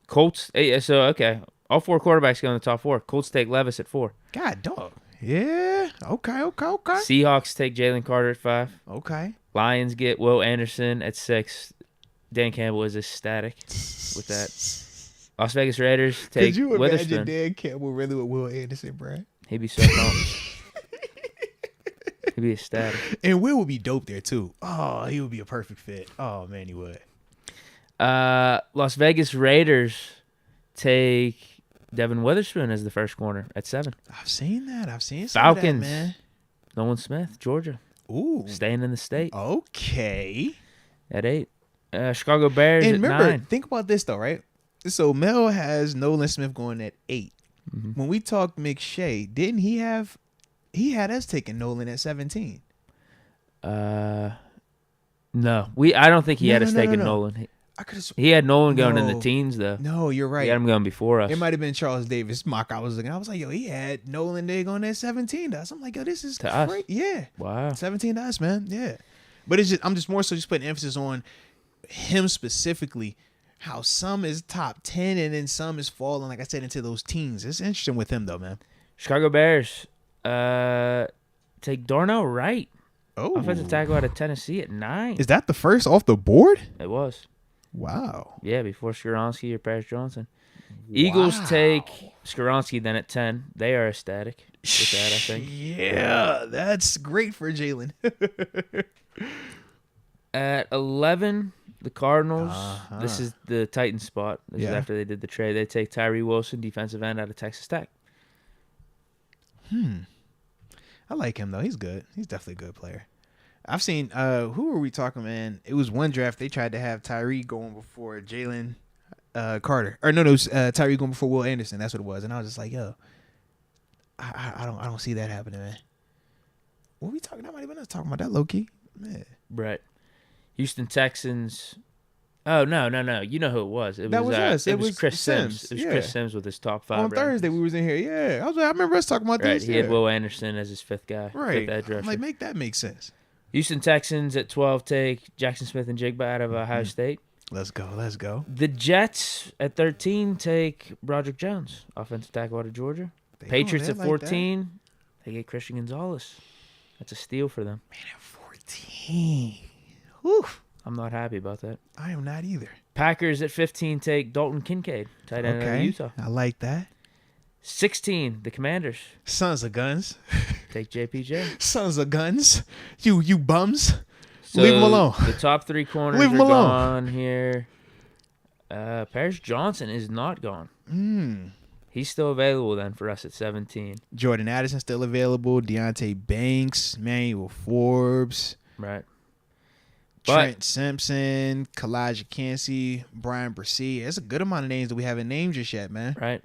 Speaker 2: Colts. So, okay. All 4 quarterbacks go in the top 4. Colts take Levis at 4.
Speaker 1: God, dog. Yeah. Okay.
Speaker 2: Seahawks take Jalen Carter at 5.
Speaker 1: Okay.
Speaker 2: Lions get Will Anderson at 6. Dan Campbell is ecstatic with that. Las Vegas Raiders take Witherspoon. Could you imagine
Speaker 1: Dan Campbell really with Will Anderson, bro?
Speaker 2: He'd be so pumped. He'd be ecstatic.
Speaker 1: And Will would be dope there, too. Oh, he would be a perfect fit. Oh, man, he would.
Speaker 2: Las Vegas Raiders take Devin Witherspoon as the first corner at 7.
Speaker 1: I've seen that. I've seen some
Speaker 2: Falcons.
Speaker 1: of that, man.
Speaker 2: Nolan Smith, Georgia.
Speaker 1: Ooh.
Speaker 2: Staying in the state.
Speaker 1: Okay.
Speaker 2: At 8. Chicago Bears
Speaker 1: and
Speaker 2: at
Speaker 1: remember,
Speaker 2: 9.
Speaker 1: Think about this, though, right? So Mel has Nolan Smith going at 8. When we talked McShay, didn't he have... He had us taking Nolan at 17.
Speaker 2: No. I don't think he had us taking Nolan. He had Nolan going in the teens, though.
Speaker 1: No, you're right.
Speaker 2: He had him going before us.
Speaker 1: It might have been Charles Davis mock. I was looking. I was like, yo, he had Nolan there going at 17 to us. I'm like, yo, this is great. Yeah.
Speaker 2: Wow.
Speaker 1: 17 to us, man. Yeah. But it's just, I'm just more so just putting emphasis on him specifically, how some is top 10 and then some is falling, like I said, into those teens. It's interesting with him, though, man.
Speaker 2: Chicago Bears take Darnell Wright.
Speaker 1: Oh.
Speaker 2: Offensive tackle out of Tennessee at 9.
Speaker 1: Is that the first off the board?
Speaker 2: It was.
Speaker 1: Wow.
Speaker 2: Yeah, before Skoronski or Paris Johnson. Eagles take Skoronski then at 10. They are ecstatic with that, I think.
Speaker 1: Yeah, that's great for Jalen.
Speaker 2: At 11, the Cardinals. This is the Titans spot. This is after they did the trade. They take Tyree Wilson, defensive end out of Texas Tech.
Speaker 1: I like him, though. He's good. He's definitely a good player. I've seen, who were we talking, man? It was one draft. They tried to have Tyree going before Jalen Carter. Or no, it was Tyree going before Will Anderson. That's what it was. And I was just like, yo, I don't see that happening, man. What are we talking about? I might even talking about that low-key. Man.
Speaker 2: Right. Houston Texans. Oh, no. You know who it was.
Speaker 1: That was us.
Speaker 2: It was Chris Sims. It was Chris Sims with his top 5.
Speaker 1: On Thursday, we was in here. Yeah. I remember us talking about this.
Speaker 2: He had Will Anderson as his 5th guy.
Speaker 1: Right.
Speaker 2: 5th edge rusher.
Speaker 1: Like, make that make sense.
Speaker 2: Houston Texans at 12 take Jackson Smith and Jigba out of Ohio State.
Speaker 1: Let's go.
Speaker 2: The Jets at 13 take Broderick Jones, offensive tackle out of Georgia. Patriots at 14, they get Christian Gonzalez. That's a steal for them.
Speaker 1: Man, at 14. Whew.
Speaker 2: I'm not happy about that.
Speaker 1: I am not either.
Speaker 2: Packers at 15 take Dalton Kincaid, tight end out of Utah.
Speaker 1: I like that.
Speaker 2: 16, the Commanders.
Speaker 1: Sons of guns.
Speaker 2: Take JPJ.
Speaker 1: Sons of guns. You bums.
Speaker 2: So
Speaker 1: leave them alone.
Speaker 2: The top 3 corners
Speaker 1: leave
Speaker 2: are
Speaker 1: them alone.
Speaker 2: gone here. Paris Johnson is not gone. He's still available then for us at 17.
Speaker 1: Jordan Addison still available. Deontay Banks. Manuel Forbes.
Speaker 2: Right.
Speaker 1: Trent Simpson. Kalijah Cansey. Brian Brissett. That's a good amount of names that we haven't named just yet, man.
Speaker 2: Right.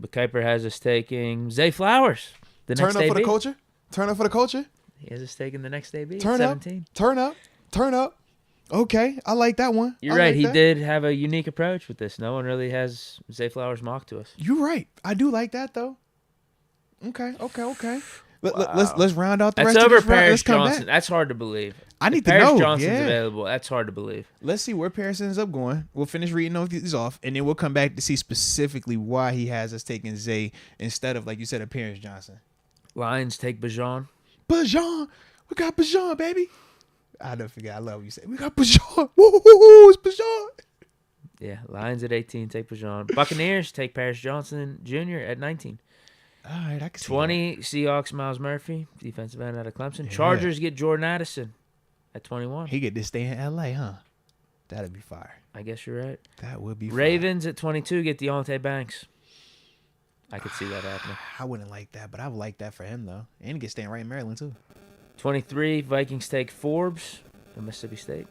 Speaker 2: But Kiper has us taking Zay Flowers. The
Speaker 1: Turn
Speaker 2: next
Speaker 1: up
Speaker 2: AB.
Speaker 1: for the culture. Turn up for the culture.
Speaker 2: He has us taking the next AB.
Speaker 1: Turn
Speaker 2: 17.
Speaker 1: up. Turn up. Okay, I like that one.
Speaker 2: You're right. He did have a unique approach with this. No one really has Zay Flowers mocked to us.
Speaker 1: You're right. I do like that though. Okay. Let's round out the rest
Speaker 2: over
Speaker 1: of this round.
Speaker 2: Paris
Speaker 1: Let's come
Speaker 2: Johnson.
Speaker 1: back.
Speaker 2: That's hard to believe.
Speaker 1: I need
Speaker 2: if
Speaker 1: to
Speaker 2: Paris
Speaker 1: know.
Speaker 2: Johnson's available. That's hard to believe.
Speaker 1: Let's see where Paris ends up going. We'll finish reading these off, and then we'll come back to see specifically why he has us taking Zay instead of, like you said, a Paris Johnson.
Speaker 2: Lions take Bajan.
Speaker 1: Bajan. We got Bajan, baby. I don't forget. I love what you say. We got Bajan. Woo, it's Bajan.
Speaker 2: Yeah, Lions at 18 take Bajan. Buccaneers take Paris Johnson Jr. at 19.
Speaker 1: All right, I can see
Speaker 2: 20, Seahawks, Miles Murphy, defensive end out of Clemson. Chargers get Jordan Addison at 21.
Speaker 1: He get to stay in L.A., huh? That'd be fire.
Speaker 2: I guess you're right.
Speaker 1: That would be fire.
Speaker 2: Ravens at 22 get Deontay Banks. I could see that happening.
Speaker 1: I wouldn't like that, but I would like that for him, though. And he gets staying right in Maryland, too.
Speaker 2: 23, Vikings take Forbes from Mississippi State.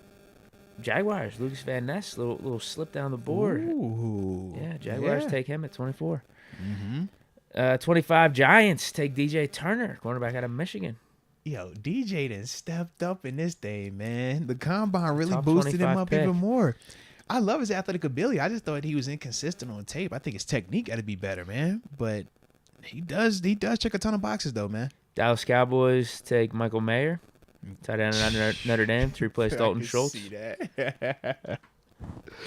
Speaker 2: Jaguars, Lucas Van Ness, little slip down the board.
Speaker 1: Ooh,
Speaker 2: Yeah, Jaguars take him at 24.
Speaker 1: Mm-hmm.
Speaker 2: 25, Giants take DJ Turner, cornerback out of Michigan.
Speaker 1: Yo, DJ done stepped up in this day, man. The combine really
Speaker 2: Top
Speaker 1: boosted him
Speaker 2: 25
Speaker 1: up
Speaker 2: pick.
Speaker 1: even more. I love his athletic ability. I just thought he was inconsistent on tape. I think his technique got to be better, man. But he does check a ton of boxes, though, man.
Speaker 2: Dallas Cowboys take Michael Mayer, tight end at Notre Dame, to replace Dalton Schultz.
Speaker 1: See that.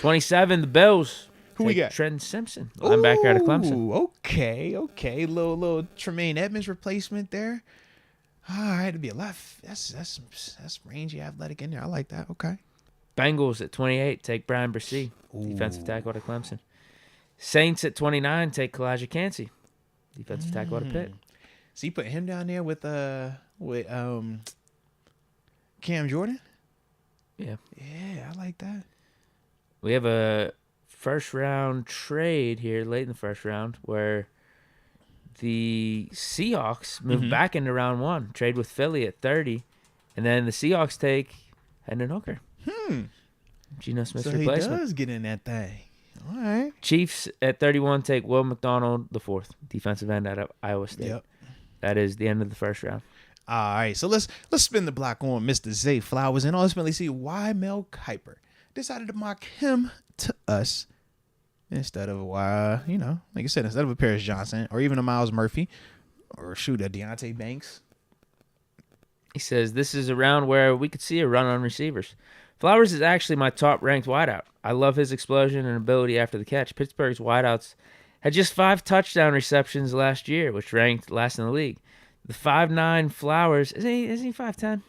Speaker 2: 27, the Bills.
Speaker 1: Who we got?
Speaker 2: Trenton Simpson, linebacker out of Clemson.
Speaker 1: Okay. Little Tremaine Edmonds replacement there. All right, it'd be a lot. That's rangy, athletic in there. I like that. Okay.
Speaker 2: Bengals at 28 take Brian Bresee, defensive tackle out of Clemson. Saints at 29 take Kalijah Cansey, defensive tackle out of Pitt.
Speaker 1: So you put him down there with Cam Jordan?
Speaker 2: Yeah.
Speaker 1: Yeah, I like that.
Speaker 2: We have a first-round trade here late in the first round where the Seahawks move back into round 1, trade with Philly at 30, and then the Seahawks take Hendon Hooker. Geno Smith's replacement.
Speaker 1: So he does get in that thing. All right.
Speaker 2: Chiefs at 31 take Will McDonald IV, defensive end out of Iowa State.
Speaker 1: Yep.
Speaker 2: That is the end of the first round.
Speaker 1: All right, so let's spin the block on Mr. Zay Flowers and ultimately see why Mel Kiper decided to mock him to us instead of why, like I said, instead of a Paris Johnson or even a Miles Murphy or a Deontay Banks.
Speaker 2: He says, this is a round where we could see a run on receivers. Flowers is actually my top-ranked wideout. I love his explosion and ability after the catch. Pittsburgh's wideouts had just 5 touchdown receptions last year, which ranked last in the league. The 5'9" Flowers, isn't he 5'10"?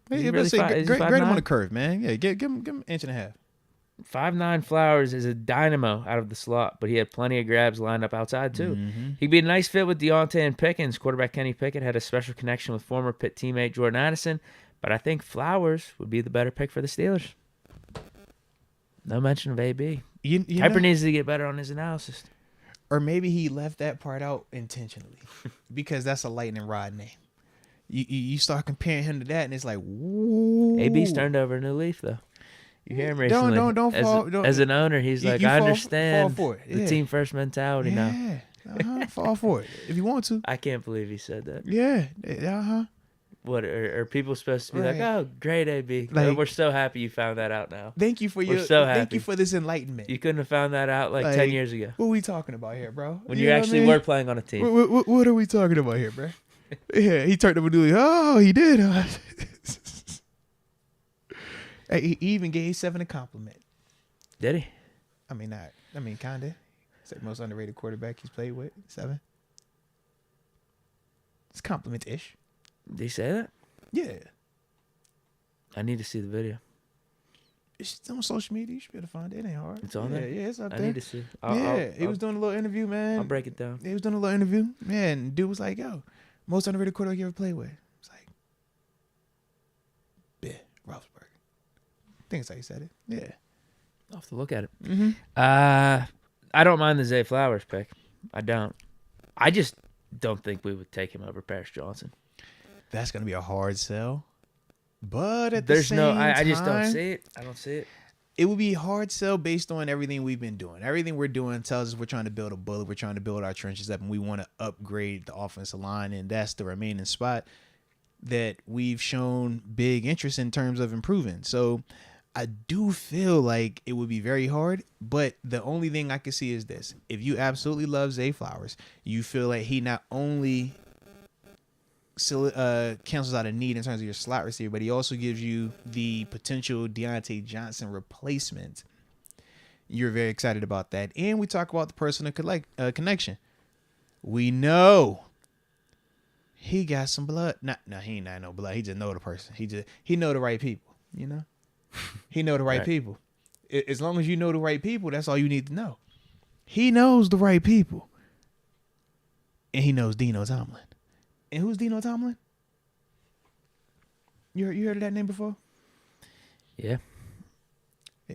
Speaker 1: Hey, grade him on the curve, man. Yeah, give him an inch and a half.
Speaker 2: 5'9" Flowers is a dynamo out of the slot, but he had plenty of grabs lined up outside, too. He'd be a nice fit with Deontay and Pickens. Quarterback Kenny Pickett had a special connection with former Pitt teammate Jordan Addison, but I think Flowers would be the better pick for the Steelers. No mention of AB. Kiper needs to get better on his analysis.
Speaker 1: Or maybe he left that part out intentionally because that's a lightning rod name. You start comparing him to that, and it's like, woo.
Speaker 2: AB's turned over a new leaf, though. You hear him recently.
Speaker 1: Don't fall.
Speaker 2: As an owner, he's like, I understand
Speaker 1: fall for it.
Speaker 2: the team first mentality now.
Speaker 1: Fall for it if you want to.
Speaker 2: I can't believe he said that.
Speaker 1: Yeah.
Speaker 2: What are people supposed to be like? Oh, great, AB.
Speaker 1: Like,
Speaker 2: we're so happy you found that out now.
Speaker 1: Thank you for Thank you for this enlightenment.
Speaker 2: You couldn't have found that out like 10 years ago.
Speaker 1: What are we talking about here, bro?
Speaker 2: When you actually were playing on a team.
Speaker 1: What are we talking about here, bro? Yeah, he turned up a dude. Oh, he did. Hey, he even gave 7 a compliment.
Speaker 2: Did he?
Speaker 1: I mean, kinda. It's the most underrated quarterback he's played with. 7. It's compliment-ish.
Speaker 2: Did he say that?
Speaker 1: Yeah.
Speaker 2: I need to see the video.
Speaker 1: It's on social media. You should be able to find it. It ain't hard.
Speaker 2: It's on there?
Speaker 1: Yeah, it's up there.
Speaker 2: I need to see.
Speaker 1: He was doing a little interview, man.
Speaker 2: I'll break it down.
Speaker 1: He was doing a little interview. Man, dude was like, yo, most underrated quarterback you ever played with? It's like, Ben Roethlisberger. I think it's how you said it. Yeah.
Speaker 2: I'll have to look at it.
Speaker 1: Mm-hmm.
Speaker 2: I don't mind the Zay Flowers pick. I don't. I just don't think we would take him over Paris Johnson.
Speaker 1: That's going to be a hard sell. But at the same time,
Speaker 2: I just don't see it. I don't see it.
Speaker 1: It would be a hard sell based on everything we've been doing. Everything we're doing tells us we're trying to build a bullet. We're trying to build our trenches up, and we want to upgrade the offensive line, and that's the remaining spot that we've shown big interest in terms of improving. So I do feel like it would be very hard, but the only thing I can see is this. If you absolutely love Zay Flowers, you feel like he not only cancels out a need in terms of your slot receiver, but he also gives you the potential Deontay Johnson replacement. You're very excited about that. And we talk about the personal connection. We know he got some blood. No, he ain't got no blood. He just know the person. He know the right people, you know? He know the right people. As long as you know the right people, that's all you need to know. He knows the right people. And he knows Dino Tomlin. And who's Dino Tomlin? You heard of that name before?
Speaker 2: Yeah.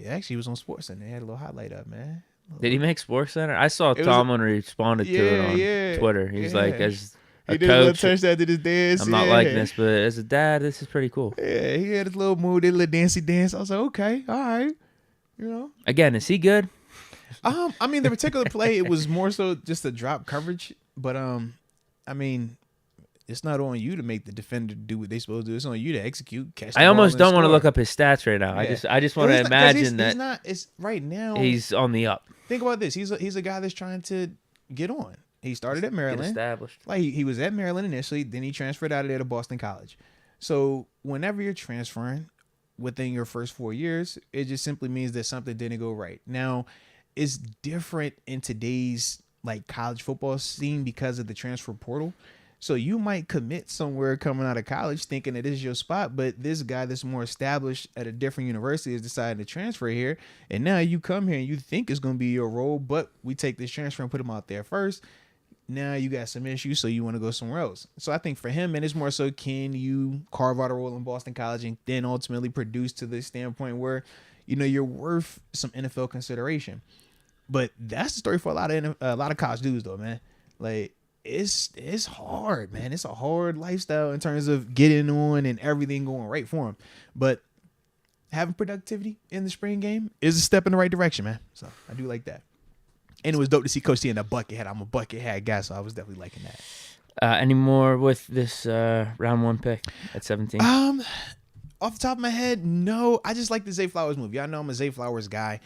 Speaker 1: Actually, he was on SportsCenter. They had a little highlight up, man.
Speaker 2: Did he make SportsCenter? I saw Tomlin responded to it on Twitter. He's like, as a
Speaker 1: did a little
Speaker 2: coach.
Speaker 1: touchdown to his dance.
Speaker 2: I'm not liking this, but as a dad, this is pretty cool.
Speaker 1: Yeah, he had his little mood, did a little dancey dance. I was like, okay, all right. You know.
Speaker 2: Again, is he good?
Speaker 1: I mean, the particular play, it was more so just a drop coverage, but I mean, it's not on you to make the defender do what they supposed to do. It's on you to execute, catch.
Speaker 2: I almost don't want to look up his stats right now.
Speaker 1: Yeah.
Speaker 2: I just want to imagine that
Speaker 1: he's not. It's right now.
Speaker 2: He's on the up.
Speaker 1: Think about this. He's a guy that's trying to get on. He started at Maryland.
Speaker 2: Get established.
Speaker 1: Like he was at Maryland initially, then he transferred out of there to Boston College. So whenever you're transferring within your first 4 years, it just simply means that something didn't go right. Now, it's different in today's like college football scene because of the transfer portal. So you might commit somewhere coming out of college thinking that this is your spot, but this guy that's more established at a different university has decided to transfer here. And now you come here and you think it's going to be your role, but we take this transfer and put him out there first. Now you got some issues, so you want to go somewhere else. So I think for him, and it's more so, can you carve out a role in Boston College and then ultimately produce to the standpoint where, you know, you're worth some NFL consideration. But that's the story for a lot of college dudes, though, man. Like it's hard, man. It's a hard lifestyle in terms of getting on and everything going right for him. But having productivity in the spring game is a step in the right direction, man. So I do like that. And it was dope to see Coach T in a bucket hat. I'm a bucket hat guy, so I was definitely liking that.
Speaker 2: Any more with this round 1 pick at 17?
Speaker 1: Off the top of my head, no. I just like the Zay Flowers movie. Y'all know I'm a Zay Flowers guy.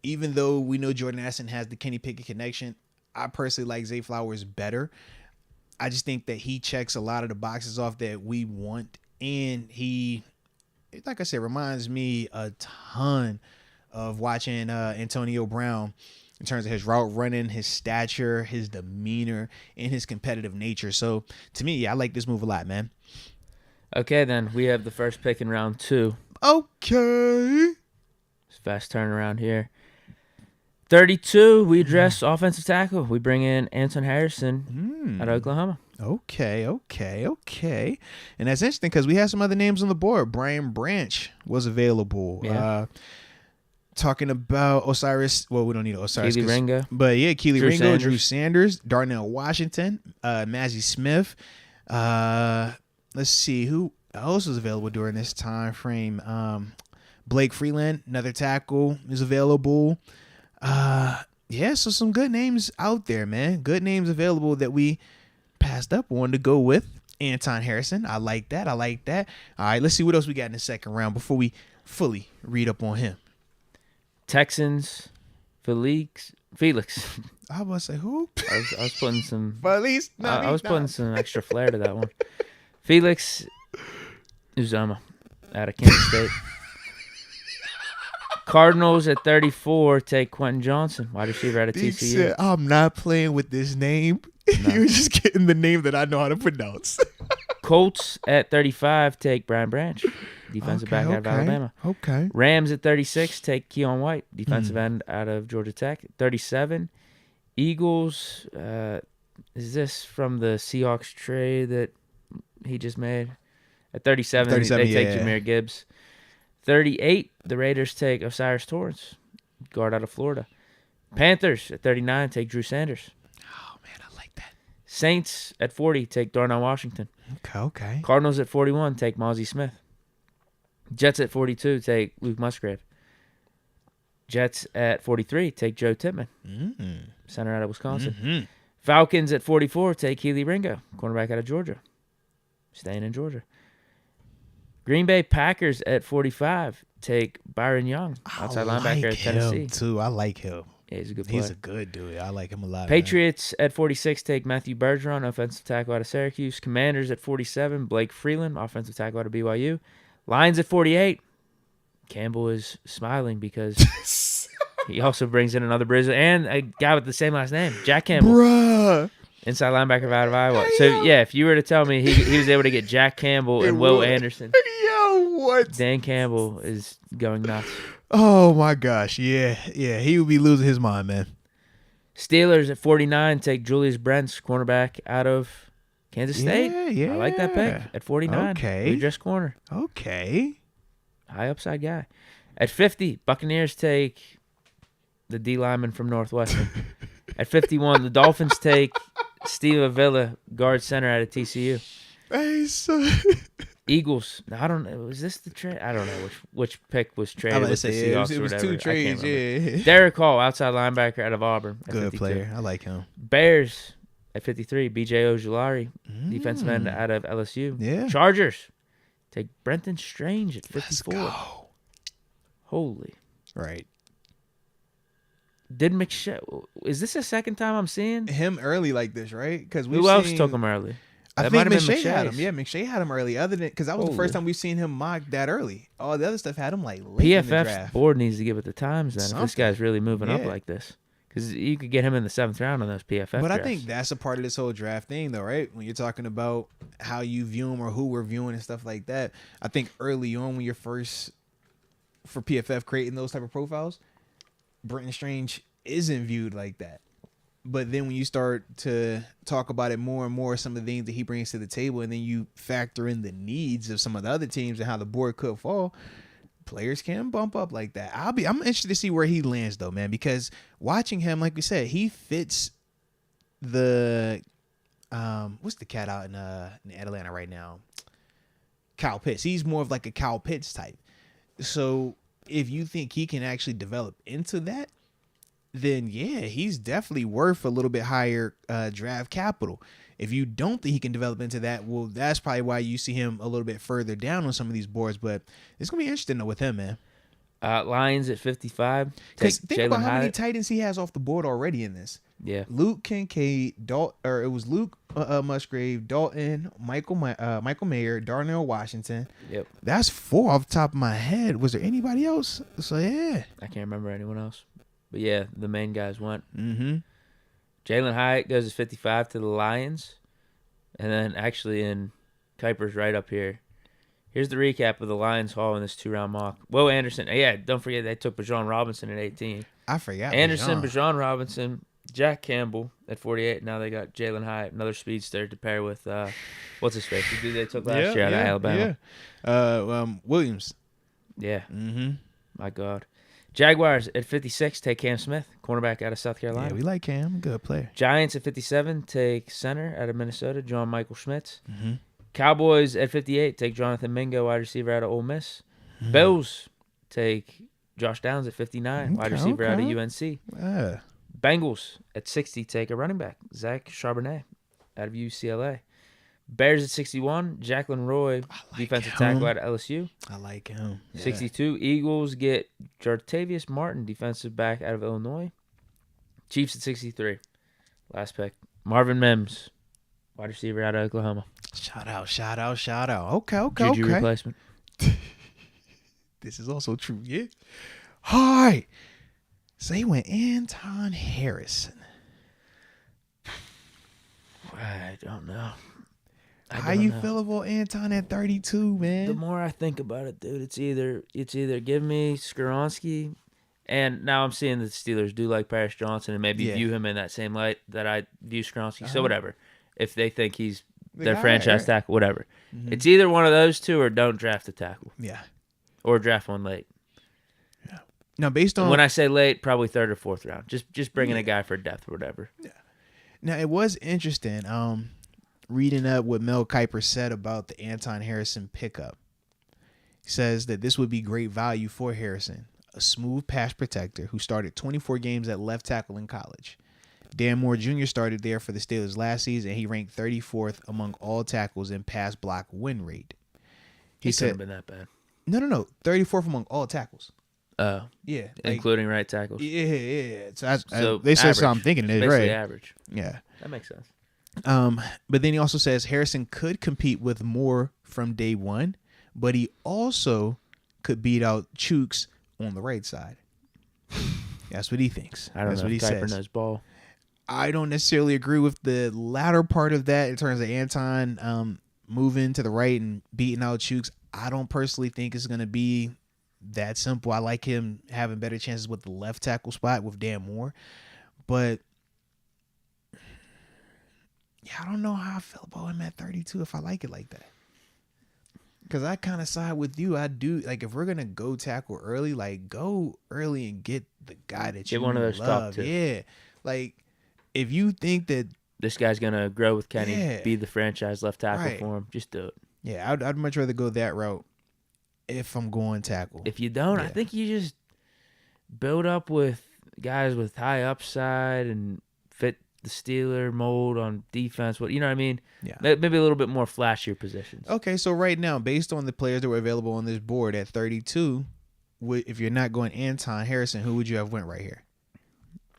Speaker 1: Even though we know Jordan Addison has the Kenny Pickett connection, I personally like Zay Flowers better. I just think that he checks a lot of the boxes off that we want. And he, like I said, reminds me a ton of watching Antonio Brown in terms of his route running, his stature, his demeanor, and his competitive nature. So to me, yeah, I like this move a lot, man.
Speaker 2: Okay, then we have the first pick in round 2.
Speaker 1: Okay.
Speaker 2: It's fast turnaround here. 32, we address offensive tackle. We bring in Anton Harrison out of Oklahoma.
Speaker 1: Okay. And that's interesting because we have some other names on the board. Brian Branch was available.
Speaker 2: Yeah.
Speaker 1: Talking about Osiris. Well, we don't need Osiris.
Speaker 2: Keely Ringo.
Speaker 1: But yeah, Keely Ringo,
Speaker 2: Sanders.
Speaker 1: Drew Sanders, Darnell Washington, Mazzie Smith. Let's see who else was available during this time frame. Blake Freeland, another tackle, is available. Yeah, so some good names out there, man. Good names available that we passed up on to go with. Anton Harrison, I like that. All right, let's see what else we got in the second round before we fully read up on him.
Speaker 2: Texans, Felix.
Speaker 1: I was about to say who?
Speaker 2: I was putting some.
Speaker 1: Felix.
Speaker 2: I was putting some extra flair to that one. Felix Uzama out of Kansas State. Cardinals at 34 take Quentin Johnson, wide receiver out of
Speaker 1: Deke
Speaker 2: TCU.
Speaker 1: said, I'm not playing with this name.
Speaker 2: No.
Speaker 1: You're just getting the name that I know how to pronounce.
Speaker 2: Colts at 35 take Brian Branch, defensive back out of Alabama.
Speaker 1: Okay.
Speaker 2: Rams at 36 take Keon White, defensive end out of Georgia Tech. 37. Eagles, is this from the Seahawks trade that he just made? At 37, they take Jahmyr Gibbs. 38, the Raiders take Osiris Torrance, guard out of Florida. Panthers at 39 take Drew Sanders.
Speaker 1: Oh, man, I like that.
Speaker 2: Saints at 40 take Darnell Washington.
Speaker 1: Okay.
Speaker 2: Cardinals at 41 take Mozzie Smith. Jets at 42 take Luke Musgrave. Jets at 43 take Joe Tippmann, center out of Wisconsin. Falcons at 44 take Keely Ringo, cornerback out of Georgia, staying in Georgia. Green Bay Packers at 45 take Byron Young, outside linebacker at Tennessee.
Speaker 1: Too. I like him.
Speaker 2: Yeah, he's a good player.
Speaker 1: He's a good dude. I like him a lot.
Speaker 2: Patriots at 46 take Matthew Bergeron, offensive tackle out of Syracuse. Commanders at 47, Blake Freeland, offensive tackle out of BYU. Lions at 48. Campbell is smiling because he also brings in another Brazilian and a guy with the same last name, Jack Campbell.
Speaker 1: Bruh.
Speaker 2: Inside linebacker out of Iowa. So, yeah, if you were to tell me he was able to get Jack Campbell and Will Anderson.
Speaker 1: Yo, what?
Speaker 2: Dan Campbell is going nuts.
Speaker 1: Oh, my gosh. Yeah. He would be losing his mind, man.
Speaker 2: Steelers at 49 take Julius Brents, cornerback out of Kansas State.
Speaker 1: Yeah.
Speaker 2: I like that pick at 49.
Speaker 1: Okay.
Speaker 2: Redress corner.
Speaker 1: Okay.
Speaker 2: High upside guy. At 50, Buccaneers take the D lineman from Northwestern. At 51, the Dolphins take Steve Avila, guard center out of TCU.
Speaker 1: Hey, son.
Speaker 2: Eagles. I don't know. Was this the trade? I don't know which pick was traded with the
Speaker 1: say,
Speaker 2: Seahawks
Speaker 1: it
Speaker 2: or
Speaker 1: was
Speaker 2: whatever.
Speaker 1: two trades, yeah.
Speaker 2: Derek Hall, outside linebacker out of Auburn.
Speaker 1: Good player. I like him.
Speaker 2: Bears at 53. B.J. Ojulari, defensive end out of LSU.
Speaker 1: Yeah.
Speaker 2: Chargers take Brenton Strange at 54.
Speaker 1: Let's go.
Speaker 2: Holy.
Speaker 1: Right.
Speaker 2: Did McShay? Is this the second time I'm seeing
Speaker 1: him early like this, right? Because
Speaker 2: who else took him early?
Speaker 1: I think McShay had him. Yeah, McShay had him early. Other than because that was the first time we've seen him mocked that early. All the other stuff had him like late in the draft.
Speaker 2: PFF board needs to give it the times then. If this guy's really moving up like this, because you could get him in the 7th round on those PFF.
Speaker 1: But
Speaker 2: drafts.
Speaker 1: I think that's a part of this whole draft thing, though, right? When you're talking about how you view him or who we're viewing and stuff like that. I think early on when you're first for PFF creating those type of profiles, Brenton Strange isn't viewed like that. But then when you start to talk about it more and more, some of the things that he brings to the table, and then you factor in the needs of some of the other teams and how the board could fall, players can bump up like that. I'm interested to see where he lands though, man, because watching him, like we said, he fits the what's the cat out in Atlanta right now? Kyle Pitts. He's more of like a Kyle Pitts type. So if you think he can actually develop into that, then yeah, he's definitely worth a little bit higher draft capital. If you don't think he can develop into that, well, that's probably why you see him a little bit further down on some of these boards. But it's going to be interesting, though, with him, man.
Speaker 2: Lions at 55.
Speaker 1: Because think about how many tight ends he has off the board already in this.
Speaker 2: Yeah.
Speaker 1: Luke Kincaid, it was Luke Musgrave, Dalton, Michael Mayer, Darnell Washington.
Speaker 2: Yep.
Speaker 1: That's 4 off the top of my head. Was there anybody else? So, yeah.
Speaker 2: I can't remember anyone else. But, yeah, the main guys went.
Speaker 1: Mm-hmm.
Speaker 2: Jalen Hyatt goes at 55 to the Lions. And then actually in Kiper's right up here. Here's the recap of the Lions haul in this 2-round mock. Will Anderson. Yeah, don't forget they took Bijan Robinson at 18.
Speaker 1: I forgot.
Speaker 2: Anderson, Bijan Robinson, Jack Campbell at 48. Now they got Jalen Hyatt, another speedster to pair with, what's his face? The dude they took last year out of Alabama.
Speaker 1: Yeah. Williams.
Speaker 2: Yeah.
Speaker 1: Mm-hmm.
Speaker 2: My God. Jaguars at 56 take Cam Smith, cornerback out of South Carolina.
Speaker 1: Yeah, we like Cam. Good player.
Speaker 2: Giants at 57 take center out of Minnesota, John Michael Schmitz.
Speaker 1: Mm-hmm.
Speaker 2: Cowboys at 58 take Jonathan Mingo, wide receiver out of Ole Miss. Mm-hmm. Bills take Josh Downs at 59, wide receiver out of UNC. Bengals at 60 take a running back, Zach Charbonnet out of UCLA. Bears at 61, Jacqueline Roy, defensive tackle out of LSU.
Speaker 1: I like him. Yeah.
Speaker 2: 62, Eagles get Jartavius Martin, defensive back out of Illinois. Chiefs at 63, last pick, Marvin Mims, wide receiver out of Oklahoma.
Speaker 1: Shout out. Okay.
Speaker 2: Juju replacement.
Speaker 1: This is also true, yeah. All right. So he went Anton Harrison.
Speaker 2: I don't know.
Speaker 1: How you feel about Anton at 32, man?
Speaker 2: The more I think about it, dude, it's either give me Skoronski, and now I'm seeing the Steelers do like Paris Johnson and maybe view him in that same light that I view Skoronski. So whatever. If they think he's their franchise tackle, whatever. Mm-hmm. It's either one of those two or don't draft a tackle.
Speaker 1: Yeah.
Speaker 2: Or draft one late.
Speaker 1: Yeah. Now, based on...
Speaker 2: When I say late, probably 3rd or 4th round. Just bringing a guy for depth or whatever.
Speaker 1: Yeah. Now, it was interesting reading up what Mel Kiper said about the Anton Harrison pickup. He says that this would be great value for Harrison, a smooth pass protector who started 24 games at left tackle in college. Dan Moore Jr. started there for the Steelers last season, and he ranked 34th among all tackles in pass block win rate.
Speaker 2: He said, couldn't have been that bad.
Speaker 1: No. 34th among all tackles.
Speaker 2: Oh.
Speaker 1: Yeah.
Speaker 2: Including right tackles.
Speaker 1: Yeah. So they said so I'm thinking it is, right?
Speaker 2: Average.
Speaker 1: Yeah.
Speaker 2: That makes sense.
Speaker 1: But then he also says Harrison could compete with Moore from day one, but he also could beat out Chooks on the right side. That's what he thinks.
Speaker 2: I don't know if Kiper knows ball.
Speaker 1: I don't necessarily agree with the latter part of that in terms of Anton moving to the right and beating out Chooks. I don't personally think it's going to be that simple. I like him having better chances with the left tackle spot with Dan Moore. But yeah, I don't know how I feel about him at 32 if I like it like that. Because I kind of side with you. I do. Like, if we're going to go tackle early, like, go early and get the guy that you love. Get one of those top two. Yeah. Like, if you think that
Speaker 2: this guy's going to grow with Kenny,
Speaker 1: Yeah.
Speaker 2: be the franchise left tackle
Speaker 1: Right.
Speaker 2: for him. Just do it.
Speaker 1: Yeah, I'd much rather go that route if I'm going tackle.
Speaker 2: If you don't, I
Speaker 1: Yeah.
Speaker 2: think you just build up with guys with high upside and fit the Steeler mold on defense. What you know what I mean?
Speaker 1: Yeah.
Speaker 2: Maybe a little bit more flashier positions.
Speaker 1: Okay, so right now, based on the players that were available on this board at 32, if you're not going Anton Harrison, who would you have went right here?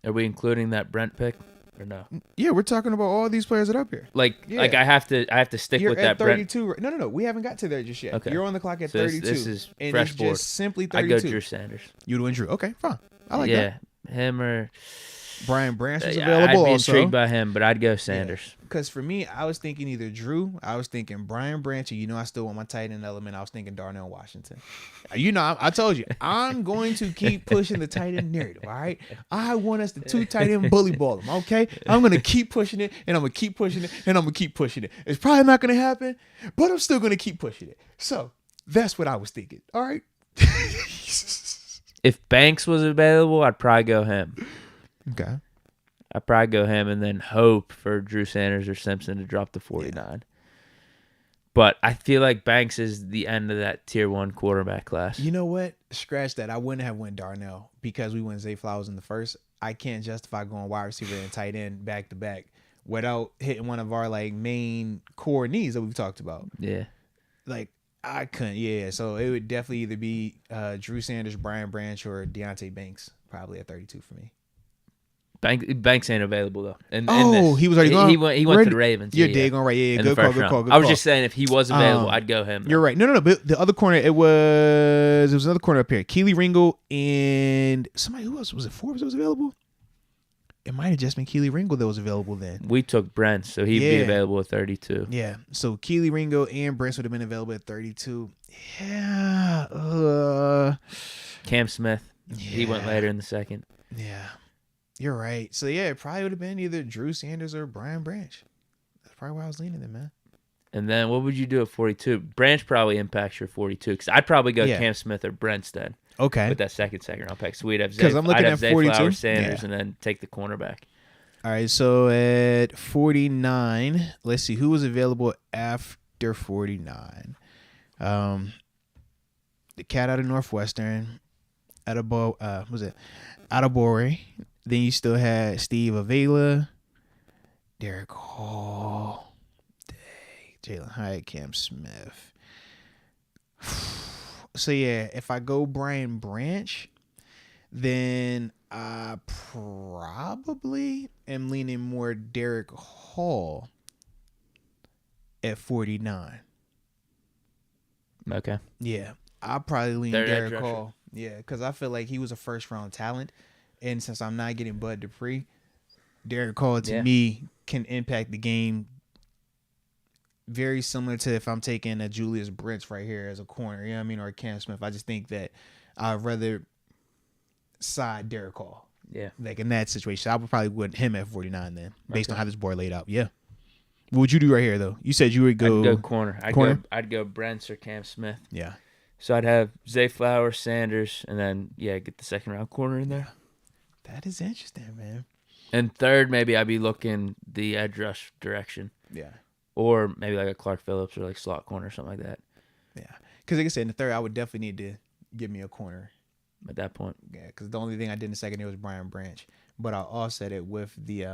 Speaker 2: Are we including that Brent pick or no?
Speaker 1: Yeah, we're talking about all these players that are up here.
Speaker 2: Like I have to stick
Speaker 1: You're
Speaker 2: with
Speaker 1: at
Speaker 2: that
Speaker 1: 32.
Speaker 2: Brent.
Speaker 1: No, we haven't got to there just yet.
Speaker 2: Okay.
Speaker 1: You're on the clock at
Speaker 2: So
Speaker 1: 32.
Speaker 2: This is
Speaker 1: and
Speaker 2: fresh
Speaker 1: it's
Speaker 2: board.
Speaker 1: just simply
Speaker 2: I'd
Speaker 1: 32.
Speaker 2: go Drew Sanders.
Speaker 1: You'd win Drew. Okay, fine. I like that.
Speaker 2: Yeah, him or
Speaker 1: Brian Branch was
Speaker 2: I'd
Speaker 1: available
Speaker 2: be
Speaker 1: also.
Speaker 2: intrigued by him, but I'd go Sanders.
Speaker 1: Because for me, I was thinking either Drew, I was thinking Brian Branch, and I still want my tight end element. I was thinking Darnell Washington. I told you, I'm going to keep pushing the tight end narrative, all right? I want us to two tight end bully ball them, okay? I'm going to keep pushing it, and I'm going to keep pushing it, and I'm going to keep pushing it. It's probably not going to happen, but I'm still going to keep pushing it. So that's what I was thinking, all right?
Speaker 2: If Banks was available, I'd probably go him.
Speaker 1: Okay.
Speaker 2: I'd probably go him and then hope for Drew Sanders or Simpson to drop to 49. Yeah. But I feel like Banks is the end of that tier 1 quarterback class.
Speaker 1: You know what? Scratch that. I wouldn't have went Darnell because we went Zay Flowers in the first. I can't justify going wide receiver and tight end back to back without hitting one of our main core needs that we've talked about.
Speaker 2: Yeah.
Speaker 1: I couldn't. Yeah. So it would definitely either be Drew Sanders, Brian Branch, or Deontay Banks probably at 32 for me.
Speaker 2: Banks ain't available though.
Speaker 1: He was already gone.
Speaker 2: He went to the Ravens.
Speaker 1: You're dead on right. Yeah, good call.
Speaker 2: I was just saying if he was available, I'd go him.
Speaker 1: You're right. No. But the other corner, it was another corner up here. Keely Ringo and somebody who else was it? Forbes that was available. It might have just been Keely Ringo that was available then.
Speaker 2: We took Brent, so he'd be available at 32.
Speaker 1: Yeah. So Keely Ringo and Brent would have been available at 32. Yeah.
Speaker 2: Cam Smith. Yeah. He went later in the second.
Speaker 1: Yeah. You're right. So, yeah, it probably would have been either Drew Sanders or Brian Branch. That's probably where I was leaning in, man.
Speaker 2: And then what would you do at 42? Branch probably impacts your 42 because I'd probably go Cam Smith or Brent instead.
Speaker 1: Okay.
Speaker 2: With that second round pick. So we'd have
Speaker 1: Zay, I'm looking at 42.
Speaker 2: Flowers, Sanders, and then take the cornerback.
Speaker 1: All right, so at 49, let's see who was available after 49. The cat out of Northwestern, Adebore. Then you still had Steve Avila, Derek Hall, Jalen Hyatt, Cam Smith. So, yeah, if I go Brian Branch, then I probably am leaning more Derek Hall at 49.
Speaker 2: Okay.
Speaker 1: Yeah, I'll probably lean
Speaker 2: Third
Speaker 1: Derek Hall. Yeah, because I feel like he was a first-round talent. And since I'm not getting Bud Dupree, Derek Hall, to me, can impact the game very similar to if I'm taking a Julius Brents right here as a corner, you know what I mean, or a Cam Smith. I just think that I'd rather side Derek Hall.
Speaker 2: Yeah.
Speaker 1: In that situation. I would probably put him at 49 then, based on how this board laid out. Yeah. What would you do right here, though? You said you would go...
Speaker 2: I'd go corner. I'd go Brents or Cam Smith.
Speaker 1: Yeah.
Speaker 2: So I'd have Zay Flowers, Sanders, and then, get the second-round corner in there.
Speaker 1: That is interesting, man.
Speaker 2: And third, maybe I'd be looking the edge rush direction.
Speaker 1: Yeah.
Speaker 2: Or maybe like a Clark Phillips or slot corner or something like that.
Speaker 1: Yeah. Because like I said, in the third, I would definitely need to give me a corner.
Speaker 2: At that point.
Speaker 1: Yeah, because the only thing I did in the second year was Brian Branch. But I'll offset it with the...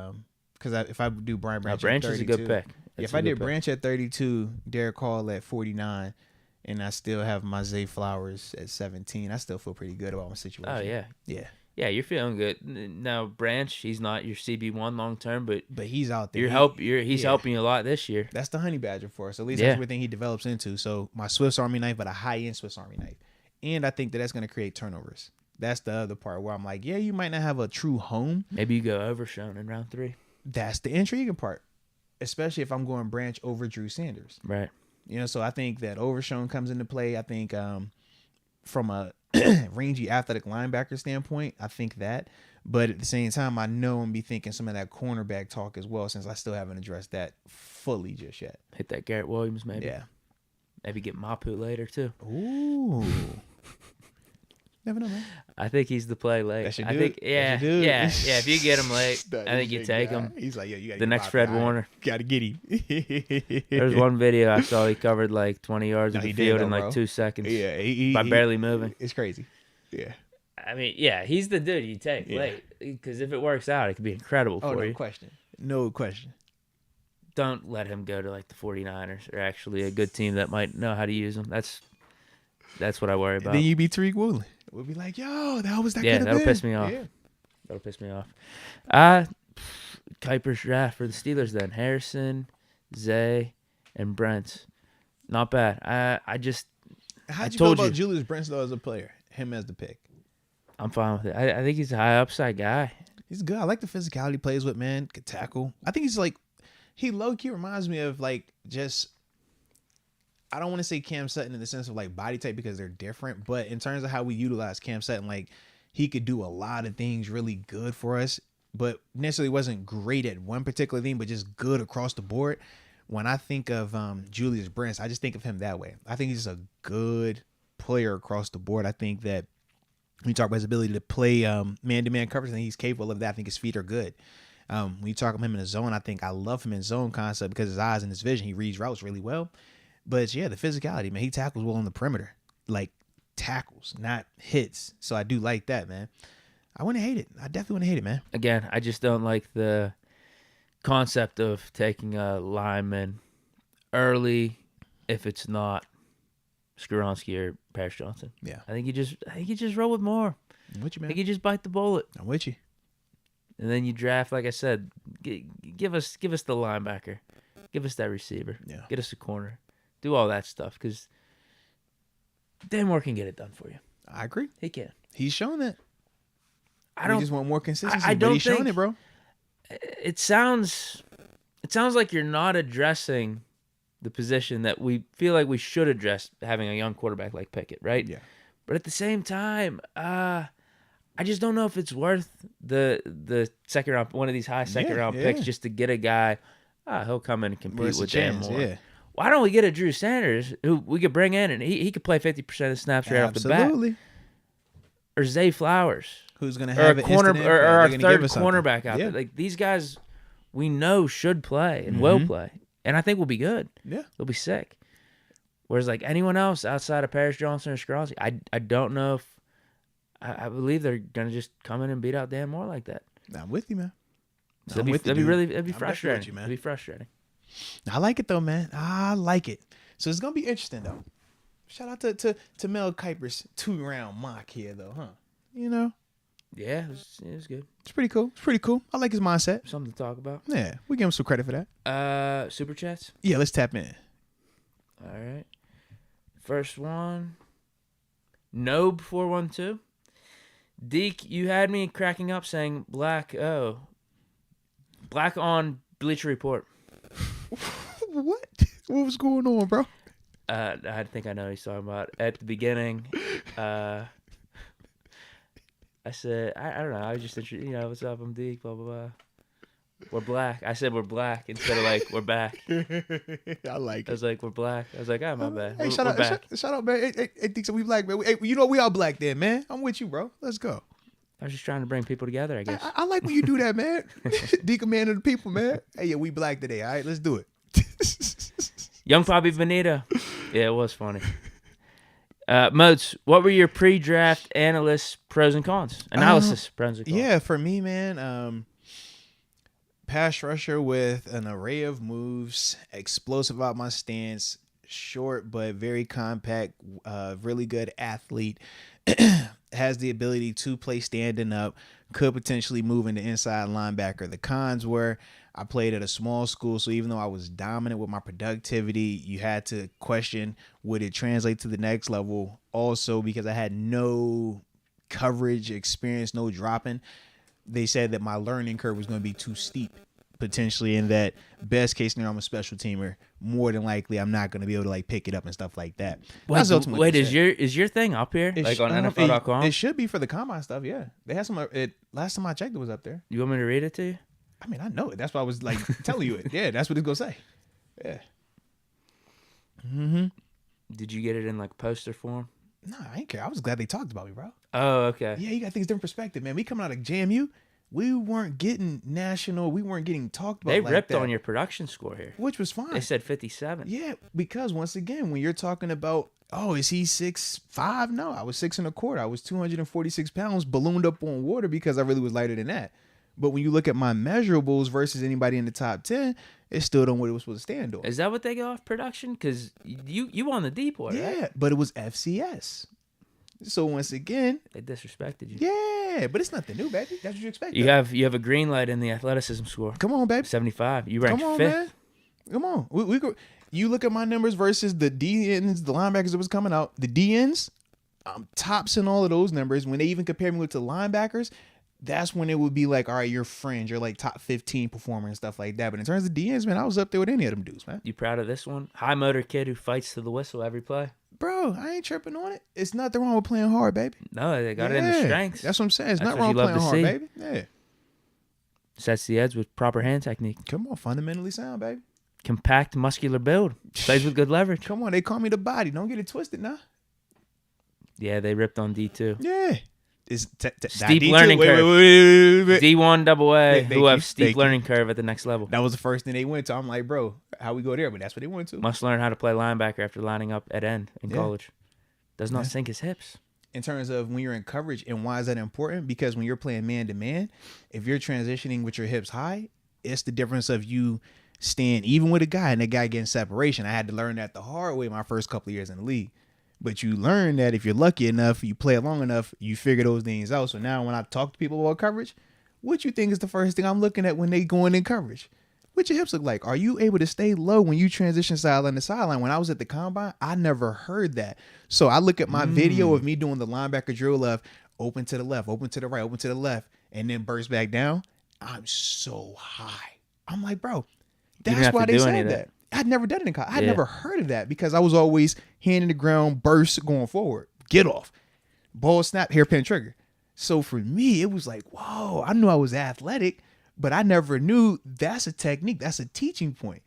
Speaker 1: Because if I do Brian Branch at 32...
Speaker 2: Branch is a good pick.
Speaker 1: If I did Branch at 32, Derek Hall at 49, and I still have my Zay Flowers at 17, I still feel pretty good about my situation.
Speaker 2: Oh, yeah.
Speaker 1: Yeah.
Speaker 2: Yeah, you're feeling good. Now, Branch, he's not your CB1 long term, but
Speaker 1: he's out there.
Speaker 2: He's helping you a lot this year.
Speaker 1: That's the honey badger for us. At least that's everything he develops into. So my Swiss Army knife, but a high-end Swiss Army knife. And I think that's going to create turnovers. That's the other part where I'm like, yeah, you might not have a true home.
Speaker 2: Maybe you go Overshown in round 3.
Speaker 1: That's the intriguing part, especially if I'm going Branch over Drew Sanders.
Speaker 2: Right.
Speaker 1: So I think that Overshown comes into play. I think from a rangy athletic linebacker standpoint, I think that. But at the same time, I know I'm going to be thinking some of that cornerback talk as well, since I still haven't addressed that fully just yet.
Speaker 2: Hit that Garrett Williams, maybe.
Speaker 1: Yeah.
Speaker 2: Maybe get Mapu later, too.
Speaker 1: Ooh. Never know, man.
Speaker 2: I think he's the play late.
Speaker 1: That's your
Speaker 2: I
Speaker 1: dude.
Speaker 2: think, yeah. If you get him late, I think you take him.
Speaker 1: He's like, yo, you got
Speaker 2: the next Fred Warner.
Speaker 1: Got to get him.
Speaker 2: There's one video I saw. He covered like 20 yards of the field in like 2 seconds.
Speaker 1: Yeah,
Speaker 2: by barely moving.
Speaker 1: It's crazy. Yeah.
Speaker 2: I mean, yeah, he's the dude you take late because if it works out, it could be incredible for you.
Speaker 1: No question. No question.
Speaker 2: Don't let him go to like the 49ers or actually a good team that might know how to use him. That's what I worry about.
Speaker 1: Then you be Tariq Woolen. We'll be like, yo, that was that.
Speaker 2: Yeah, that'll piss me off. Yeah. That'll piss me off. Kiper's draft for the Steelers then. Harrison, Zay, and Brents. Not bad.
Speaker 1: How'd you feel about Julius Brents though as a player? Him as the pick.
Speaker 2: I'm fine with it. I think he's a high upside guy.
Speaker 1: He's good. I like the physicality he plays with, man. Could tackle. I think he's like, he low-key reminds me of like just, I don't want to say Cam Sutton in the sense of like body type because they're different, but in terms of how we utilize Cam Sutton, like he could do a lot of things really good for us, but necessarily wasn't great at one particular thing, but just good across the board. When I think of Julius Brents, I just think of him that way. I think he's a good player across the board. I think that when you talk about his ability to play man-to-man coverage, I think he's capable of that. I think his feet are good. When you talk about him in the zone, I love him in zone concept because his eyes and his vision, he reads routes really well. But yeah, the physicality, man, he tackles well on the perimeter, like tackles, not hits. So I do like that, man. I wouldn't hate it. I definitely wouldn't hate it, man.
Speaker 2: Again, I just don't like the concept of taking a lineman early if it's not Skoronski or Paris Johnson.
Speaker 1: Yeah,
Speaker 2: I think you just roll with more.
Speaker 1: I'm with you, man.
Speaker 2: I think you just bite the bullet.
Speaker 1: I'm with you.
Speaker 2: And then you draft, like I said, give us the linebacker, give us that receiver, get us a corner, do all that stuff because Dan Moore can get it done for you.
Speaker 1: I agree.
Speaker 2: He can.
Speaker 1: He's shown that.
Speaker 2: I don't
Speaker 1: just want more consistency.
Speaker 2: I don't
Speaker 1: but he's showing it, bro.
Speaker 2: It sounds like you're not addressing the position that we feel like we should address, having a young quarterback like Pickett, right?
Speaker 1: Yeah.
Speaker 2: But at the same time, I just don't know if it's worth the second round, one of these high second round picks, just to get a guy. He'll come in and compete with Dan Moore. Yeah. Why don't we get a Drew Sanders who we could bring in and he could play 50% of the snaps right off the bat? Absolutely. Or Zay Flowers,
Speaker 1: who's going to have
Speaker 2: a corner or our third cornerback out there. Like these guys, we know should play and will play, and I think we'll be good.
Speaker 1: Yeah,
Speaker 2: they'll be sick. Whereas like anyone else outside of Paris Johnson or Skoronski, I don't know if. I believe they're gonna just come in and beat out Dan Moore like that.
Speaker 1: I'm with you, man.
Speaker 2: So it'd be frustrating. It'd be frustrating.
Speaker 1: I like it though, man. I like it. So it's gonna be interesting though. Shout out to Mel Kiper's 2-round mock here though, huh? You know.
Speaker 2: Yeah, it was good.
Speaker 1: It's pretty cool. I like his mindset.
Speaker 2: Something to talk about.
Speaker 1: Yeah, we give him some credit for that.
Speaker 2: Super chats.
Speaker 1: Yeah, let's tap in.
Speaker 2: All right. First one. Nobe412. Deke, you had me cracking up saying black on Bleacher Report.
Speaker 1: What? What was going on, bro?
Speaker 2: I think I know what he's talking about. At the beginning, I said, I don't know. I was just interested, what's up? I'm Deke, blah, blah, blah. We're black. I said we're black instead of like we're back.
Speaker 1: I like it.
Speaker 2: I was like, we're black. I was like, my bad.
Speaker 1: Hey, shout out, man. Hey, Deke, so we black, man. Hey, we all black then, man. I'm with you, bro. Let's go.
Speaker 2: I was just trying to bring people together, I guess.
Speaker 1: I like when you do that, man. Deke, a man of the people, man. Hey, yeah, we black today, all right? Let's do it.
Speaker 2: Young Bobby Veneta. Yeah, it was funny. Moats, what were your pre-draft analysis pros and cons? Pros and cons.
Speaker 1: Yeah, for me, man, pass rusher with an array of moves, explosive out my stance, short but very compact, really good athlete, has the ability to play standing up, could potentially move into inside linebacker. The cons were I played at a small school, so even though I was dominant with my productivity, you had to question, would it translate to the next level? Also, because I had no coverage experience, no dropping, they said that my learning curve was going to be too steep, potentially, in that best case scenario, I'm a special teamer. More than likely, I'm not going to be able to like pick it up and stuff like that.
Speaker 2: Wait, is your thing up here? Like on NFL.com?
Speaker 1: It should be for the combine stuff, yeah. They had some, last time I checked, it was up there.
Speaker 2: You want me to read it to you?
Speaker 1: I mean, I know it. That's why I was like telling you it. Yeah, that's what it's going to say. Yeah.
Speaker 2: Mm-hmm. Did you get it in like poster form?
Speaker 1: No, I ain't care. I was glad they talked about me, bro.
Speaker 2: Oh, okay.
Speaker 1: Yeah, you got things different perspective, man. We coming out of JMU, we weren't getting national. We weren't getting talked about.
Speaker 2: They
Speaker 1: like
Speaker 2: ripped
Speaker 1: that,
Speaker 2: on your production score here,
Speaker 1: which was fine.
Speaker 2: They said 57.
Speaker 1: Yeah, because once again, when you're talking about, oh, is he 6'5"? No, I was 6 1/4. I was 246 pounds, ballooned up on water because I really was lighter than that. But when you look at my measurables versus anybody in the top 10, it still don't what it was supposed to stand on.
Speaker 2: Is that what they go off production? Because you won the depot, right?
Speaker 1: Yeah, but it was FCS. So once again,
Speaker 2: they disrespected you.
Speaker 1: Yeah, but it's nothing new, baby. That's what you expect.
Speaker 2: You have a green light in the athleticism score.
Speaker 1: Come on, baby.
Speaker 2: 75. You ranked 5th.
Speaker 1: Man. Come on. We go. You look at my numbers versus the DNs, the linebackers that was coming out. The DNs, I'm tops in all of those numbers. When they even compare me with the linebackers, that's when it would be like, all right, you're fringe. You're like top 15 performer and stuff like that. But in terms of DNs, man, I was up there with any of them dudes, man.
Speaker 2: You proud of this one? High motor kid who fights to the whistle every play.
Speaker 1: Bro, I ain't tripping on it. It's nothing wrong with playing hard, baby.
Speaker 2: No, they got it in the strengths.
Speaker 1: That's what I'm saying. It's nothing wrong with playing hard, baby. Yeah.
Speaker 2: Sets the edge with proper hand technique.
Speaker 1: Come on, fundamentally sound, baby.
Speaker 2: Compact, muscular build. Plays with good leverage.
Speaker 1: Come on, they call me the body. Don't get it twisted now.
Speaker 2: Yeah, they ripped on D2.
Speaker 1: Yeah. It's
Speaker 2: steep learning curve.
Speaker 1: Wait.
Speaker 2: D1 AA who have steep learning curve at the next level.
Speaker 1: That was the first thing they went to. I'm like, bro, how we go there? But that's what they went to.
Speaker 2: Must learn how to play linebacker after lining up at end in college. Does not sink his hips.
Speaker 1: In terms of when you're in coverage, and why is that important? Because when you're playing man-to-man, if you're transitioning with your hips high, it's the difference of you staying even with a guy and the guy getting separation. I had to learn that the hard way my first couple of years in the league. But you learn that if you're lucky enough, you play it long enough, you figure those things out. So now when I talk to people about coverage, what you think is the first thing I'm looking at when they going in coverage? What your hips look like? Are you able to stay low when you transition sideline to sideline? When I was at the combine, I never heard that. So I look at my video of me doing the linebacker drill of open to the left, open to the right, open to the left, and then burst back down. I'm so high. I'm like, bro, that's why they said that. I'd never done it in college. I'd never heard of that because I was always hand in the ground, burst, going forward, get off, ball snap, hairpin trigger. So for me, it was like, whoa, I knew I was athletic, but I never knew that's a technique. That's a teaching point.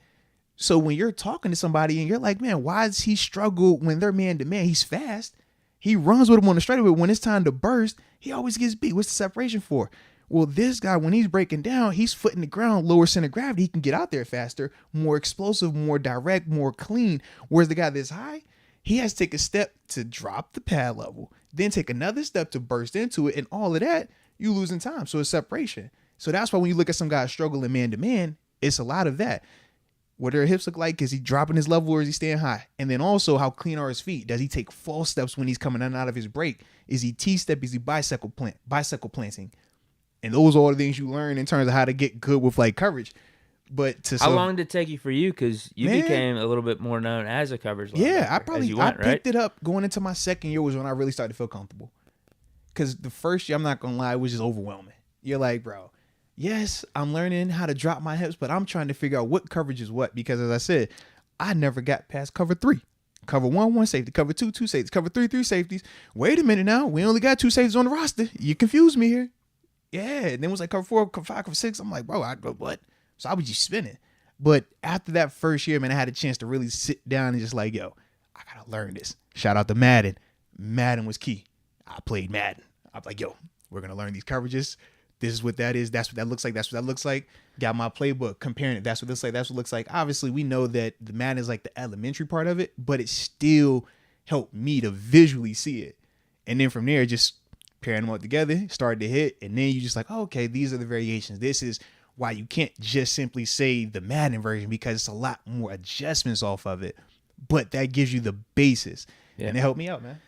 Speaker 1: So when you're talking to somebody and you're like, man, why does he struggle when they're man to man? He's fast. He runs with him on the straightaway. When it's time to burst, he always gets beat. What's the separation for? Well, this guy, when he's breaking down, he's footing the ground, lower center of gravity. He can get out there faster, more explosive, more direct, more clean. Whereas the guy that's high, he has to take a step to drop the pad level, then take another step to burst into it. And all of that, you losing time. So it's separation. So that's why when you look at some guys struggling man-to-man, it's a lot of that. What their hips look like, is he dropping his level or is he staying high? And then also, how clean are his feet? Does he take false steps when he's coming in and out of his break? Is he T-step? Is he bicycle planting? And those are all the things you learn in terms of how to get good with like coverage. But how
Speaker 2: long did it take you for you? Because you became a little bit more known as a coverage linebacker.
Speaker 1: Yeah, I picked it up going into my second year was when I really started to feel comfortable. Because the first year, I'm not gonna lie, it was just overwhelming. You're like, bro, yes, I'm learning how to drop my hips, but I'm trying to figure out what coverage is what. Because as I said, I never got past cover 3. Cover 1 safety. Cover 2 safeties. Cover 3 safeties. Wait a minute now, we only got 2 safeties on the roster. You confused me here. Yeah, and then it was like cover 4, cover 5, cover 6. I'm like, bro, what? So I was just spinning. But after that first year, man, I had a chance to really sit down and just like, yo, I gotta learn this. Shout out to Madden. Madden was key. I played Madden. I was like, yo, we're gonna learn these coverages. This is what that is. That's what that looks like. That's what that looks like. Got my playbook, comparing it. That's what this like. That's what it looks like. Obviously, we know that the Madden is like the elementary part of it, but it still helped me to visually see it. And then from there, just pairing them all together, started to hit, and then you just like, oh, okay, these are the variations. This is why you can't just simply say the Madden version because it's a lot more adjustments off of it. But that gives you the basis. Yeah. And it helped me out, man.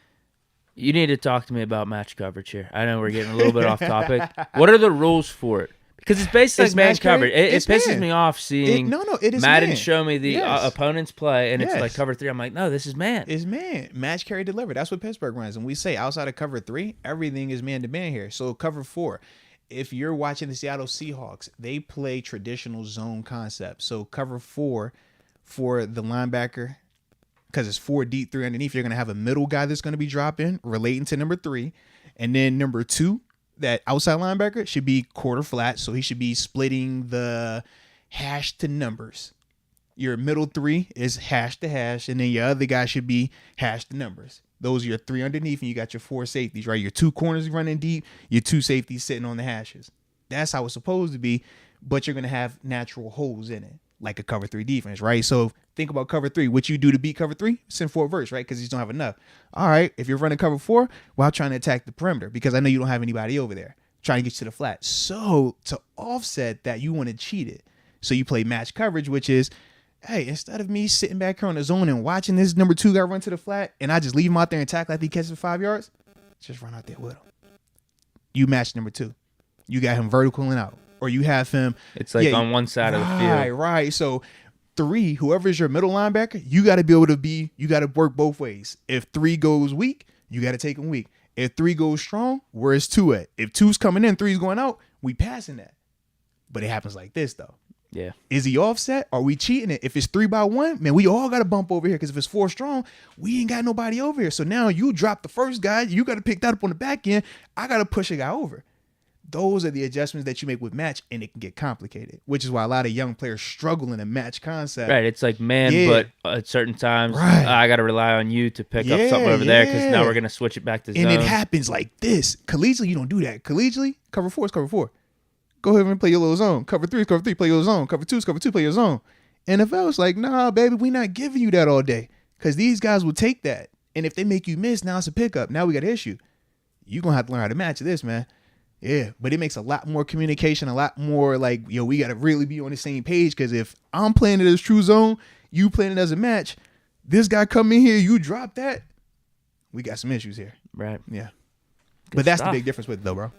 Speaker 2: You need to talk to me about match coverage here. I know we're getting a little bit off topic. What are the rules for it? Because it's basically like man coverage. It pisses me off seeing Madden show me the opponent's play, and it's like cover 3. I'm like, no, this is man.
Speaker 1: It's man. Match carry deliver. That's what Pittsburgh runs. And we say outside of cover 3, everything is man-to-man here. So cover 4. If you're watching the Seattle Seahawks, they play traditional zone concept. So cover 4 for the linebacker, because it's 4 deep, 3 underneath, you're going to have a middle guy that's going to be dropping, relating to number 3. And then number 2, that outside linebacker should be quarter flat. So he should be splitting the hash to numbers. Your middle three is hash to hash, and then your other guy should be hash to numbers. Those are your three underneath, and you got your four safeties, right? Your two corners running deep, your two safeties sitting on the hashes. That's how it's supposed to be, but you're going to have natural holes in it, like a cover three defense, right? So think about cover three. What you do to beat cover three? Send four verse, right? Because you don't have enough. All right, if you're running cover four, while trying to attack the perimeter, because I know you don't have anybody over there, trying to get you to the flat. So to offset that, you want to cheat it. So you play match coverage, which is, hey, instead of me sitting back here on the zone and watching this number two guy run to the flat, and I just leave him out there and tackle like he catches 5 yards, just run out there with him. You match number two. You got him vertical and out. Or you have him.
Speaker 2: It's like on one side of the field.
Speaker 1: Right. So three, whoever's your middle linebacker, you got to be able to you got to work both ways. If three goes weak, you got to take him weak. If three goes strong, where's two at? If two's coming in, three's going out, we passing that. But it happens like this, though.
Speaker 2: Yeah.
Speaker 1: Is he offset? Are we cheating it? If it's 3-by-1, man, we all got to bump over here because if it's four strong, we ain't got nobody over here. So now you drop the first guy. You got to pick that up on the back end. I got to push a guy over. Those are the adjustments that you make with match, and it can get complicated, which is why a lot of young players struggle in a match concept.
Speaker 2: Right. It's like, man, but at certain times, I got to rely on you to pick up something over there because now we're going to switch it back to zone.
Speaker 1: And it happens like this. Collegiately, you don't do that. Collegiately, cover four is cover four. Go ahead and play your little zone. Cover three is cover three, play your zone. Cover two is cover two, play your zone. NFL is like, nah, baby, we not giving you that all day because these guys will take that. And if they make you miss, now it's a pickup. Now we got an issue. You're going to have to learn how to match this, man. Yeah, but it makes a lot more communication, a lot more like, we got to really be on the same page because if I'm playing it as true zone, you playing it as a match, this guy come in here, you drop that, we got some issues here.
Speaker 2: Right.
Speaker 1: Yeah. But that's the big difference with it, though, bro.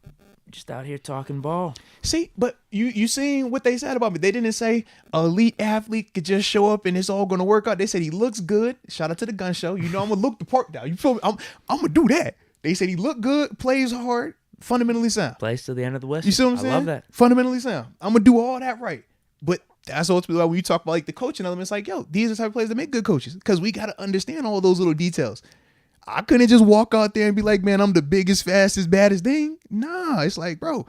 Speaker 2: Just out here talking ball.
Speaker 1: See, but you seen what they said about me. They didn't say elite athlete could just show up and it's all going to work out. They said he looks good. Shout out to the gun show. I'm going to look the part down. You feel me? I'm going to do that. They said he looked good, plays hard, fundamentally sound.
Speaker 2: Plays till the end of the whistle.
Speaker 1: You see what I'm saying?
Speaker 2: I love that.
Speaker 1: Fundamentally sound. I'm going to do all that right. But that's ultimately why when you talk about like the coaching elements, like, these are the type of players that make good coaches because we got to understand all those little details. I couldn't just walk out there and be like, man, I'm the biggest, fastest, baddest thing. Nah, it's like, bro,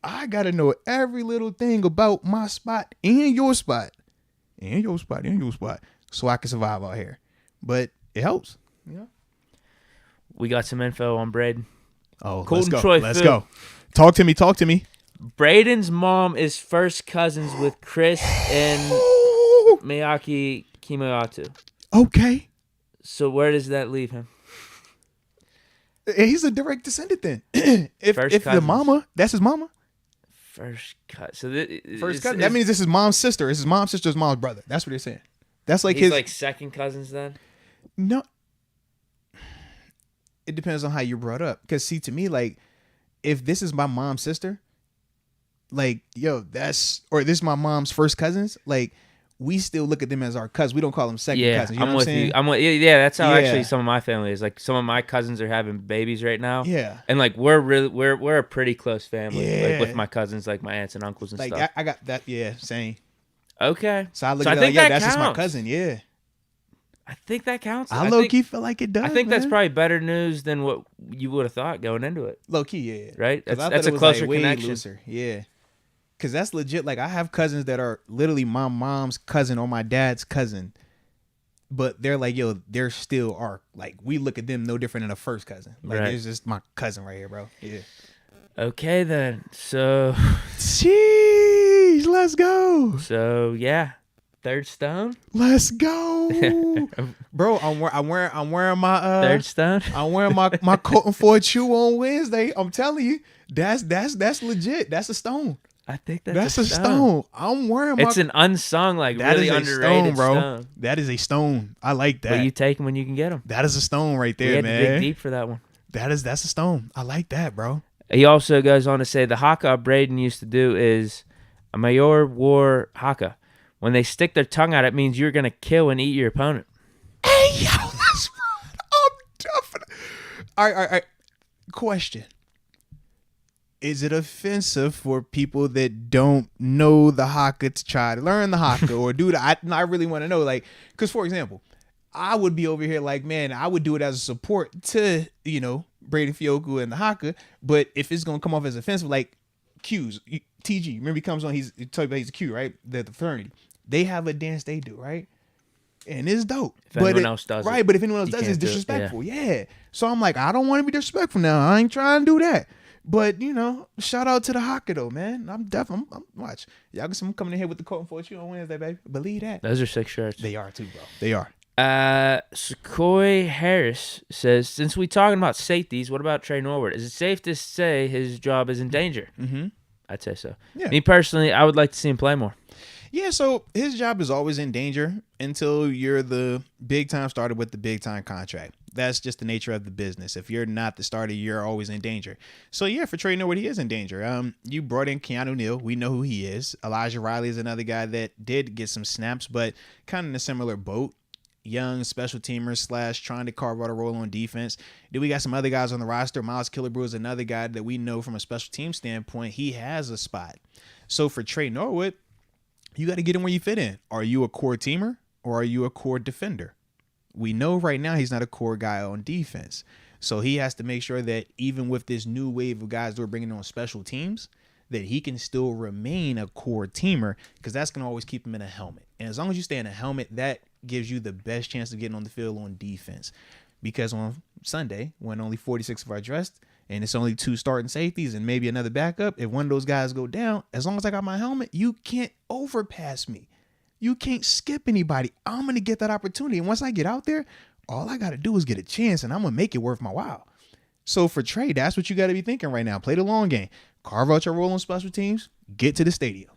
Speaker 1: I got to know every little thing about my spot and your spot and your spot and your spot so I can survive out here. But it helps. Yeah.
Speaker 2: We got some info on Braden.
Speaker 1: Oh,
Speaker 2: Colton
Speaker 1: let's go.
Speaker 2: Troy
Speaker 1: Let's
Speaker 2: Phil.
Speaker 1: go. Talk to me.
Speaker 2: Braden's mom is first cousins with Chris and Miyaki Kimoyatu.
Speaker 1: Okay.
Speaker 2: So where does that leave him?
Speaker 1: He's a direct descendant then. if the mama, that's his mama.
Speaker 2: First cut. So
Speaker 1: first cousin. That means this is mom's sister. This is mom's sister's mom's brother. That's what they're saying. That's like
Speaker 2: he's like second cousins then?
Speaker 1: No. It depends on how you're brought up. Because see, to me, like, if this is my mom's sister, like, this is my mom's first cousins, like, we still look at them as our cousins. We don't call them second cousins. You know what I'm saying?
Speaker 2: I'm with you. Yeah, that's how actually some of my family is. Like some of my cousins are having babies right now.
Speaker 1: Yeah.
Speaker 2: And like we're a pretty close family. Like with my cousins, like my aunts and uncles and stuff.
Speaker 1: I got that, same.
Speaker 2: Okay.
Speaker 1: So I look at that, that's just my cousin, yeah.
Speaker 2: I think that counts.
Speaker 1: I low-key feel like it does.
Speaker 2: I think that's probably better news than what you would have thought going into it.
Speaker 1: Low-key, yeah.
Speaker 2: Right? That's a closer connection.
Speaker 1: Looser. Yeah. Because that's legit. Like, I have cousins that are literally my mom's cousin or my dad's cousin. But they're like, they're still our, like, we look at them no different than a first cousin. Like, it's just my cousin right here, bro. Yeah.
Speaker 2: Okay, then. So.
Speaker 1: Jeez, let's go.
Speaker 2: So, yeah. Third stone.
Speaker 1: Let's go. Bro, I'm wearing my
Speaker 2: third stone.
Speaker 1: I'm wearing my Colton for chew on Wednesday. I'm telling you, that's legit. That's a stone.
Speaker 2: I think that's
Speaker 1: a stone. I'm wearing
Speaker 2: It's an unsung, like
Speaker 1: that
Speaker 2: really
Speaker 1: is a
Speaker 2: underrated
Speaker 1: stone, bro.
Speaker 2: stone.
Speaker 1: That is a stone. I like that.
Speaker 2: But you take them when you can get them.
Speaker 1: That is a stone right there,
Speaker 2: we had
Speaker 1: man.
Speaker 2: to dig deep for that one.
Speaker 1: That's a stone. I like that, bro.
Speaker 2: He also goes on to say the haka Braden used to do is a mayor war haka. When they stick their tongue out, it means you're gonna kill and eat your opponent.
Speaker 1: Hey, yo, that's right. I'm definitely. All right. Question. Is it offensive for people that don't know the haka to try to learn the haka or do that? I really want to know, like, because for example, I would be over here like, man, I would do it as a support to, Braden Fioku and the haka, but if it's gonna come off as offensive, like Q's, TG, remember he comes on, he's a Q, right? The fraternity. They have a dance they do, right? And it's dope.
Speaker 2: If anyone else does it.
Speaker 1: Right, but if anyone else does it, it's disrespectful. Yeah. So I'm like, I don't want to be disrespectful now. I ain't trying to do that. But, shout out to the hockey, though, man. I'm watch. Y'all can see I'm coming in here with the coat and for you on Wednesday, baby. Believe that.
Speaker 2: Those are sick shirts.
Speaker 1: They are, too, bro. They are.
Speaker 2: Sequoia Harris says, since we talking about safeties, what about Trey Norwood? Is it safe to say his job is in danger?
Speaker 1: Mm-hmm.
Speaker 2: I'd say so.
Speaker 1: Yeah.
Speaker 2: Me personally, I would like to see him play more.
Speaker 1: Yeah, so his job is always in danger until you're the big-time starter with the big-time contract. That's just the nature of the business. If you're not the starter, you're always in danger. So, yeah, for Trey Norwood, he is in danger. You brought in Keanu Neal. We know who he is. Elijah Riley is another guy that did get some snaps, but kind of in a similar boat. Young special teamer / trying to carve out a role on defense. Then we got some other guys on the roster. Miles Killebrew is another guy that we know from a special team standpoint. He has a spot. So, for Trey Norwood, you got to get in where you fit in. Are you a core teamer or are you a core defender? We know right now he's not a core guy on defense. So he has to make sure that even with this new wave of guys that we're bringing on special teams, that he can still remain a core teamer because that's going to always keep him in a helmet. And as long as you stay in a helmet, that gives you the best chance of getting on the field on defense. Because on Sunday, when only 46 of our dressed, and it's only 2 starting safeties and maybe another backup, if one of those guys go down, as long as I got my helmet, you can't overpass me. You can't skip anybody. I'm going to get that opportunity. And once I get out there, all I got to do is get a chance, and I'm going to make it worth my while. So for Trey, that's what you got to be thinking right now. Play the long game. Carve out your role on special teams. Get to the stadium.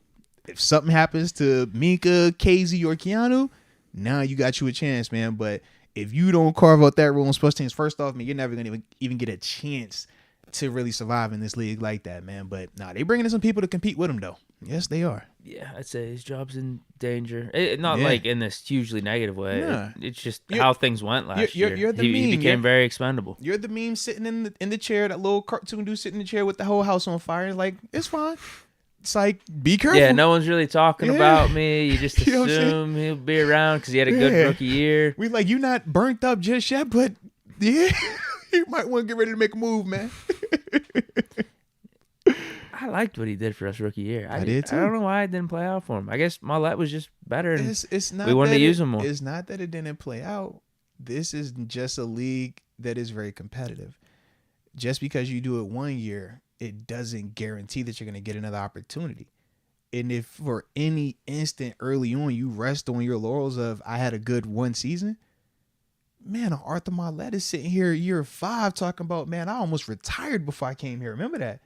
Speaker 1: If something happens to Minka, KZ, or Keanu, now you got you a chance, man. But if you don't carve out that role on special teams, first off, man, you're never going to even get a chance to really survive in this league like that, man. But they bringing in some people to compete with him, though. Yes, they are.
Speaker 2: Yeah, I'd say his job's in danger. Not like in this hugely negative way.
Speaker 1: Nah.
Speaker 2: It's just how things went last year.
Speaker 1: You're the
Speaker 2: he became very expendable.
Speaker 1: You're the meme sitting in the chair, that little cartoon dude sitting in the chair with the whole house on fire. It's like, it's fine. It's like, be careful.
Speaker 2: Yeah, no one's really talking about me. You just assume he'll be around because he had a good rookie year.
Speaker 1: We like, you not burnt up just yet, but yeah, you might want to get ready to make a move, man.
Speaker 2: I liked what he did for us rookie year.
Speaker 1: I did too.
Speaker 2: I don't know why it didn't play out for him. I guess Mollett was just better, and
Speaker 1: it's not
Speaker 2: we wanted to use him more.
Speaker 1: It's not that it didn't play out. This is just a league that is very competitive. Just because you do it one year, it doesn't guarantee that you're going to get another opportunity. And if for any instant early on you rest on your laurels of I had a good one season, man, Arthur Mollett is sitting here year 5 talking about, man, I almost retired before I came here. Remember that?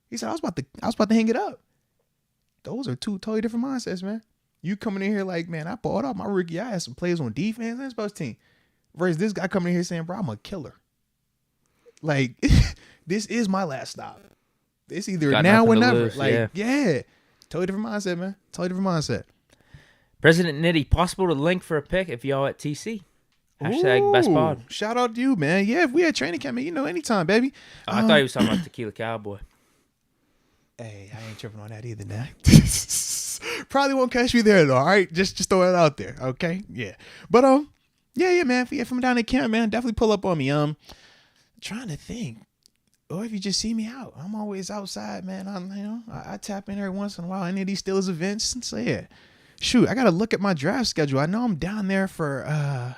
Speaker 1: He said I was about to hang it up. Those are 2 totally different mindsets, man. You coming in here like, man, I bought out my rookie. I had some players on defense and special team. Versus this guy coming in here saying, bro, I'm a killer. Like, this is my last stop. It's either now or never.
Speaker 2: Lose,
Speaker 1: like, yeah. Totally different mindset, man. Totally different mindset.
Speaker 2: President Nitty, possible to link for a pick if y'all at TC. Hashtag best pod.
Speaker 1: Shout out to you, man. Yeah, if we had training camp, man, anytime, baby.
Speaker 2: I thought he was talking about Tequila Cowboy.
Speaker 1: Hey, I ain't tripping on that either, now. Probably won't catch me there though. All right, just throw it out there, okay? Yeah, but yeah, man. If I'm down at camp, man, definitely pull up on me. Trying to think, or if you just see me out, I'm always outside, man. I tap in every once in a while. Any of these Steelers events, and so yeah. Shoot, I gotta look at my draft schedule. I know I'm down there for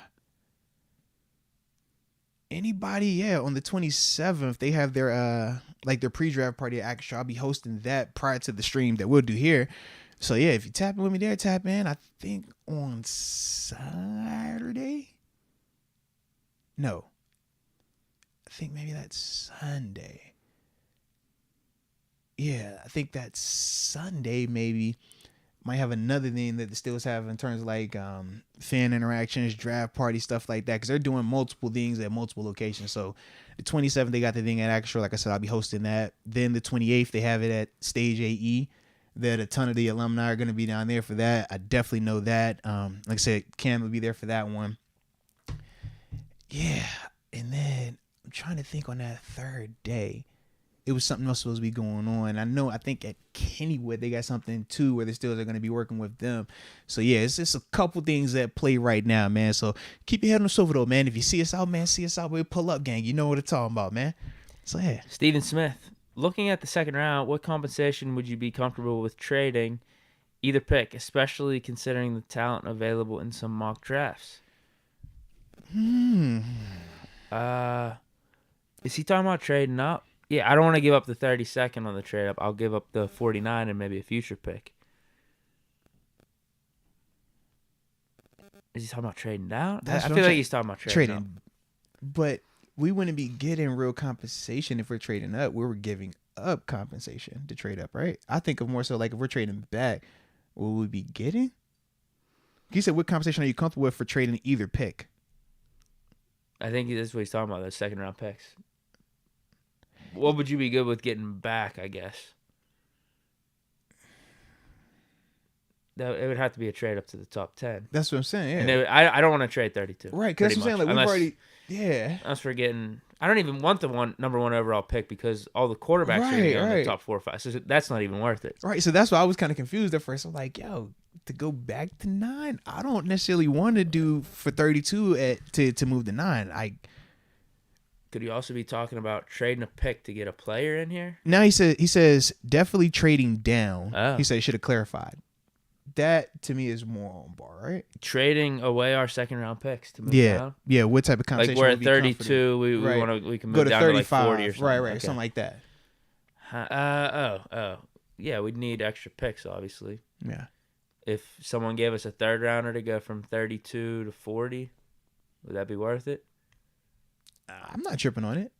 Speaker 1: anybody, on the 27th, they have their their pre-draft party at Action. I'll be hosting that prior to the stream that we'll do here. So yeah, if you tap in with me there, tap in. I think on Saturday. No. I think maybe that's Sunday. Yeah, I think that's Sunday maybe. Might have another thing that the Steelers have in terms of like fan interactions, draft party, stuff like that. Because they're doing multiple things at multiple locations. So the 27th, they got the thing at Action. Like I said, I'll be hosting that. Then the 28th, they have it at Stage AE. That a ton of the alumni are going to be down there for that. I definitely know that. Like I said, Cam will be there for that one. Yeah. And then I'm trying to think on that third day. It was something else supposed to be going on. I think at Kennywood, they got something too where the Steelers are going to be working with them. So, yeah, it's just a couple things that play right now, man. So, keep your head on the swivel, though, man. If you see us out, man, see us out. We pull up, gang. You know what I'm talking about, man. So, yeah.
Speaker 2: Steven Smith, looking at the second round, what compensation would you be comfortable with trading Either pick, especially considering the talent available in some mock drafts. Is he talking about trading up? Yeah, I don't want to give up the 32nd on the trade up. I'll give up the 49 and maybe a future pick. Is he talking about trading down? I feel like he's talking about trading up.
Speaker 1: But we wouldn't be getting real compensation if we're trading up. We were giving up compensation to trade up, right? I think of more so like if we're trading back, what would we be getting? He said, what compensation are you comfortable with for trading either pick?
Speaker 2: I think that's what he's talking about, those second round picks. What would you be good with getting back, I guess? It would have to be a trade up to the top 10.
Speaker 1: That's what I'm saying, yeah.
Speaker 2: And I don't want to trade 32.
Speaker 1: Right, because that's what I'm saying. Like, we've already... Yeah.
Speaker 2: Unless we're getting... I don't even want the number one overall pick because all the quarterbacks are in the top 4 or 5. So that's not even worth it.
Speaker 1: Right. So that's why I was kind of confused at first. I'm like, yo, to go back to 9, I don't necessarily want to do for 32 to move to 9.
Speaker 2: Could you also be talking about trading a pick to get a player in here?
Speaker 1: No, he says definitely trading down.
Speaker 2: Oh.
Speaker 1: He said he should have clarified. That to me is more on bar, right?
Speaker 2: Trading away our second round picks to move down.
Speaker 1: Yeah. What type of conversation?
Speaker 2: Like we're at 32, we can move down 35, to like 40 or something.
Speaker 1: Right, okay. Something like that.
Speaker 2: Yeah, we'd need extra picks, obviously.
Speaker 1: Yeah.
Speaker 2: If someone gave us a third rounder to go from 32 to 40, would that be worth it?
Speaker 1: I'm not tripping on it.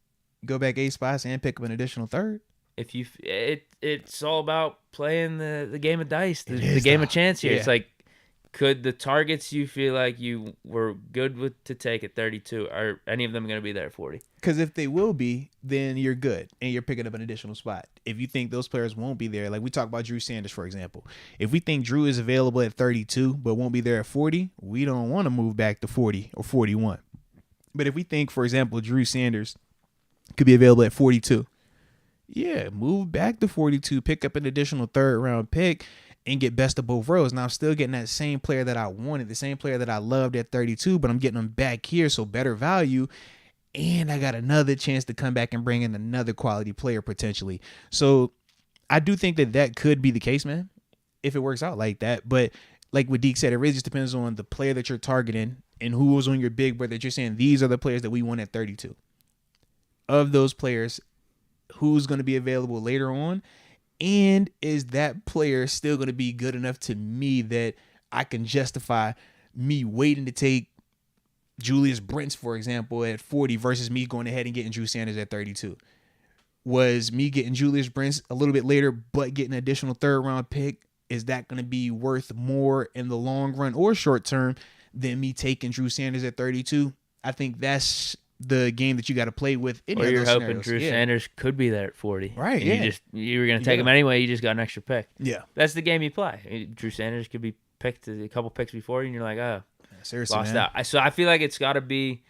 Speaker 1: Go back 8 spots and pick up an additional third.
Speaker 2: If you, it's all about playing the game of dice, the game of chance here. Yeah. It's like, could the targets you feel like you were good with to take at 32, are any of them going to be there at 40?
Speaker 1: Because if they will be, then you're good and you're picking up an additional spot. If you think those players won't be there, like we talked about Drew Sanders, for example. If we think Drew is available at 32 but won't be there at 40, we don't want to move back to 40 or 41. But if we think, for example, Drew Sanders could be available at 42, yeah, move back to 42, pick up an additional third round pick, and get best of both worlds. Now I'm still getting that same player that I wanted, the same player that I loved at 32, but I'm getting him back here, so better value. And I got another chance to come back and bring in another quality player potentially. So I do think that could be the case, man, if it works out like that. But like what Deke said, it really just depends on the player that you're targeting and who was on your big board that you're saying, these are the players that we want at 32. Of those players, who's going to be available later on? And is that player still going to be good enough to me that I can justify me waiting to take Julius Brents, for example, at 40 versus me going ahead and getting Drew Sanders at 32? Was me getting Julius Brents a little bit later but getting an additional third round pick, is that going to be worth more in the long run or short term than me taking Drew Sanders at 32? I think that's the game that you got to play with.
Speaker 2: Or you're hoping Drew Sanders could be there at 40.
Speaker 1: Right,
Speaker 2: You were going to take him anyway. You just got an extra pick.
Speaker 1: Yeah.
Speaker 2: That's the game you play. Drew Sanders could be picked a couple picks before you, and you're like, oh,
Speaker 1: seriously,
Speaker 2: lost
Speaker 1: man.
Speaker 2: out. So I feel like it's got to be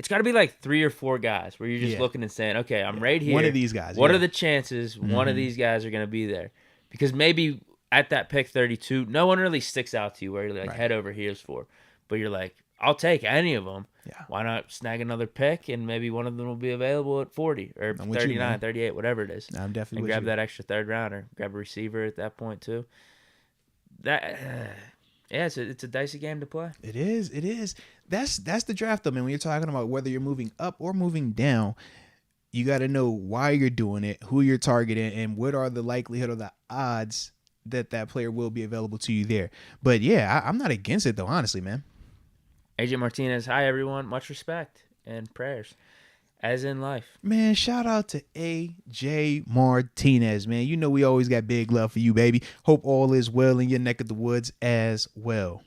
Speaker 2: like 3 or 4 guys where you're just looking and saying, okay, I'm right here.
Speaker 1: One of these guys.
Speaker 2: What are the chances one of these guys are going to be there? Because maybe at that pick 32, no one really sticks out to you where you're like head over heels for. But you're like, I'll take any of them.
Speaker 1: Yeah.
Speaker 2: Why not snag another pick and maybe one of them will be available at 40 or 39, 38, whatever it is.
Speaker 1: I'm definitely
Speaker 2: and grab that extra third rounder. Grab a receiver at that point too. That it's a dicey game to play.
Speaker 1: It is. That's the draft though, man. When you're talking about whether you're moving up or moving down, you got to know why you're doing it, who you're targeting, and what are the likelihood or the odds that player will be available to you there. But yeah, I'm not against it though, honestly, man.
Speaker 2: Agent Martinez, hi everyone. Much respect and prayers, as in life.
Speaker 1: Man, shout out to AJ Martinez, man. You know we always got big love for you, baby. Hope all is well in your neck of the woods as well.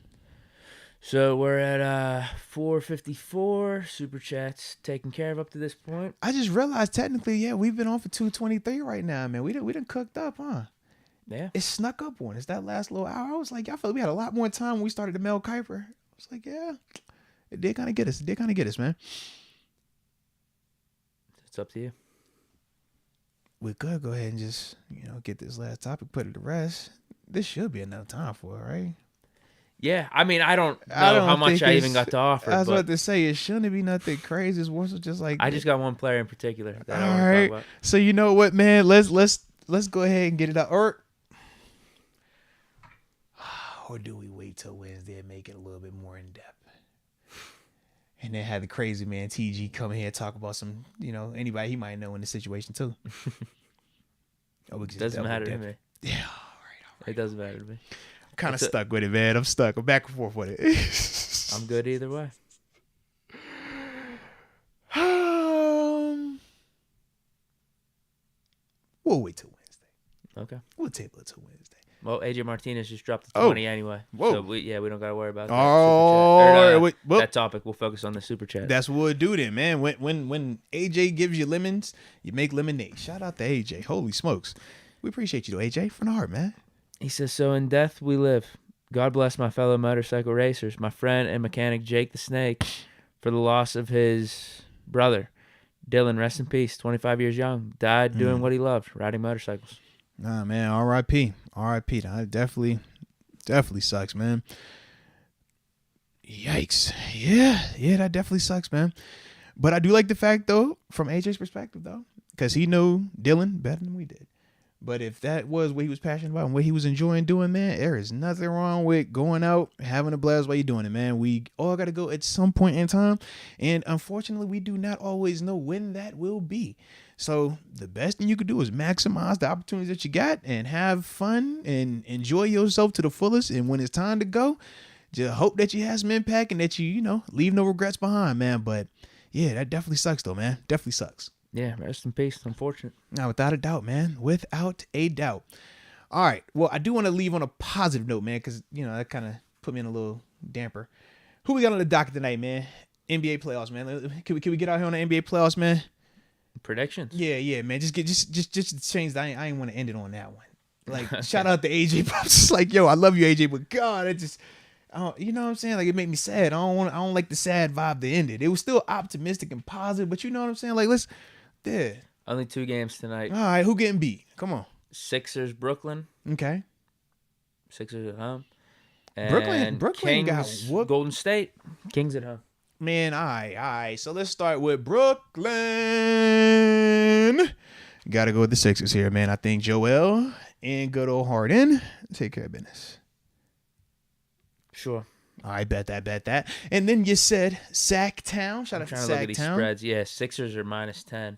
Speaker 2: So we're at 454 super chats taken care of up to this point.
Speaker 1: I just realized technically, we've been on for 223 right now, man. We done cooked up, huh?
Speaker 2: Yeah.
Speaker 1: It snuck up on us that last little hour. I was like, I felt we had a lot more time when we started the Mel Kiper. I was like, yeah, it did kind of get us. Man.
Speaker 2: It's up to you.
Speaker 1: We could go ahead and just, get this last topic put it to rest. This should be enough time for it, right?
Speaker 2: Yeah, I mean, I don't know how much I even got to offer.
Speaker 1: I was about to say, it shouldn't be nothing crazy. It's more so just like...
Speaker 2: I just got one player in particular that I
Speaker 1: want
Speaker 2: to talk about.
Speaker 1: So you know what, man? Let's go ahead and get it out. Or... Or do we wait till Wednesday and make it a little bit more in depth? And then have the crazy man TG come here and talk about some, anybody he might know in the situation too.
Speaker 2: Doesn't matter to me.
Speaker 1: Yeah, all right.
Speaker 2: It doesn't matter to me.
Speaker 1: I'm kind of stuck with it, man. I'm stuck. I'm back and forth with it.
Speaker 2: I'm good either way.
Speaker 1: We'll wait till Wednesday.
Speaker 2: Okay.
Speaker 1: We'll table it till Wednesday.
Speaker 2: Well, AJ Martinez just dropped the 20 anyway.
Speaker 1: Whoa.
Speaker 2: So we don't got to worry about that.
Speaker 1: Oh,
Speaker 2: that topic. We'll focus on the super chat.
Speaker 1: That's what we'll do then, man. When AJ gives you lemons, you make lemonade. Shout out to AJ. Holy smokes. We appreciate you though, AJ, from the heart, man.
Speaker 2: He says, so in death we live. God bless my fellow motorcycle racers, my friend and mechanic Jake the Snake, for the loss of his brother. Dylan, rest in peace, 25 years young. Died doing what he loved, riding motorcycles.
Speaker 1: Nah, man, R.I.P. R.I.P. That definitely sucks, man. Yikes. Yeah, that definitely sucks, man. But I do like the fact, though, from AJ's perspective, though, because he knew Dylan better than we did. But if that was what he was passionate about and what he was enjoying doing, man, there is nothing wrong with going out, having a blast while you're doing it, man. We all got to go at some point in time. And unfortunately, we do not always know when that will be. So the best thing you could do is maximize the opportunities that you got and have fun and enjoy yourself to the fullest. And when it's time to go, just hope that you have some impact and that you leave no regrets behind, man. But yeah, that definitely sucks though, man. Definitely sucks.
Speaker 2: Yeah, rest in peace. Unfortunate.
Speaker 1: Now, without a doubt, man. Without a doubt. All right. Well, I do want to leave on a positive note, man, because, that kind of put me in a little damper. Who we got on the docket tonight, man? NBA playoffs, man. Can we get out here on the NBA playoffs, man?
Speaker 2: Predictions?
Speaker 1: Yeah, man. Just change that. I ain't want to end it on that one. Like, shout out to AJ. It's like, yo, I love you, AJ, but God, you know what I'm saying? Like, it made me sad. I don't like the sad vibe to end it. It was still optimistic and positive, but you know what I'm saying? Like, yeah.
Speaker 2: Only 2 games tonight.
Speaker 1: All right, who getting beat? Come on.
Speaker 2: Sixers, Brooklyn.
Speaker 1: Okay.
Speaker 2: Sixers at home. And
Speaker 1: Brooklyn
Speaker 2: Kings,
Speaker 1: got whooped.
Speaker 2: Golden State. Kings at home.
Speaker 1: Man, all right. So let's start with Brooklyn. Got to go with the Sixers here, man. I think Joel and good old Harden take care of business.
Speaker 2: Sure.
Speaker 1: All right, bet that. And then you said Sacktown. Shout out to Sacktown.
Speaker 2: Look at these spreads. Yeah, Sixers are -10.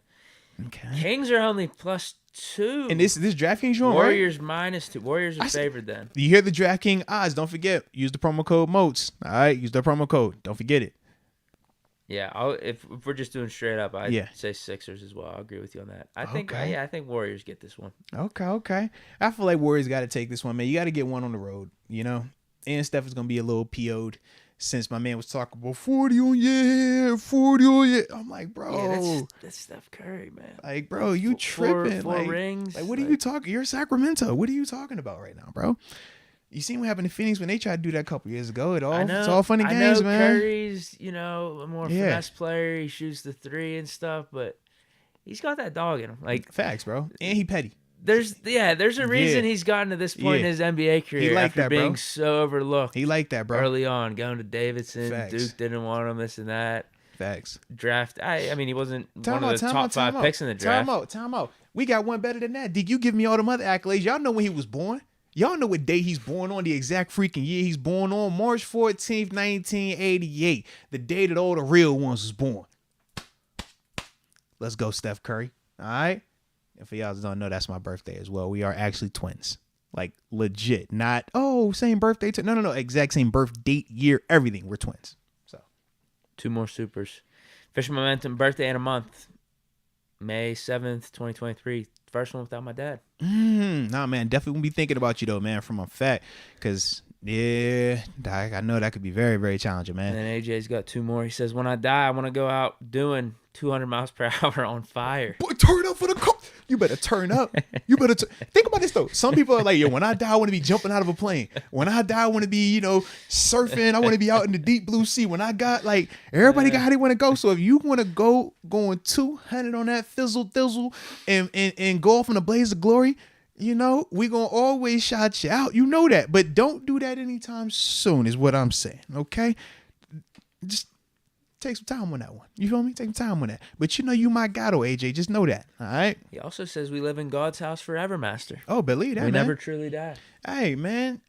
Speaker 1: Okay.
Speaker 2: Kings are only +2.
Speaker 1: And this DraftKings you on,
Speaker 2: Warriors
Speaker 1: right?
Speaker 2: -2. Warriors are favored then.
Speaker 1: You hear the DraftKings odds? Don't forget, use the promo code Moats. All right, use the promo code. Don't forget it.
Speaker 2: Yeah, if we're just doing straight up, I'd say Sixers as well. I agree with you on that. I think Warriors get this one.
Speaker 1: Okay. I feel like Warriors got to take this one, man. You got to get one on the road, And Steph is going to be a little PO'd since my man was talking about 40 on your head, 40 on your. I'm like, bro.
Speaker 2: Yeah, that's Steph Curry, man.
Speaker 1: Like, bro, you tripping.
Speaker 2: Four rings.
Speaker 1: Like, what are you talking? You're Sacramento. What are you talking about right now, bro? You seen what happened in Phoenix when they tried to do that a couple years ago? It's all fun and games, man.
Speaker 2: Curry's, a more finesse player. He shoots the 3 and stuff, but he's got that dog in him. Like,
Speaker 1: facts, bro. And he petty.
Speaker 2: There's a reason he's gotten to this point in his NBA career.
Speaker 1: He
Speaker 2: after being so overlooked.
Speaker 1: He liked that, bro.
Speaker 2: Early on, going to Davidson,
Speaker 1: Facts.
Speaker 2: Duke didn't want him, this and that.
Speaker 1: Facts.
Speaker 2: Draft. I mean, he wasn't one of the top 5 picks in the draft.
Speaker 1: Time out. We got one better than that. Deke, you give me all them other accolades. Y'all know when he was born. Y'all know what day he's born on, the exact freaking year he's born on. March 14th, 1988. The day that all the real ones was born. Let's go, Steph Curry. All right? And for y'all that don't know, that's my birthday as well. We are actually twins. Like, legit. Not, same birthday. No. Exact same birth date, year, everything. We're twins. So
Speaker 2: 2 more supers. Fisher Momentum, birthday in a month. May 7th, 2023. First one without my dad.
Speaker 1: Nah, man. Definitely won't be thinking about you, though, man, from a fact. Because, I know that could be very, very challenging, man.
Speaker 2: And then AJ's got 2 more. He says, when I die, I want to go out doing 200 miles per hour on fire.
Speaker 1: Boy, turn up for the cook. You better turn up. Think about this, though. Some people are like, yo, when I die, I want to be jumping out of a plane. When I die, I want to be, surfing. I want to be out in the deep blue sea. When I got, everybody got how they want to go. So if you want to go going 200 on that thizzle and go off in a blaze of glory, we going to always shout you out. You know that. But don't do that anytime soon is what I'm saying, okay? Just take some time on that one. You feel me? Take some time on that. But you my gato, AJ. Just know that. All right?
Speaker 2: He also says we live in God's house forever, Master.
Speaker 1: Oh, believe that,
Speaker 2: we
Speaker 1: man.
Speaker 2: never truly die.
Speaker 1: Hey, man.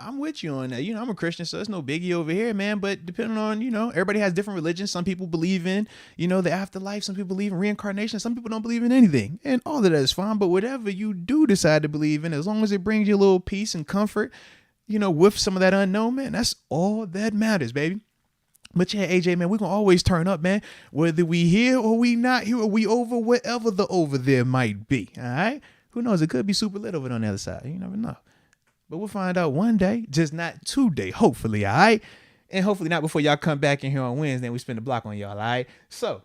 Speaker 1: I'm with you on that. You know, I'm a Christian, so it's no biggie over here, man. But depending on, you know, everybody has different religions. Some people believe in, you know, the afterlife. Some people believe in reincarnation. Some people don't believe in anything. And all of that is fine. But whatever you do decide to believe in, as long as it brings you a little peace and comfort, you know, with some of that unknown, man, that's all that matters, baby. But yeah, AJ, man, we're going to always turn up, man. Whether we here or we not here or we over wherever the over there might be, all right? Who knows? It could be super lit over on the other side. You never know. But we'll find out one day, just not today, hopefully, all right? And hopefully not before y'all come back in here on Wednesday and we spin the block on y'all, all right? So,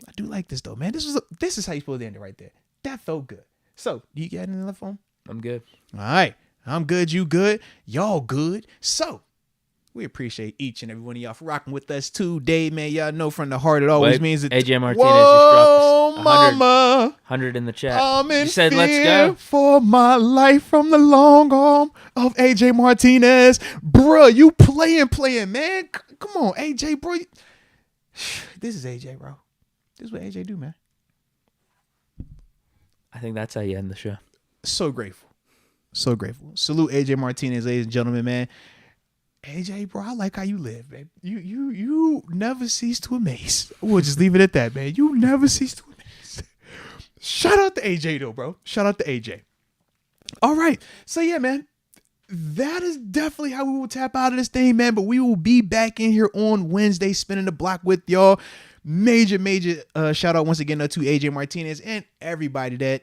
Speaker 1: I do like this, though, man. This is how you supposed to end it right there. That felt good. So, do you got anything left on?
Speaker 2: I'm good.
Speaker 1: All right. I'm good. You good. Y'all good. So, we appreciate each and every one of y'all for rocking with us today, man. Y'all know from the heart it always means that.
Speaker 2: AJ Martinez just dropped 100,
Speaker 1: mama.
Speaker 2: 100 in the chat.
Speaker 1: I'm in
Speaker 2: you said,
Speaker 1: fear
Speaker 2: let's go.
Speaker 1: for my life from the long arm of AJ Martinez. Bruh, you playing, man. Come on, AJ, bro. This is AJ, bro. This is what AJ do, man.
Speaker 2: I think that's how you end the show.
Speaker 1: So grateful. So grateful. Salute AJ Martinez, ladies and gentlemen, man. AJ, bro, I like how you live, man. You never cease to amaze. We'll just leave it at that, man. You never cease to amaze. Shout out to AJ, though, bro. Shout out to AJ. All right. So, yeah, man. That is definitely how we will tap out of this thing, man. But we will be back in here on Wednesday spinning the block with y'all. Major shout out once again to AJ Martinez and everybody that,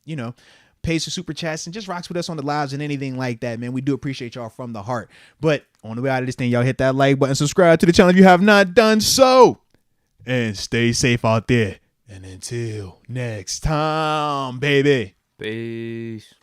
Speaker 1: you know, pays for super chats and just rocks with us on the lives and anything like that, man. We do appreciate y'all from the heart. But on the way out of this thing, y'all hit that like button, subscribe to the channel if you have not done so, and stay safe out there. And until next time, baby.
Speaker 2: Peace.